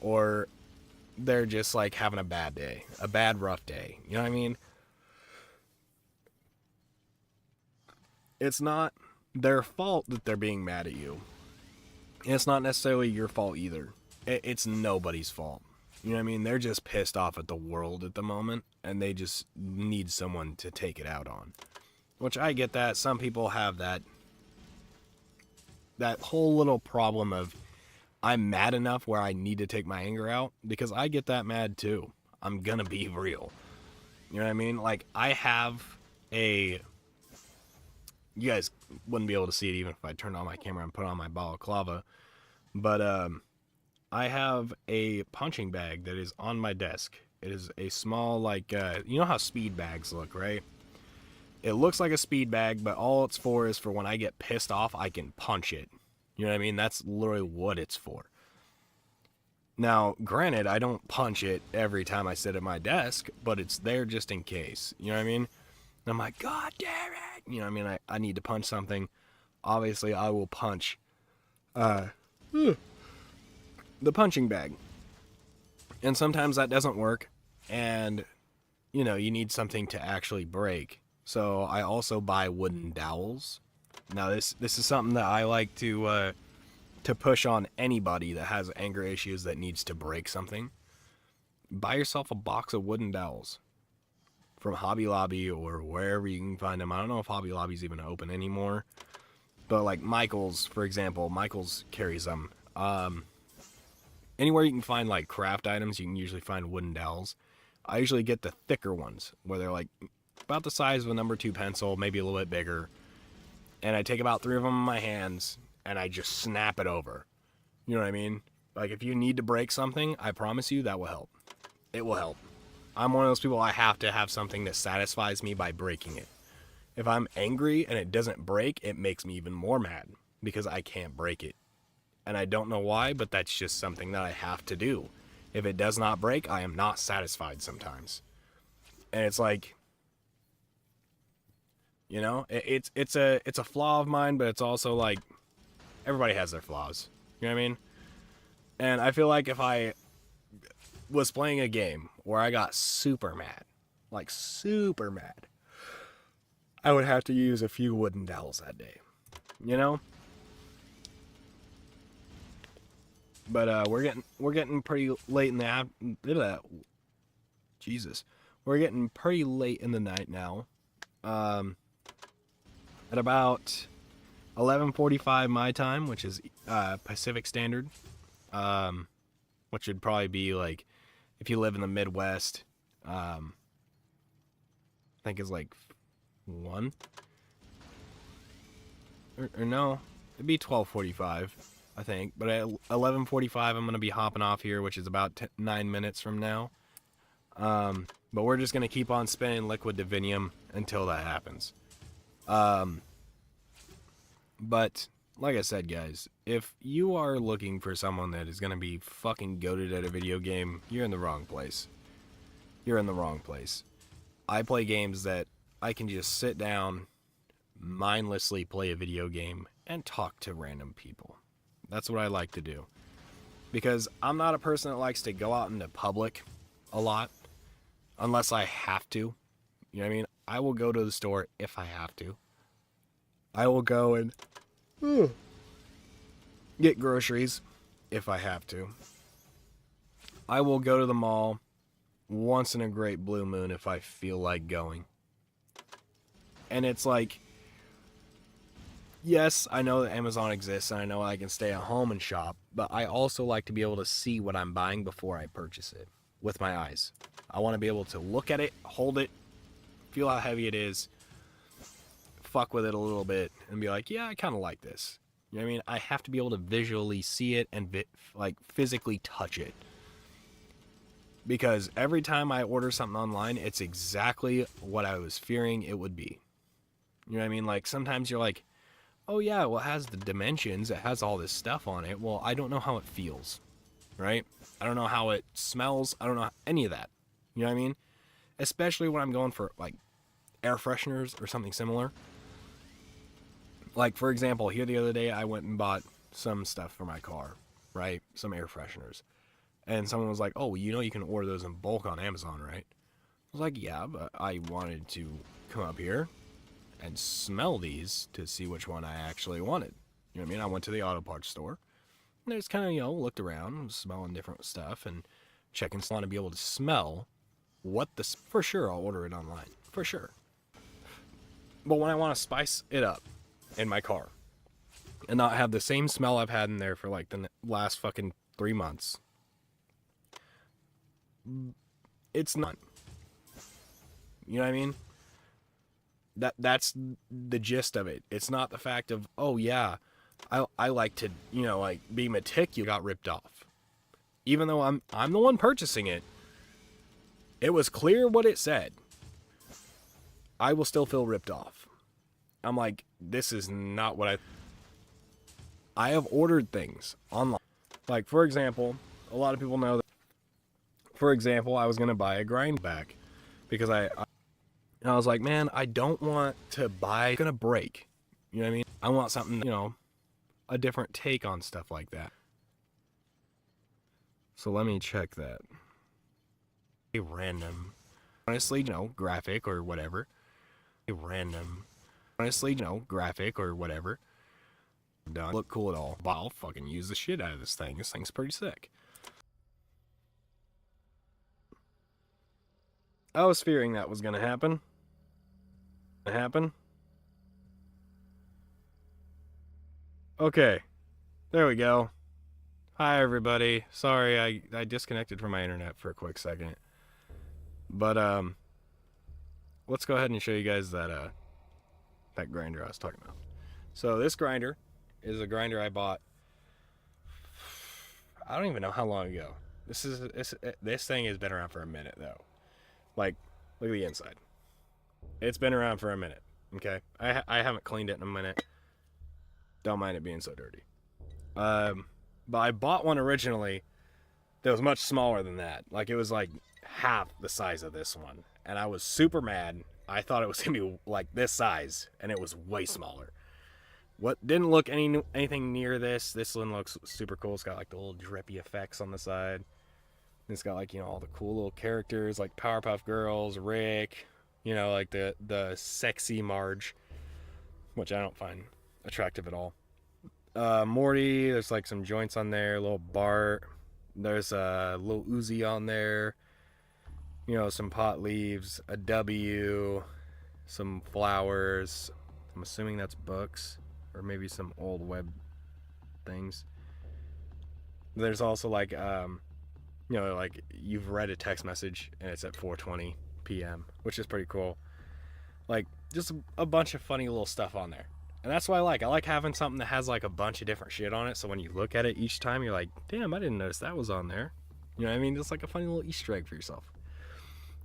or they're just, like, having a bad day. A bad, rough day. You know what I mean? It's not their fault that they're being mad at you. And it's not necessarily your fault either. It's nobody's fault. You know what I mean? They're just pissed off at the world at the moment, and they just need someone to take it out on. Which I get that. Some people have that whole little problem of, I'm mad enough where I need to take my anger out, because I get that mad too. I'm gonna be real. You know what I mean? Like, I have a You guys wouldn't be able to see it even if I turned on my camera and put on my balaclava. But I have a punching bag that is on my desk. It is a small, like, you know how speed bags look, right? It looks like a speed bag, but all it's for is for when I get pissed off, I can punch it. You know what I mean? That's literally what it's for. Now, granted, I don't punch it every time I sit at my desk, but it's there just in case. You know what I mean? And I'm like, God damn it! You know what I mean? I need to punch something. Obviously, I will punch the punching bag. And sometimes that doesn't work, and, you know, you need something to actually break. So I also buy wooden dowels. Now, this is something that I like to push on anybody that has anger issues that needs to break something. Buy yourself a box of wooden dowels from Hobby Lobby or wherever you can find them. I don't know if Hobby Lobby's even open anymore, but like Michael's, for example, Michael's carries them. Anywhere you can find like craft items, you can usually find wooden dowels. I usually get the thicker ones where they're like about the size of a number 2 pencil, maybe a little bit bigger. And I take about 3 of them in my hands and I just snap it over. You know what I mean? Like, if you need to break something, I promise you that will help. It will help. I'm one of those people, I have to have something that satisfies me by breaking it. If I'm angry and it doesn't break, it makes me even more mad because I can't break it. And I don't know why, but that's just something that I have to do. If it does not break, I am not satisfied sometimes. And it's like, you know, it's a flaw of mine, but it's also like everybody has their flaws. You know what I mean? And I feel like if I was playing a game where I got super mad, like super mad, I would have to use a few wooden dowels that day. You know? But we're getting pretty late in the Jesus. We're getting pretty late in the night now. At about 11:45 my time, which is Pacific Standard, which would probably be like if you live in the Midwest, I think is like 1 or no, it'd be 12:45, I think. But at 11:45, I'm gonna be hopping off here, which is about 9 minutes from now. But we're just gonna keep on spinning Liquid Divinium until that happens. But like I said, guys, if you are looking for someone that is gonna be fucking goated at a video game, you're in the wrong place. You're in the wrong place. I play games that I can just sit down, mindlessly play a video game, and talk to random people. That's what I like to do. Because I'm not a person that likes to go out into public a lot, unless I have to. You know what I mean? I will go to the store if I have to. I will go and get groceries if I have to. I will go to the mall once in a great blue moon if I feel like going. And it's like, yes, I know that Amazon exists and I know I can stay at home and shop, but I also like to be able to see what I'm buying before I purchase it with my eyes. I want to be able to look at it, hold it, feel how heavy it is, fuck with it a little bit, and be like, yeah, I kind of like this. You know what I mean? I have to be able to visually see it and like physically touch it. Because every time I order something online, it's exactly what I was fearing it would be. You know what I mean? Like, sometimes you're like, oh yeah, well, it has the dimensions, it has all this stuff on it. Well, I don't know how it feels, right? I don't know how it smells. I don't know any of that. You know what I mean? Especially when I'm going for, like, air fresheners or something similar. Like, for example, here the other day, I went and bought some stuff for my car, right? Some air fresheners. And someone was like, oh, you know you can order those in bulk on Amazon, right? I was like, yeah, but I wanted to come up here and smell these to see which one I actually wanted. You know what I mean? I went to the auto parts store. And I just kind of, you know, looked around, smelling different stuff, and checking slot to be able to smell what this... For sure, I'll order it online. For sure. But when I want to spice it up in my car and not have the same smell I've had in there for like the last fucking 3 months, it's not. You know what I mean? That's the gist of it. It's not the fact of, oh yeah, I like to, like be meticulous. Got ripped off. Even though I'm the one purchasing it, it was clear what it said. I will still feel ripped off. I'm like, this is not what I have ordered things online. Like, for example, a lot of people know that, for example, I was going to buy a grind back because I was like, man, I don't want to buy, it's going to break. You know what I mean? I want something, a different take on stuff like that. So let me check that. A random, honestly, graphic or whatever. A random, honestly, graphic or whatever. Done. Look cool at all. But I'll fucking use the shit out of this thing. This thing's pretty sick. I was fearing that was gonna happen. Okay. There we go. Hi everybody. Sorry, I disconnected from my internet for a quick second. But let's go ahead and show you guys that grinder I was talking about. So this grinder is a grinder I bought, I don't even know how long ago. This thing has been around for a minute though. Like, look at the inside. It's been around for a minute. Okay, I haven't cleaned it in a minute. Don't mind it being so dirty. But I bought one originally that was much smaller than that. Like, it was like half the size of this one, and I was super mad. I thought it was gonna be like this size, and it was way smaller. What didn't look anything near this. This one looks super cool. It's got like the little drippy effects on the side. It's got like, all the cool little characters like Powerpuff Girls, Rick, like the sexy Marge, which I don't find attractive at all. Morty, there's like some joints on there, little Bart, there's a little Uzi on there, some pot leaves, a W, some flowers. I'm assuming that's books or maybe some old web things. There's also like like you've read a text message and it's at 4:20 p.m., which is pretty cool. Like, just a bunch of funny little stuff on there. And that's what I like having something that has like a bunch of different shit on it, so when you look at it each time you're like, damn, I didn't notice that was on there. You know what I mean? Just like a funny little Easter egg for yourself.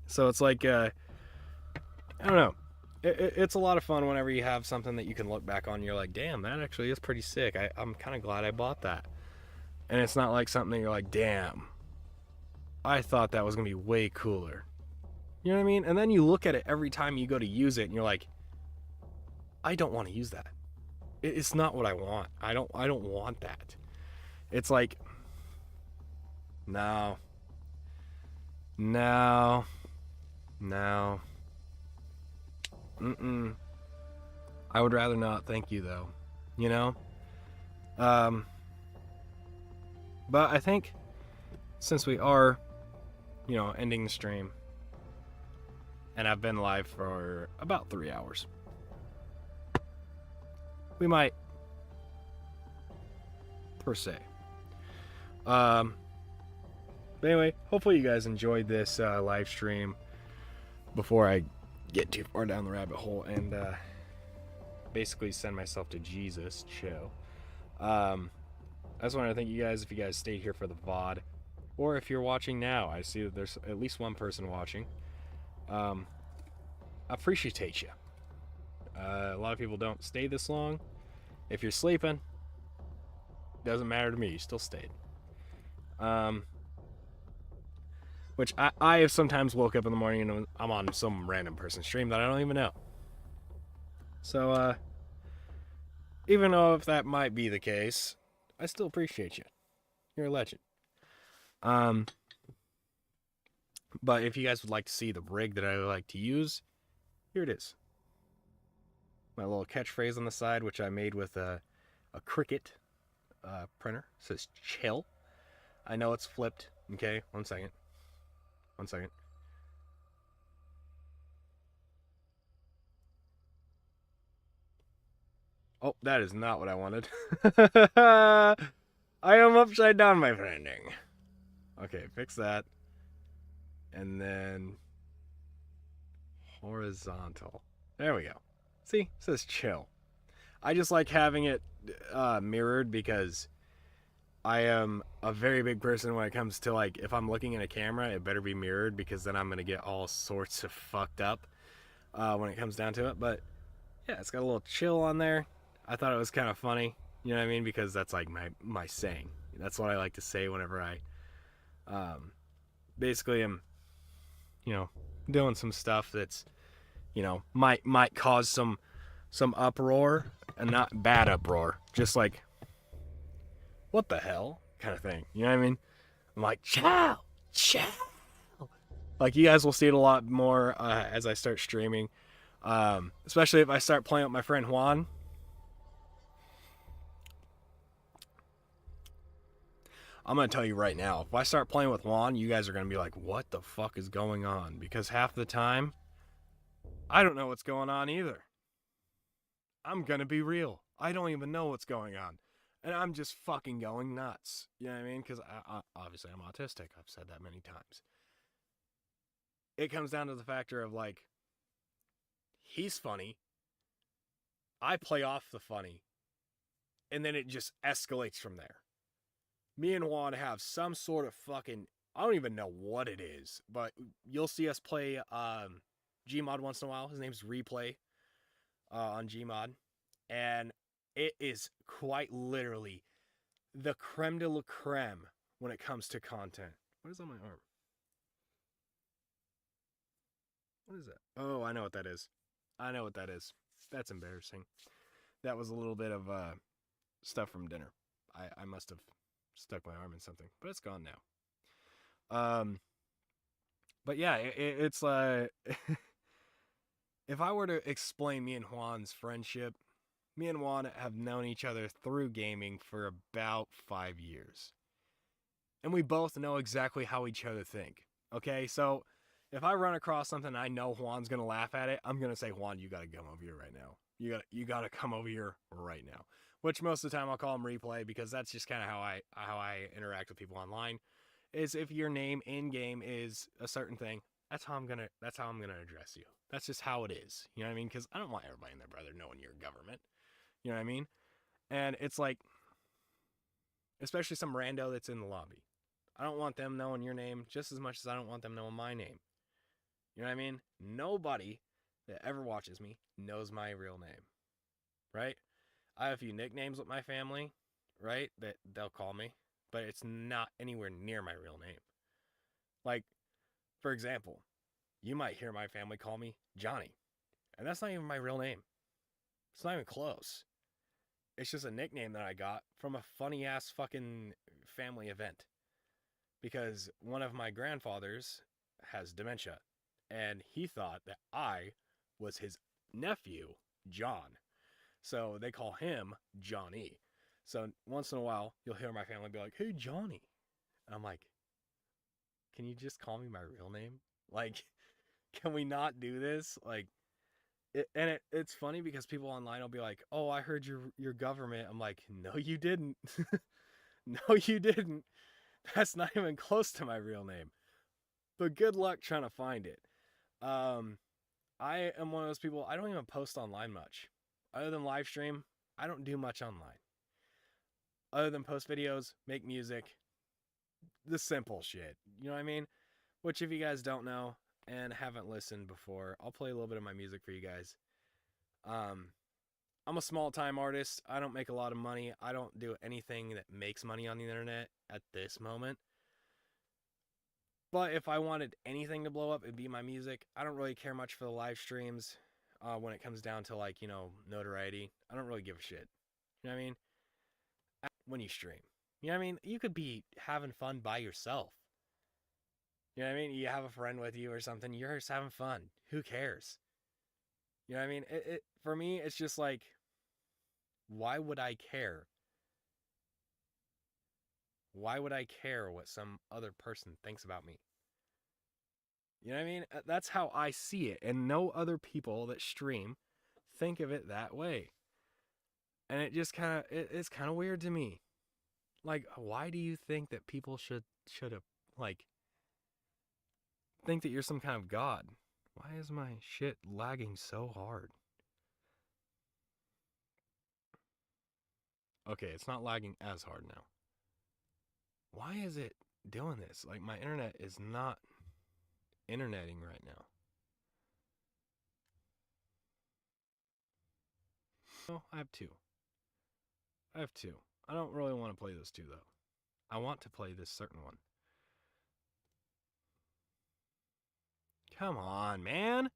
So it's like, I don't know, it's a lot of fun whenever you have something that you can look back on and you're like, damn, that actually is pretty sick. I'm kind of glad I bought that. And it's not like something that you're like, damn, I thought that was gonna be way cooler. You know what I mean? And then you look at it every time you go to use it and you're like, I don't want to use that. It's not what I want. I don't want that. It's like, no. I would rather not, thank you though. But I think since we are, ending the stream, and I've been live for about 3 hours, we might, per se. But anyway, hopefully you guys enjoyed this live stream before I get too far down the rabbit hole and basically send myself to Jesus. Chill. I just want to thank you guys if you guys stayed here for the VOD, or if you're watching now. I see that there's at least one person watching. I appreciate you. A lot of people don't stay this long. If you're sleeping, doesn't matter to me. You still stayed. Which I have sometimes woke up in the morning and I'm on some random person's stream that I don't even know. So, even though if that might be the case, I still appreciate you. You're a legend. But if you guys would like to see the rig that I like to use, here it is. My little catchphrase on the side, which I made with a Cricut printer. It says chill. I know it's flipped. Okay, one second. Oh, that is not what I wanted. I am upside down, my friending. Okay, fix that. And then horizontal. There we go. See, it says chill. I just like having it mirrored because I am a very big person when it comes to like if I'm looking at a camera, it better be mirrored because then I'm gonna get all sorts of fucked up when it comes down to it. But yeah, it's got a little chill on there. I thought it was kind of funny. You know what I mean? Because that's like my saying. That's what I like to say whenever I um, basically am, you know, doing some stuff that's, might cause some uproar and not bad uproar, just like what the hell kind of thing. You know what I mean? I'm like chow, chow. Like you guys will see it a lot more as I start streaming, especially if I start playing with my friend Juan. I'm gonna tell you right now, if I start playing with Juan, you guys are gonna be like, "What the fuck is going on?" Because half the time, I don't know what's going on either. I'm gonna be real. I don't even know what's going on. And I'm just fucking going nuts. You know what I mean? Because obviously I'm autistic. I've said that many times. It comes down to the factor of like, he's funny. I play off the funny. And then it just escalates from there. Me and Juan have some sort of fucking, I don't even know what it is, but you'll see us play Gmod once in a while. His name's Replay on Gmod. And it is quite literally the creme de la creme when it comes to content. What is on my arm? What is that? Oh, I know what that is. I know what that is. That's embarrassing. That was a little bit of stuff from dinner. I must have stuck my arm in something, but it's gone now. But yeah, it's like if I were to explain me and Juan's friendship, me and Juan have known each other through gaming for about 5 years. And we both know exactly how each other think. Okay, so if I run across something I know Juan's gonna laugh at it, I'm gonna say, Juan, you gotta come over here right now. You gotta come over here right now. Which most of the time I'll call him Replay because that's just kind of how I interact with people online. Is if your name in game is a certain thing, that's how I'm gonna address you. That's just how it is. You know what I mean? Because I don't want everybody and their brother knowing you're government. You know what I mean? And it's like, especially some rando that's in the lobby. I don't want them knowing your name just as much as I don't want them knowing my name. You know what I mean? Nobody that ever watches me knows my real name, right? I have a few nicknames with my family, right, that they'll call me, but it's not anywhere near my real name. Like, for example, you might hear my family call me Johnny, and that's not even my real name. It's not even close. It's just a nickname that I got from a funny ass fucking family event. Because one of my grandfathers has dementia, and he thought that I was his nephew, John. So they call him Johnny. So once in a while, you'll hear my family be like, "Hey, Johnny." And I'm like, "Can you just call me my real name? Like, can we not do this?" Like, it's funny because people online will be like, "Oh, I heard your government." I'm like, "No, you didn't. No, you didn't. That's not even close to my real name." But good luck trying to find it. Um, I am one of those people, I don't even post online much. Other than live stream, I don't do much online. Other than post videos, make music, the simple shit. You know what I mean? Which, if you guys don't know and haven't listened before, I'll play a little bit of my music for you guys. Um, I'm a small time artist. I don't make a lot of money. I don't do anything that makes money on the internet at this moment. But if I wanted anything to blow up, it'd be my music. I don't really care much for the live streams when it comes down to, like, notoriety. I don't really give a shit. You know what I mean? When you stream. You know what I mean? You could be having fun by yourself. You know what I mean? You have a friend with you or something. You're just having fun. Who cares? You know what I mean? For me, it's just like, why would I care? Why would I care what some other person thinks about me? You know what I mean? That's how I see it. And no other people that stream think of it that way. And it just kind of, it's kind of weird to me. Like, why do you think that people should have, like, think that you're some kind of god? Why is my shit lagging so hard? Okay, it's not lagging as hard now. Why is it doing this? Like, my internet is not interneting right now. Oh, I have two. I don't really want to play those two, though. I want to play this certain one. Come on, man.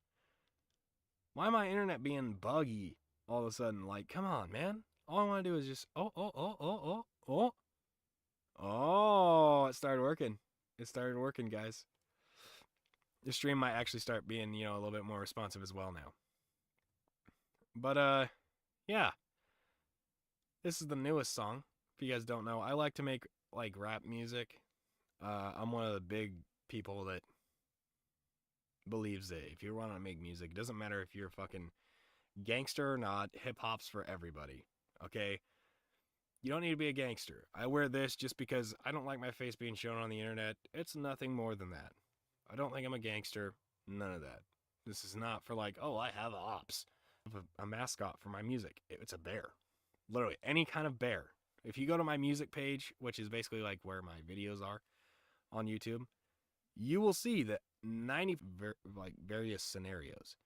Why am my internet being buggy all of a sudden? Like, come on, man. All I want to do is just... Oh, it started working. It started working, guys. The stream might actually start being, a little bit more responsive as well now. But, yeah. This is the newest song. If you guys don't know, I like to make, like, rap music. I'm one of the big people that believes that if you want to make music, it doesn't matter if you're a fucking gangster or not, hip-hop's for everybody, okay? You don't need to be a gangster. I wear this just because I don't like my face being shown on the internet. It's nothing more than that. I don't think I'm a gangster. None of that. This is not for like, oh, I have ops. I have a mascot for my music. It's a bear. Literally, any kind of bear. If you go to my music page, which is basically like where my videos are on YouTube, you will see that 90 various scenarios.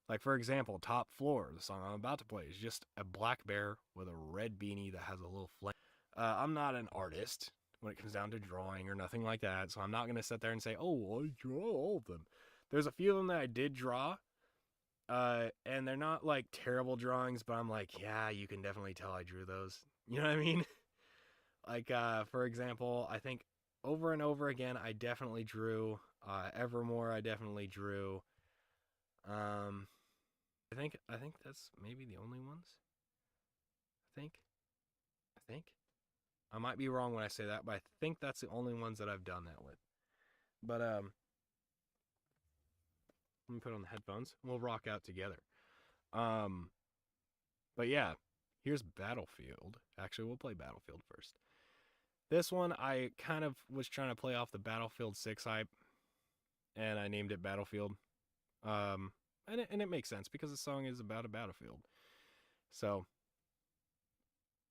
Like, for example, Top Floor, the song I'm about to play, is just a black bear with a red beanie that has a little flame. I'm not an artist when it comes down to drawing or nothing like that, so I'm not going to sit there and say, oh, I draw all of them. There's a few of them that I did draw, and they're not, like, terrible drawings, but I'm like, yeah, you can definitely tell I drew those. You know what I mean? Like, for example, I think over and over again, I definitely drew. Evermore, I definitely drew. I think that's maybe the only ones. I think. I might be wrong when I say that, but I think that's the only ones that I've done that with. But let me put on the headphones and we'll rock out together. But yeah, here's Battlefield. Actually, we'll play Battlefield first. This one I kind of was trying to play off the Battlefield 6 hype, and I named it Battlefield. And it makes sense because the song is about a battlefield. So,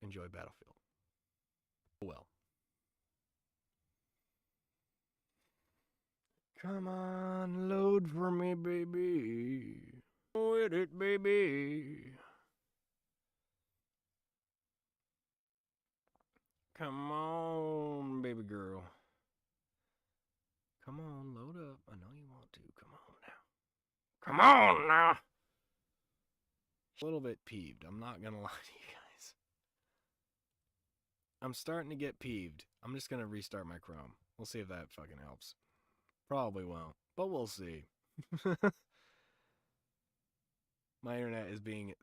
enjoy Battlefield. Well. Come on, load for me, baby. With it, baby. Come on, baby girl. Come on, load up. I know you want to. Come on now. Come on now. A little bit peeved. I'm not gonna lie to you guys. I'm starting to get peeved. I'm just gonna restart my Chrome. We'll see if that fucking helps. Probably won't, but we'll see. My internet is being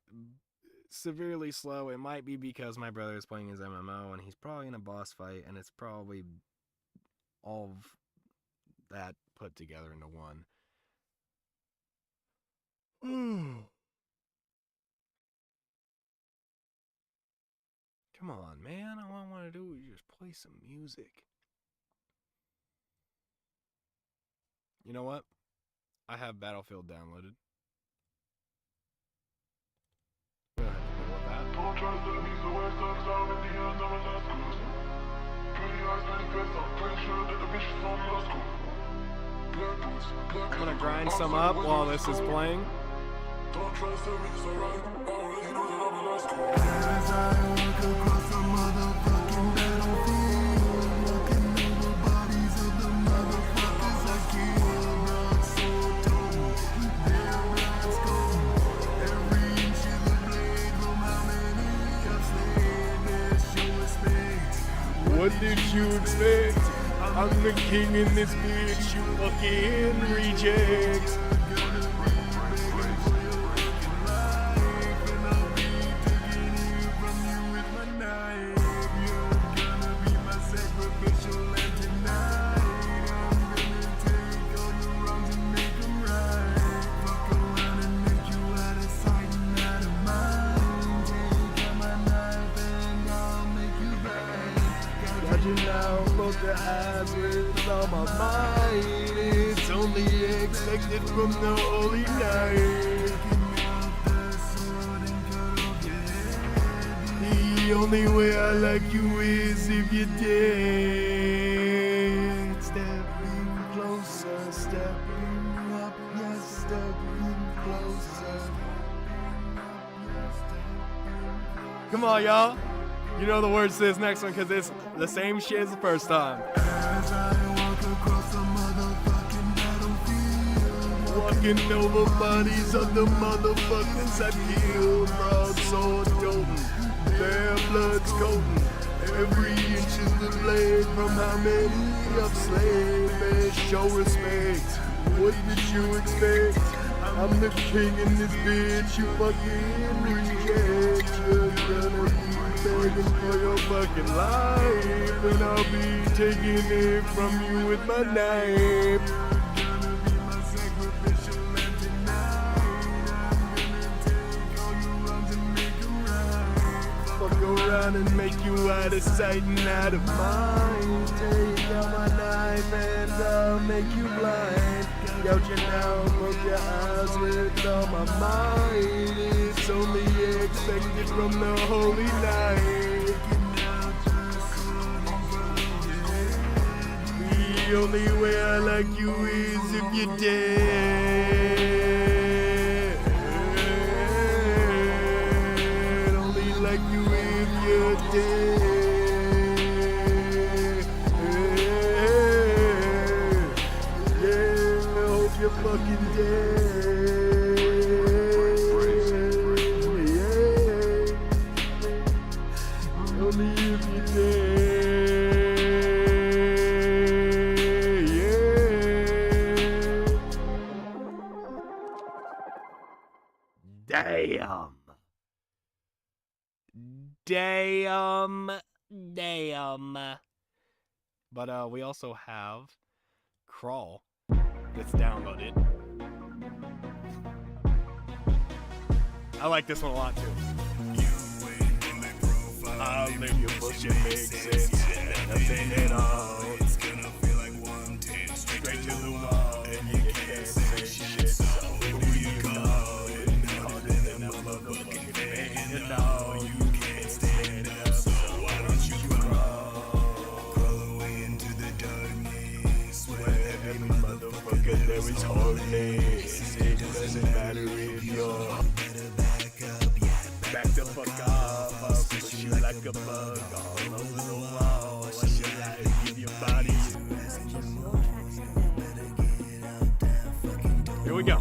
severely slow. It might be because my brother is playing his MMO and he's probably in a boss fight, and it's probably all of that put together into one. Come on, man. All I want to do is just play some music. You know what? I have Battlefield downloaded. We'll have to go with that. Don't trust the beast, the worst sucks out in the end of a last cruise. Pretty eyes, pretty face, I'm pretty sure that the bitch is on your school. I'm gonna grind some up while this is playing. Don't trust the beast, alright? I already know that I'm a last cruise. As I walk across the motherfucking battlefield, looking over bodies of the motherfuckers I killed. Blood so told, their blood's cold. Every inch of the blade from how many I've slain. Let's show respect. What did you expect? I'm the king in this bitch, you fucking reject. gouging out both the eyes with all my mind. It's only expected from the holy night. The only way I like you is if you're dead. Stepping closer, stepping up, yes, stepping closer. Come on, y'all. You know the words to this next one because it's the same shit as the first time. As I walk across the motherfucking battlefield, walking over bodies of the motherfuckers I killed. Broadsword toting, their blood's coating. Every inch of the blade from how many I've slain. Man, show respect. What did you expect? I'm the king in this bitch. You fucking reject. You're gonna be begging for your fucking life, and I'll be taking it from you with my knife. Fuck around and make you out of sight and out of mind. Take out my knife and I'll make you blind. Gouging out both your eyes with all my mind. It's only expected from the holy night. The only way I like you is if you're dead. Only like you if you're dead. You're fucking dead. Yeah. Only if you're dead. Yeah. Damn. But we also have Crawl. That's downloaded. I like this one a lot too. I'll make your bullshit make sense. Nothing at all. It's gonna feel like 110 straight to the wall. And you can't say shit. So who you call it? Harder than a motherfucking fan. No, you can't stand up. So why don't you crawl away into the darkness where every motherfucker there is hardness. It doesn't matter if you're back the fuck up. I'll push you like a bug all over the wall. I should like give your body. Here we go.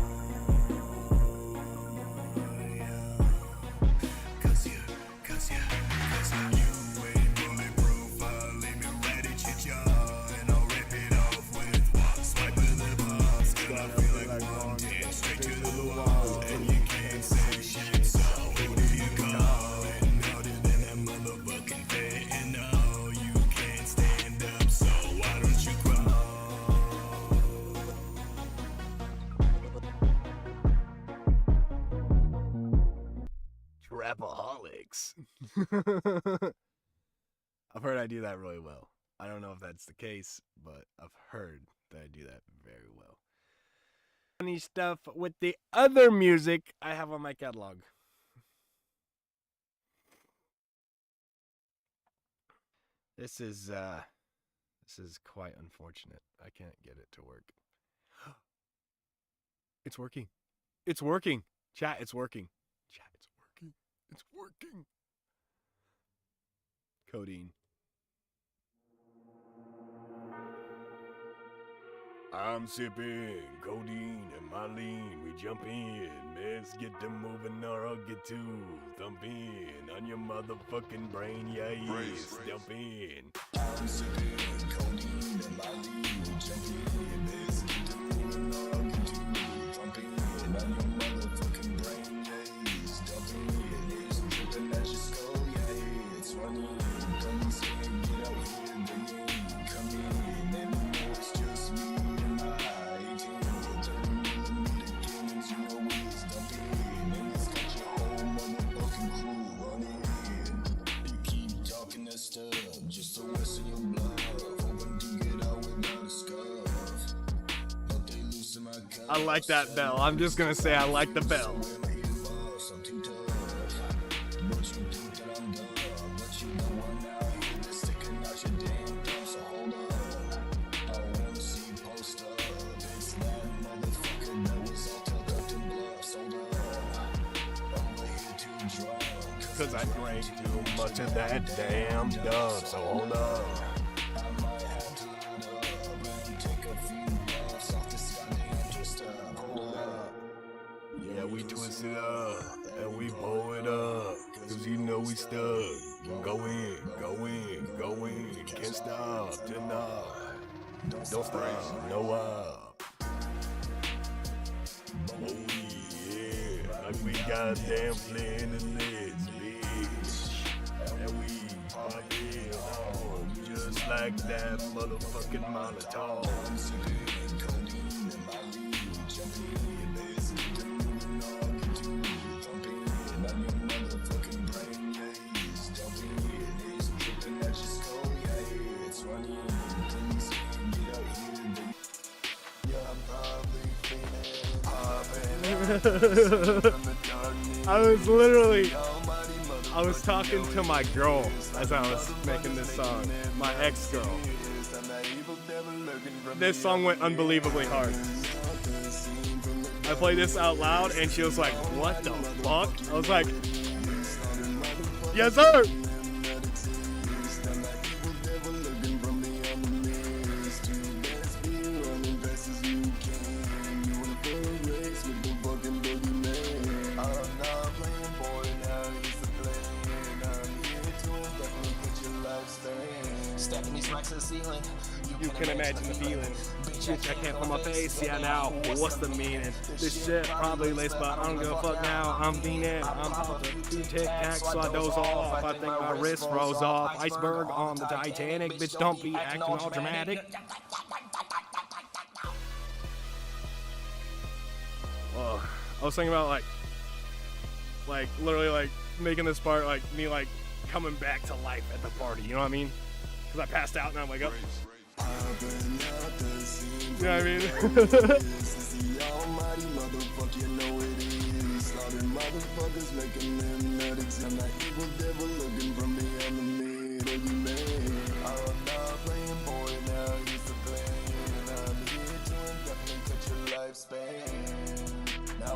Rapaholics. I've heard I do that really well. I don't know if that's the case, but I've heard that I do that very well. Funny stuff with the other music I have on my catalog. This is quite unfortunate. I can't get it to work. It's working. It's working. Chat, it's working. Chat, it's working. It's working. Codeine. I'm sipping codeine and my lean. We jump in. Let's get to moving or I'll get to thumping on your motherfucking brain. Yeah, yes, jump in. I'm sipping codeine and my lean. We jump in. Let's get to moving or I'll get to thumping on your motherfucking brain. Yeah, yes, jump in. It's dripping at your skull. Yeah, it's running. Don't be scared. Get out here, bring it. Come in. Anymore, it's just me. Just a rest in your blood. I like that bell. I'm just gonna say I like the bell. Cause I drank too much of that damn dub, so hold up. Yeah, we twist it up, and we pull it up, cause you know we stuck. Go in, go in, go in, can't stop tonight. Don't stop, no up. Oh yeah, like we got damn playing the list, bitch. And we pop it on, just like that motherfucking Molotov. I was talking to my girl as I was making this song, my ex-girl. This song went unbelievably hard. I played this out loud and she was like, what the fuck? I was like, yes sir! Stacking these racks to the ceiling. You can imagine the feeling. Bitch, I can't put my face, yeah now. What's the meaning? This shit probably laced, but I don't give a fuck now. I'm fiending, I'm out to tic-tac, so I doze off. I think my wrist froze off. Iceberg on the Titanic, bitch, don't be acting all dramatic. Oh, I was thinking about like literally like making this part like me like coming back to life at the party, you know what I mean? Because I passed out and I wake up. You know what I mean?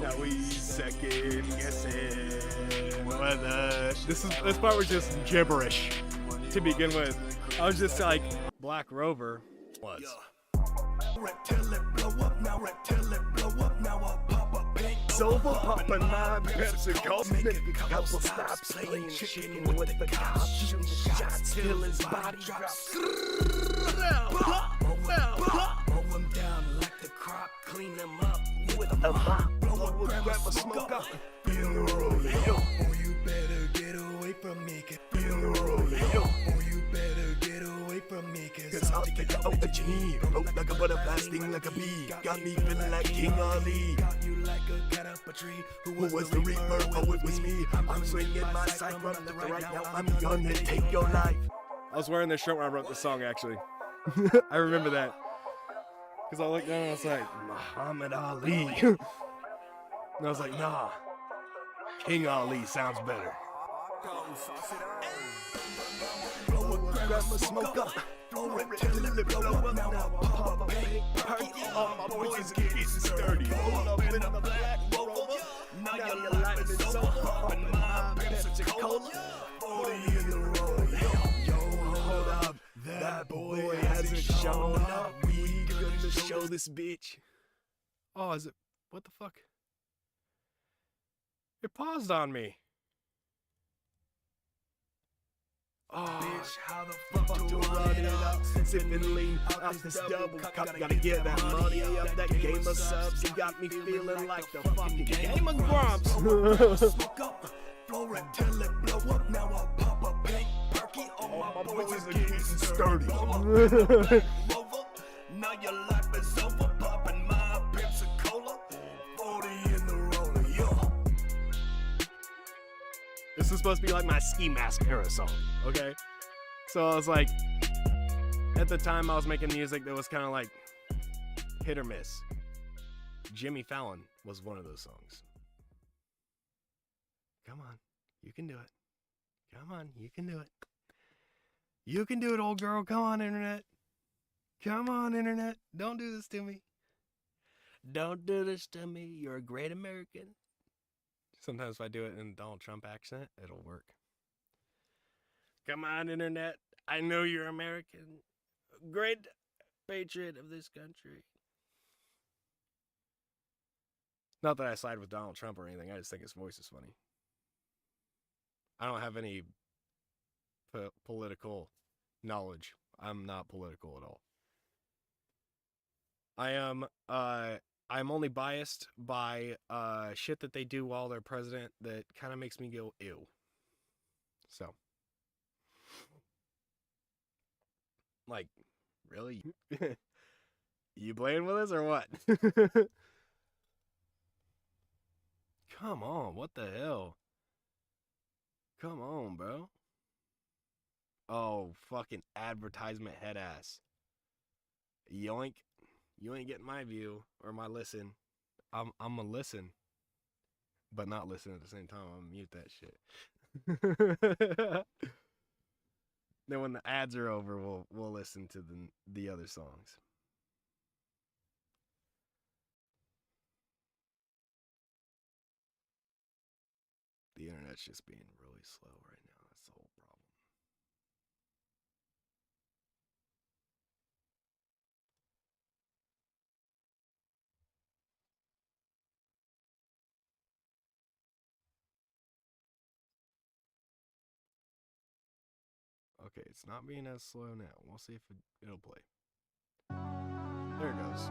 Now we second guessing whether this part was just gibberish to begin with. I was just like, Black Rover was. Silver poppin' my Pepsi Cola. Nigga, couple stops playing chicken with the cops. Shooting shots till his body drops. Mow him down like the crop. Clean him up with a mop. Blow a grab a smoke up. Feel the roll, yo. Oh, you better get away from me. Feel the roll, yo. Oh, you better get away from me. Cause I'll take you out what you need. Float like a butterfly, sting like a bee. Got me feeling like King Ali. Got you like a cat up a tree. Who was the reaper? Oh, it was me. I'm swinging my side run right now. I'm gonna take your life. I was wearing this shirt when I wrote the song, actually. I remember that. Because I looked down and I was like, Muhammad Ali. And I was like, nah. King Ali sounds better. Grab a smoke up. Blow it till it blow up. Now pop a big party. All my boys getting sturdy. Roll up in a Black Rover. Now your life is over. And my Pepsi Cola. 40 in the roll. Yo, hold up. That boy hasn't shown up. We gonna show this bitch. Oh, is it? What the fuck? It paused on me. Oh, bitch, how the fuck do I run it up? Sipping lean off this double cup. Gotta get that money up. That game of subs. You got me feeling like the fucking game of grumps. Smoke up, blow it till it blow up. Now I'll pop a pink perky. All my boys are getting sturdy. Now your life is over. Popping my Pepsi Cola. 40 in the roller, yo. This is supposed to be like my Ski Mask era song, okay? So I was like, at the time I was making music that was kind of like hit or miss. Jimmy Fallon was one of those songs. Come on, you can do it. Come on, you can do it. You can do it, old girl. Come on, internet. Come on, internet. Don't do this to me. Don't do this to me. You're a great American. Sometimes if I do it in a Donald Trump accent, it'll work. Come on, internet. I know you're American. Great patriot of this country. Not that I side with Donald Trump or anything. I just think his voice is funny. I don't have any political knowledge. I'm not political at all. I'm only biased by shit that they do while they're president that kind of makes me go ew. So, like, really? You playing with us or what? Come on, what the hell? Come on, bro. Oh, fucking advertisement head ass. Yoink. You ain't getting my view or my listen. I'm a listen, but not listen at the same time. I'm mute that shit. Then when the ads are over, we'll listen to the other songs. The internet's just being really slow right now. That's the whole problem. Okay, it's not being as slow now. We'll see if it'll play. There it goes.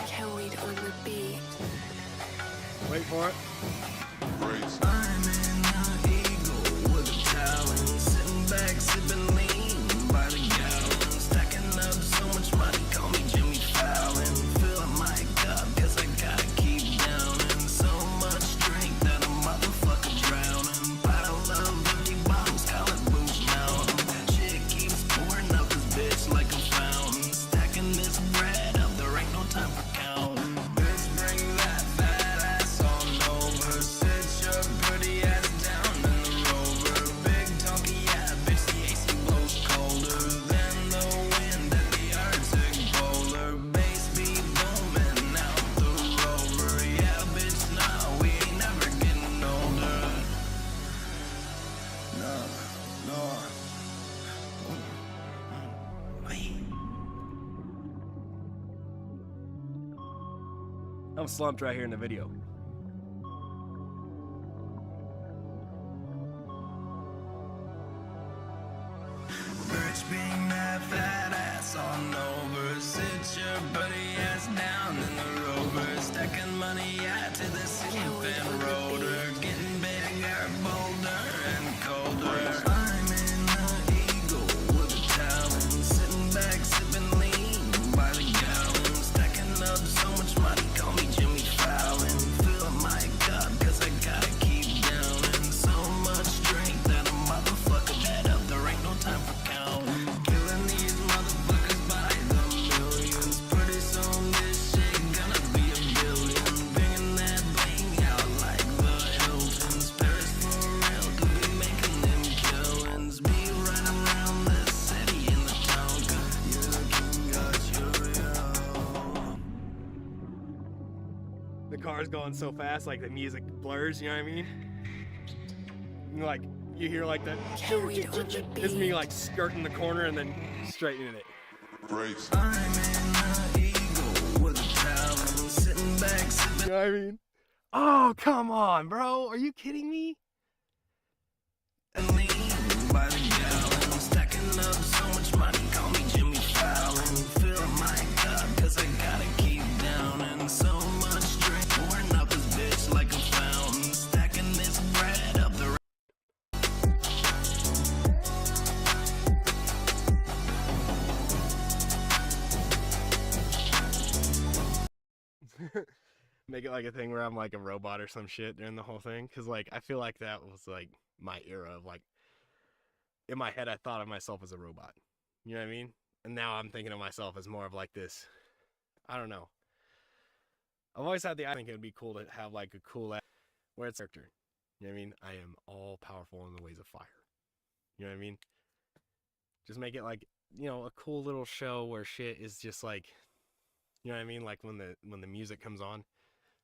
Kelly on the beat. Wait for it. I'm in an eagle with a talent, sitting back, sipping lean by the gallon, stacking up so much money, call me Jimmy Fallon, filling my cup, cause I gotta keep downing, so much drink that a motherfucker drowning, bottle of empty bottles, call it Booze Mountain, shit keeps pouring out this bitch like a fountain, stacking this bread up, there ain't no time for counting, bitch bring that fat ass on over, sit your pretty ass down in the Rover, big donkey, yeah, bitch, the AC blows colder than the wind at the Arctic polar, bass be booming out the Rover, yeah, bitch, nah, we ain't never getting older, no, wait. I'm slumped right here in the video. Bitch, bring that fat ass on over. Sit your buddy ass down in the Rover. Stacking money out to the ceiling fan rotor. Getting bigger, bolder, and colder. I'm in the eagle with a talent. Sitting back, sipping lean by the gallon. Stacking up so much money, call me Jimmy Fallon. Filling my cup, cause I gotta keep downing. So much drink that a motherfucker head up, there ain't no time for counting. Killing these motherfuckers by the millions. Pretty soon this shit gonna be a billion. Bringing that bling out like the Hiltons. Paris for real, could be making them killings. Be right around the city in the Tonka. You're the king of Cheerio. The car's going so fast, like the music blurs, you know what I mean? Like, you hear like that. Kelly on the It's me beat. like skirting the corner and then straightening it. I'm in the eagle with a talent. Sitting back, You sipping know what I mean? Oh, come on, bro. Are you kidding me? lean by the gallon. Stacking up so much money, call me Jimmy Fallon. Fill my cup, cause I gotta keep downing. So much drink, pouring up this bitch like a fountain. Stacking this bread up the Make it like a thing where I'm like a robot or some shit during the whole thing. Cause like, I feel like that was like my era of like, in my head, I thought of myself as a robot. You know what I mean? And now I'm thinking of myself as more of like this, I don't know. I've always had I think it would be cool to have like a cool where it's character. You know what I mean? I am all powerful in the ways of fire. You know what I mean? Just make it like, you know, a cool little show where shit is just like, you know what I mean? Like when the music comes on,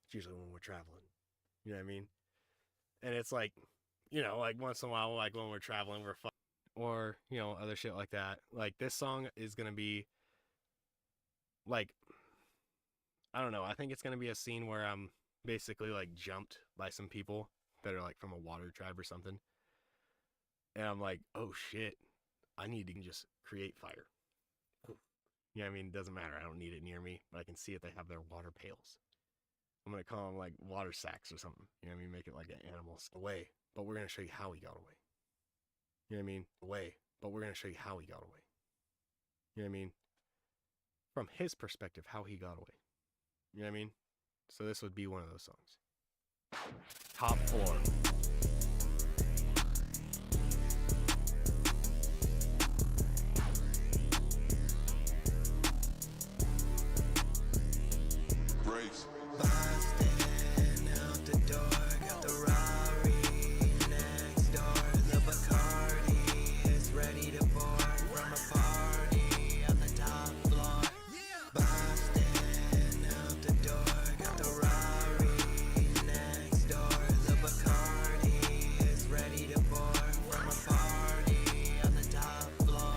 it's usually when we're traveling. You know what I mean? And it's like, you know, like once in a while, like when we're traveling, we're fun. Or, you know, other shit like that. Like this song is going to be like, I don't know. I think it's going to be a scene where I'm basically like jumped by some people that are like from a water tribe or something. And I'm like, oh shit, I need to just create fire. You know what I mean? It doesn't matter. I don't need it near me, but I can see it. They have their water pails. I'm going to call them like water sacks or something. You know what I mean? Make it like an animal away. But we're going to show you how he got away. You know what I mean? Away. But we're going to show you how he got away. You know what I mean? From his perspective, how he got away. You know what I mean? So this would be one of those songs. Top 4. Grace. Bustin' out the door, got the Rari next door. The Bacardi is ready to pour from a party on the top floor. Bustin' out the door, got the Rari next door. The Bacardi is ready to pour from a party on the top floor.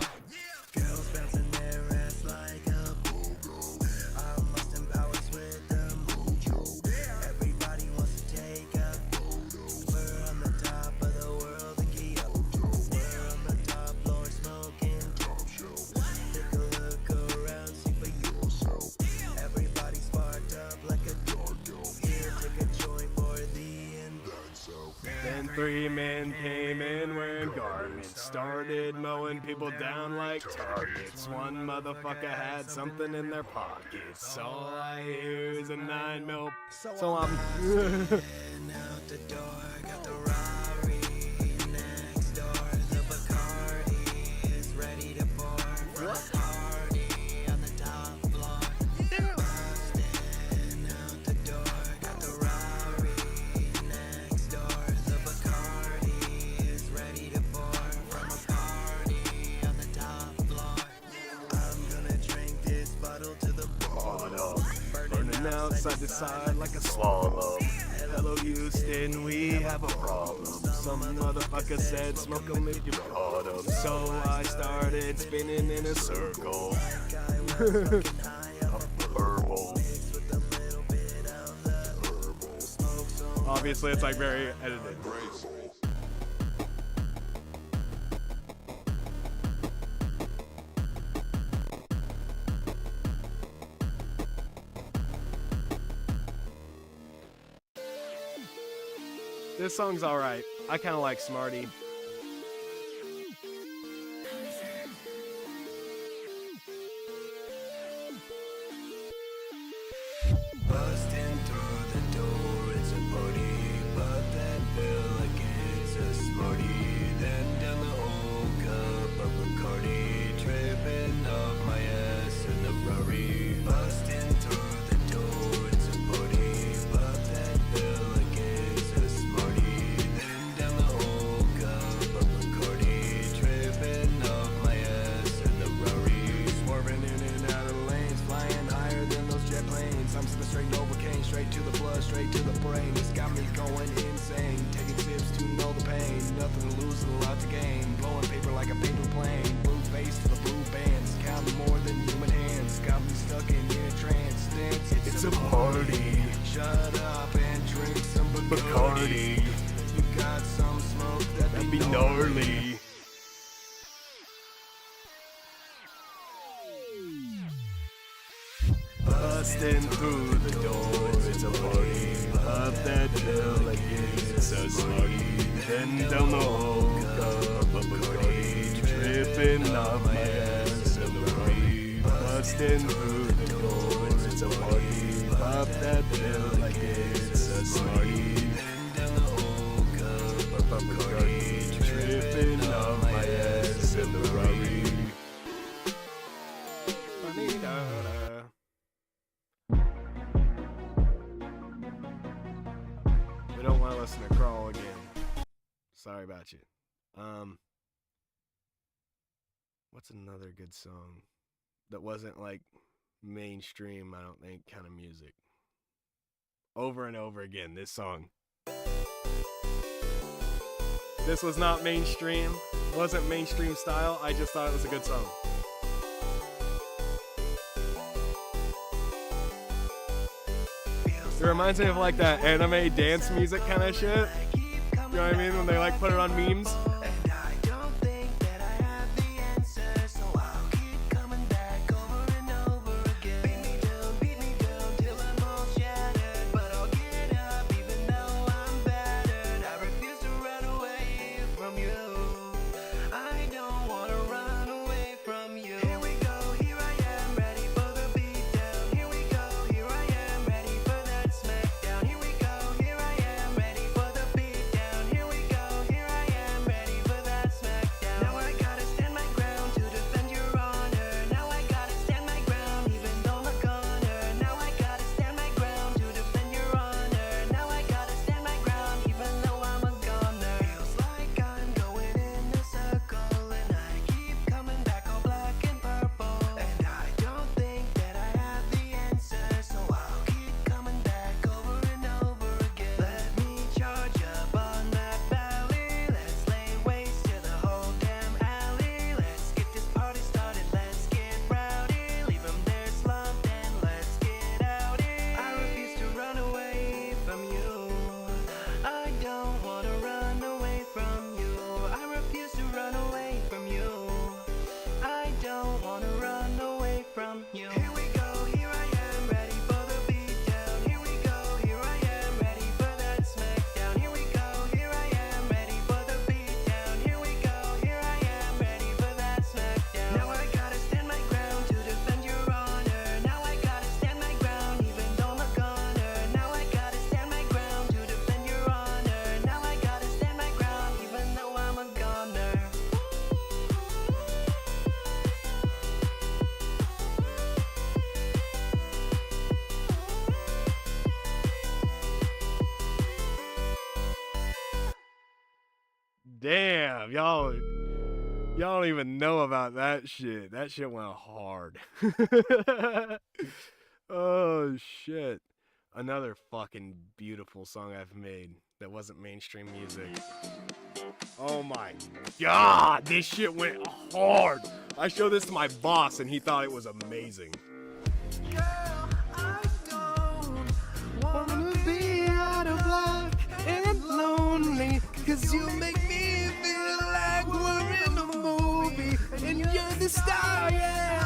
Girls bouncing their ass like a pogo. I'm lost in powers with the mojo. Everybody wants to take a photo. We're on the top of the world in Kyoto. We're on the top floor smoking top show. Take a look around, see for yourself. Everybody's sparked up like a dodo. Here, take a joint for the end. Then 3 men came in wearing garments, started mowing people down like targets. One motherfucker had something in their pockets. All I hear is a 9 mil. So I'm And out the door, got the Rari next door. The Bacardi is ready to pour from a party on the top floor. Bustin' out the door, got the Rari next door. The Bacardi is ready to pour from a party on the top floor. I'm gonna drink this bottle to the bottom. burning out side to side like a swallow. Hello Houston, we have a problem. Some motherfucker said smoke 'em if you bought 'em. So I started spinning in a circle. Herbal. Obviously it's like very edited. Grace. This song's alright. I kinda like Smarty. Busting through the door, it's a party. But that feel like it's a Smarty. Then down the whole cup of Bacardi, tripping off my ass in the Rari. Busting through the door, it's a party. But that feel like it's a Smarty. Then down the whole cup of Bacardi, tripping off my ass in the Rari. Swerving in and out of lanes, flying higher than those jet planes. I'm sipping straight Novocaine, straight to the blood, straight to the brain. It's got me going insane, taking sips to know the pain. Nothing to lose, a lot to gain. Blowing paper like a paper plane. Blue face to the blue bands, counting more than human hands. Got me stuck in a trance. It's a party. Shut up and drink some Bacardi. You got some smoke, that'd be gnarly. Busting through the door, it's a party. Pop that pill like it's a Smarty. Then down the whole cup of Bacardi, tripping off my ass in the Rari. Busting through the door, it's a party. Pop that pill like it's a Smarty. Then down the whole cup of Bacardi, Tripping off my ass in the Rari. listen to Crawl again. Sorry about you. What's another good song that wasn't like mainstream, I don't think, kind of music? Over and over again, this song. This was not mainstream, wasn't mainstream style, I just thought it was a good song. It reminds me of like that anime dance music kind of shit. You know what I mean? When they like put it on memes. And I don't think that I have the answer, so I'll keep coming back over and over again. Beat me down till I'm all shattered, but I'll get up even though I'm battered. I refuse to run away from you. I don't wanna run away from you. Here we go, here I am, ready for the beat down. Here we go, here I am, ready for that smackdown. Here we go, here I am, ready for the beat down. Here we go, here I am, ready for that smackdown. Now I gotta stand my ground to defend your honor. Now I gotta stand my ground even though I'm a goner. Now I gotta stand my ground to defend your honor. Now I gotta stand my ground even though I'm a goner. Feels like I'm going in a circle and I keep coming back all black and purple. And I don't think that I have the answer, so I'll keep coming back over and over again. Let me charge up on that valley. Let's lay waste to the whole damn alley. Let's get this party started, let's get rowdy. Leave 'em there slumped and let's get outy. I refuse to run away from you. I don't wanna run away from you. I refuse to run away from you. I don't wanna run away from you. Here we go, here I am, ready for the beat down. Here we go, here I am, ready for that smackdown. Here we go, here I am, ready for the beat down. Here we go, here I am, ready for that smackdown. Now I gotta stand my ground to defend your honor. Now I gotta stand my ground even though I'm a goner. Now I gotta stand my ground to defend your honor. Now I gotta stand my ground even though I'm a goner. Damn, y'all don't even know about that shit. That shit went hard. Oh shit. Another fucking beautiful song I've made that wasn't mainstream music. Oh my god, this shit went hard. I showed this to my boss and he thought it was amazing. Girl, I don't Wanna be out of luck and lonely, 'cause you make me feel like we're in a movie and you're the star, yeah,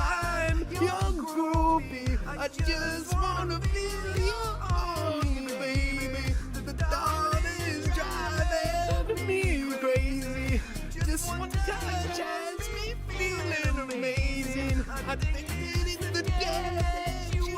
I'm your groupie. I just wanna feel your arms, baby. The thought is driving me crazy. Just one touch has me feeling amazing. I think that it's the day that you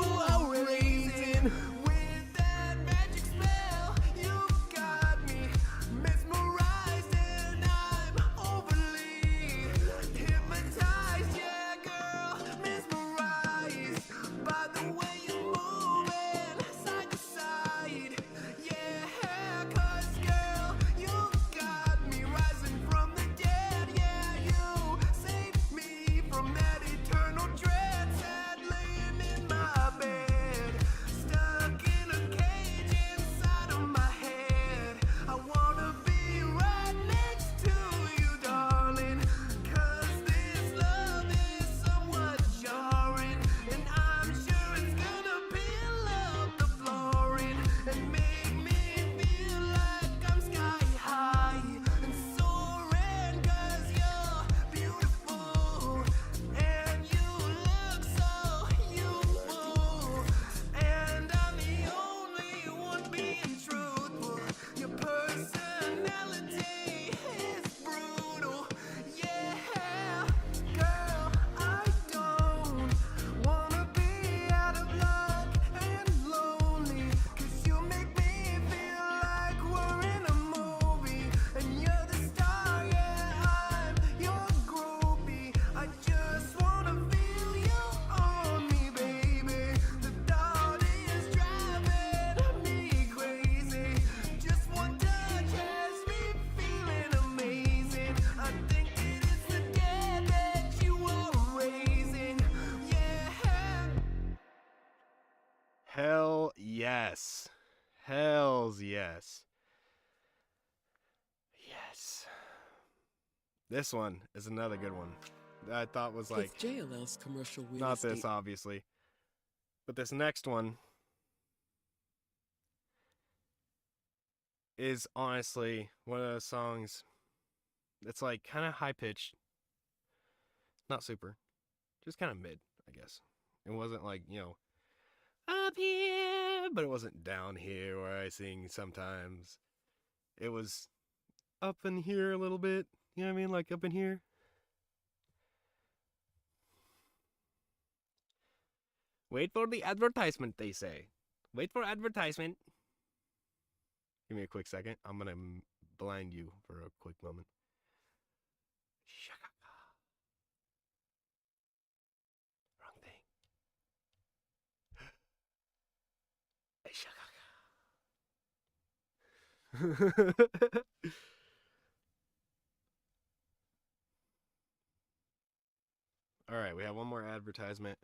Hell yes. Hells yes. Yes. This one is another good one. That I thought was like, With JLL's commercial real not estate. this obviously, but this next one is honestly one of those songs that's like kind of high pitched, not super, just kind of mid, I guess. It wasn't like, you know, up here, but it wasn't down here where I sing sometimes. It was up in here a little bit, you know what I mean, like up in here. Wait for the advertisement, they say. Wait for advertisement. Give me a quick second. I'm gonna blind you for a quick moment. Wrong thing. All right, we have one more advertisement,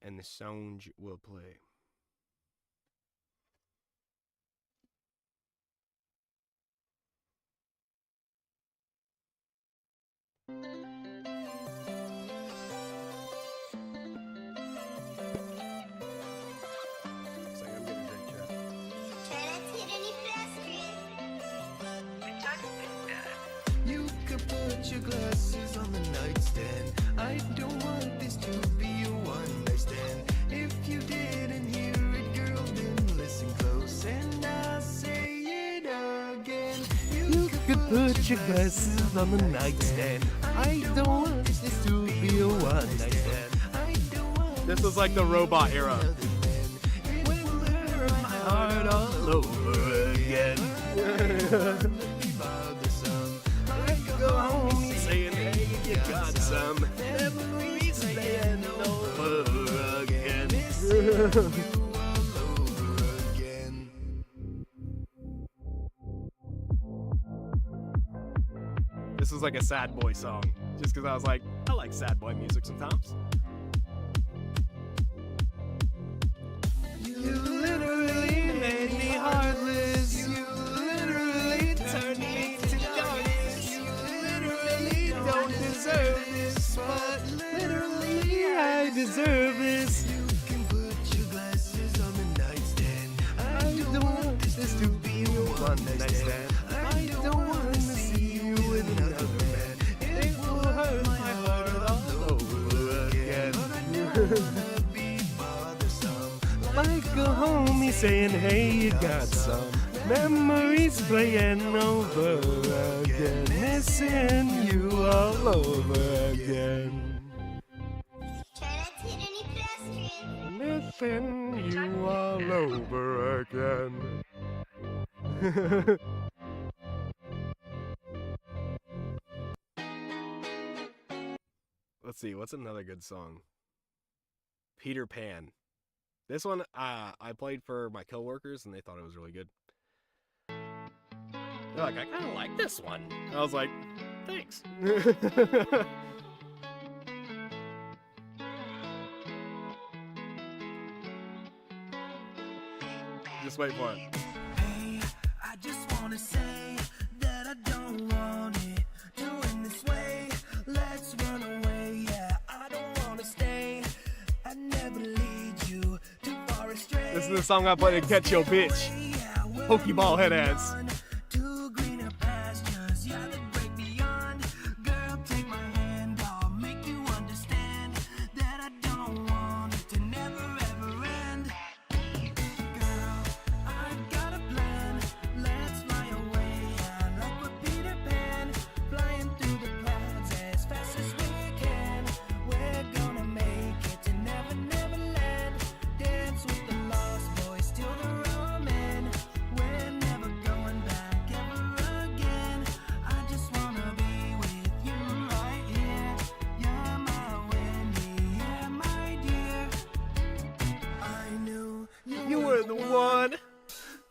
and the song will play. Looks like I'm getting a drink, chat. You can put your glasses on the nightstand. I don't want this to be a one-night stand. If you didn't hear it, girl, then listen close, and I'll say it again. You could put your glasses on the nightstand. I don't want this to be a one-night stand. This was like the robot era. It will hurt my heart all over again. I go home saying, hey, you got some memories playing over again. Missing you all over again. This was like a sad boy song, just because I was like, I like sad boy music sometimes. You literally made me heartless. You literally turned me to darkness. You literally don't deserve this, but literally I deserve this. You can put your glasses on the nightstand. I don't want this to be a one-night stand. I don't want to see you with another man. It will hurt my heart all over again. Be bothersome. Like a homie saying, hey, you got some memories playing over again. Missing you all over again. Missing you all over again. Let's see, what's another good song? Peter Pan. This one, I played for my coworkers, and they thought it was really good. They're like, I kind of like this one. I was like, thanks. Just wait for it. Hey, I just wanna say that I don't want it doing this way. Let's run away, yeah. I don't wanna stay. I never lead you too far astray. This is the song I played to Catch Your Bitch. Pokeball head ass. To greener pastures, yeah, the great beyond. Girl, take my hand, I'll make you understand that I don't want it to never ever end. Girl, I got a plan. Let's fly away, yeah, like we're Peter Pan, flying through the clouds as fast as we can. We're gonna make it to never, never land. Dance with the lost boys till the wrong man. We're never going back ever again. I just wanna be with you right here. You're my Wendy, yeah, my dear. I knew You were the one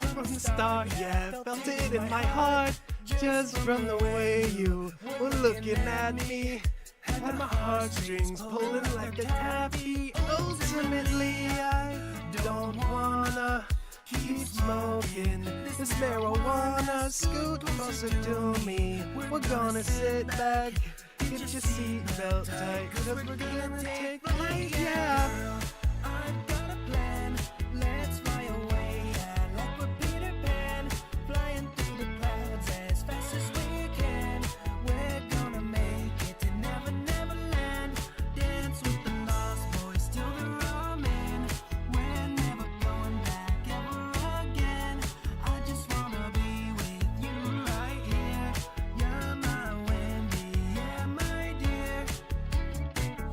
from the start, yeah, felt it in my heart. Just from the way you were looking at me. Had my heartstrings pulling like a taffy. Ultimately, I don't wanna keep smoking this marijuana. Scoot closer to me. We're gonna sit back, get your seatbelt tight, 'cause we're gonna take flight, yeah. I've got a plan. Let's fly away, yeah, like we're Peter Pan, flying through the clouds as fast as we can. We're gonna make it to Never Never Land. Dance with the lost boys till they're all men. We're never going back ever again. I just wanna be with you right here. You're my Wendy, yeah, my dear.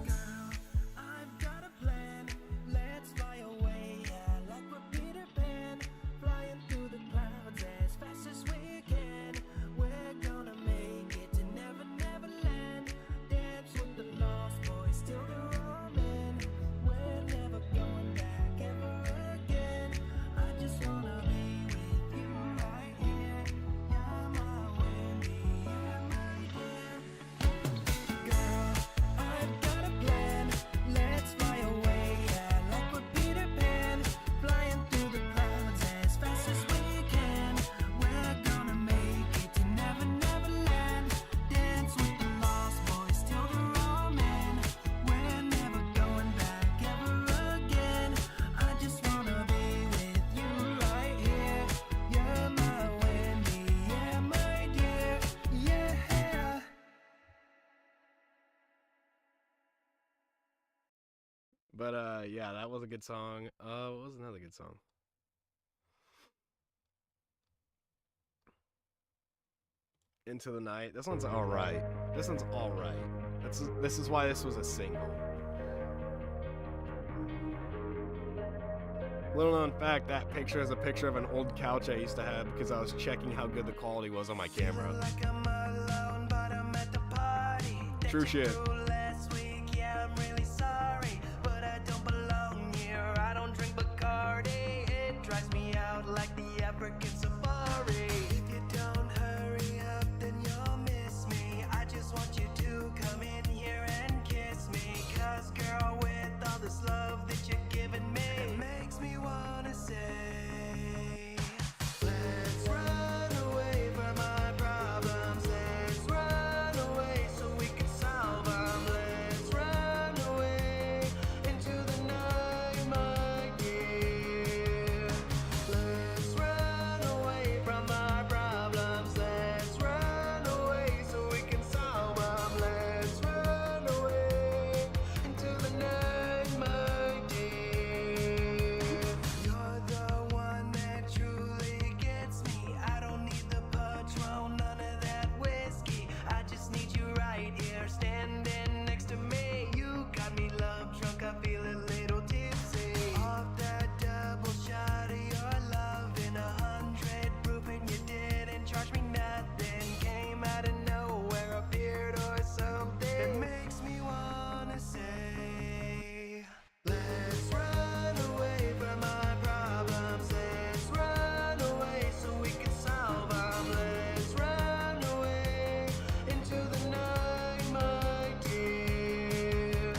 Girl, I've got a plan. Let's fly away, yeah, like we're Peter Pan, flying through the clouds as fast as we can. We're gonna make it to Never Never Land. Dance with the lost boys till they're all men. We're never going back ever again. I just wanna be with you right here. You're my Wendy, yeah, my dear. Girl, I've got a plan. Let's fly away, yeah, like we're Peter Pan, flying through the clouds as fast as we can. We're gonna make it to Never Never Land. Dance with the lost boys till they're all men. We're never going back ever again. I just wanna be with you right here. You're my Wendy, yeah, my dear, yeah. But yeah, that was a good song. What was another good song? Into the Night. This one's alright. This one's alright. This is why this was a single. Little known fact, that picture is a picture of an old couch I used to have because I was checking how good the quality was on my camera. Like I'm alone, but I'm at the party. True shit. Last week, yeah, I'm really sorry, but I don't belong here. I don't drink Bacardi. It drives me out like the African safari. If you don't hurry up, then you'll miss me. I just want you to come in here and kiss me. 'Cause girl, with all this love that you're giving me, it makes me wanna say, let's run away from my problems. Let's run away so we can solve them. Let's run away into the night, my dear. Let's run away from my problems. Let's run away so we can solve them. Let's run away into the night, my dear. You're the one that truly gets me. I don't need the Patron, none of that whiskey. I just need you right here, standing next to me. You got me love drunk, I feel a little tipsy. Off that double shot of your love in 100 proof, and you didn't charge me nothing. Came out of nowhere, a beard or something. It makes me wanna say, let's run away from my problems. Let's run away so we can solve them. Let's run away into the night, my dear.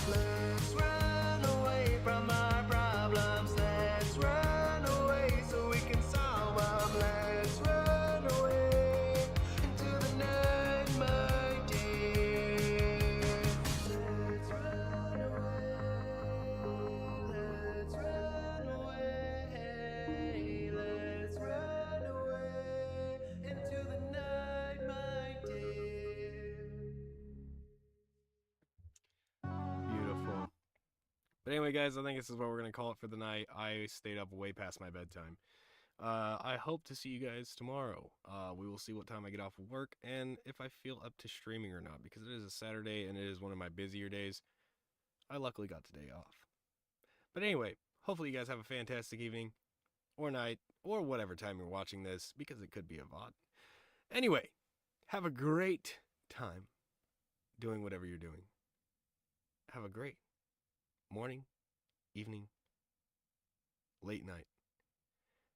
Let's run away from my problems. Let's run away so we can solve them. Let's run away into the night, my dear. Let's run away. Let's run away. Let's run away into the night, my dear. Beautiful. But anyway, guys, I think this is what we're going to call it for the night. I stayed up way past my bedtime. I hope to see you guys tomorrow. We will see what time I get off of work and if I feel up to streaming or not, because it is a Saturday and it is one of my busier days. I luckily got today off. But anyway, hopefully you guys have a fantastic evening or night or whatever time you're watching this, because it could be a VOD. Anyway, have a great time doing whatever you're doing. Have a great morning, evening, late night.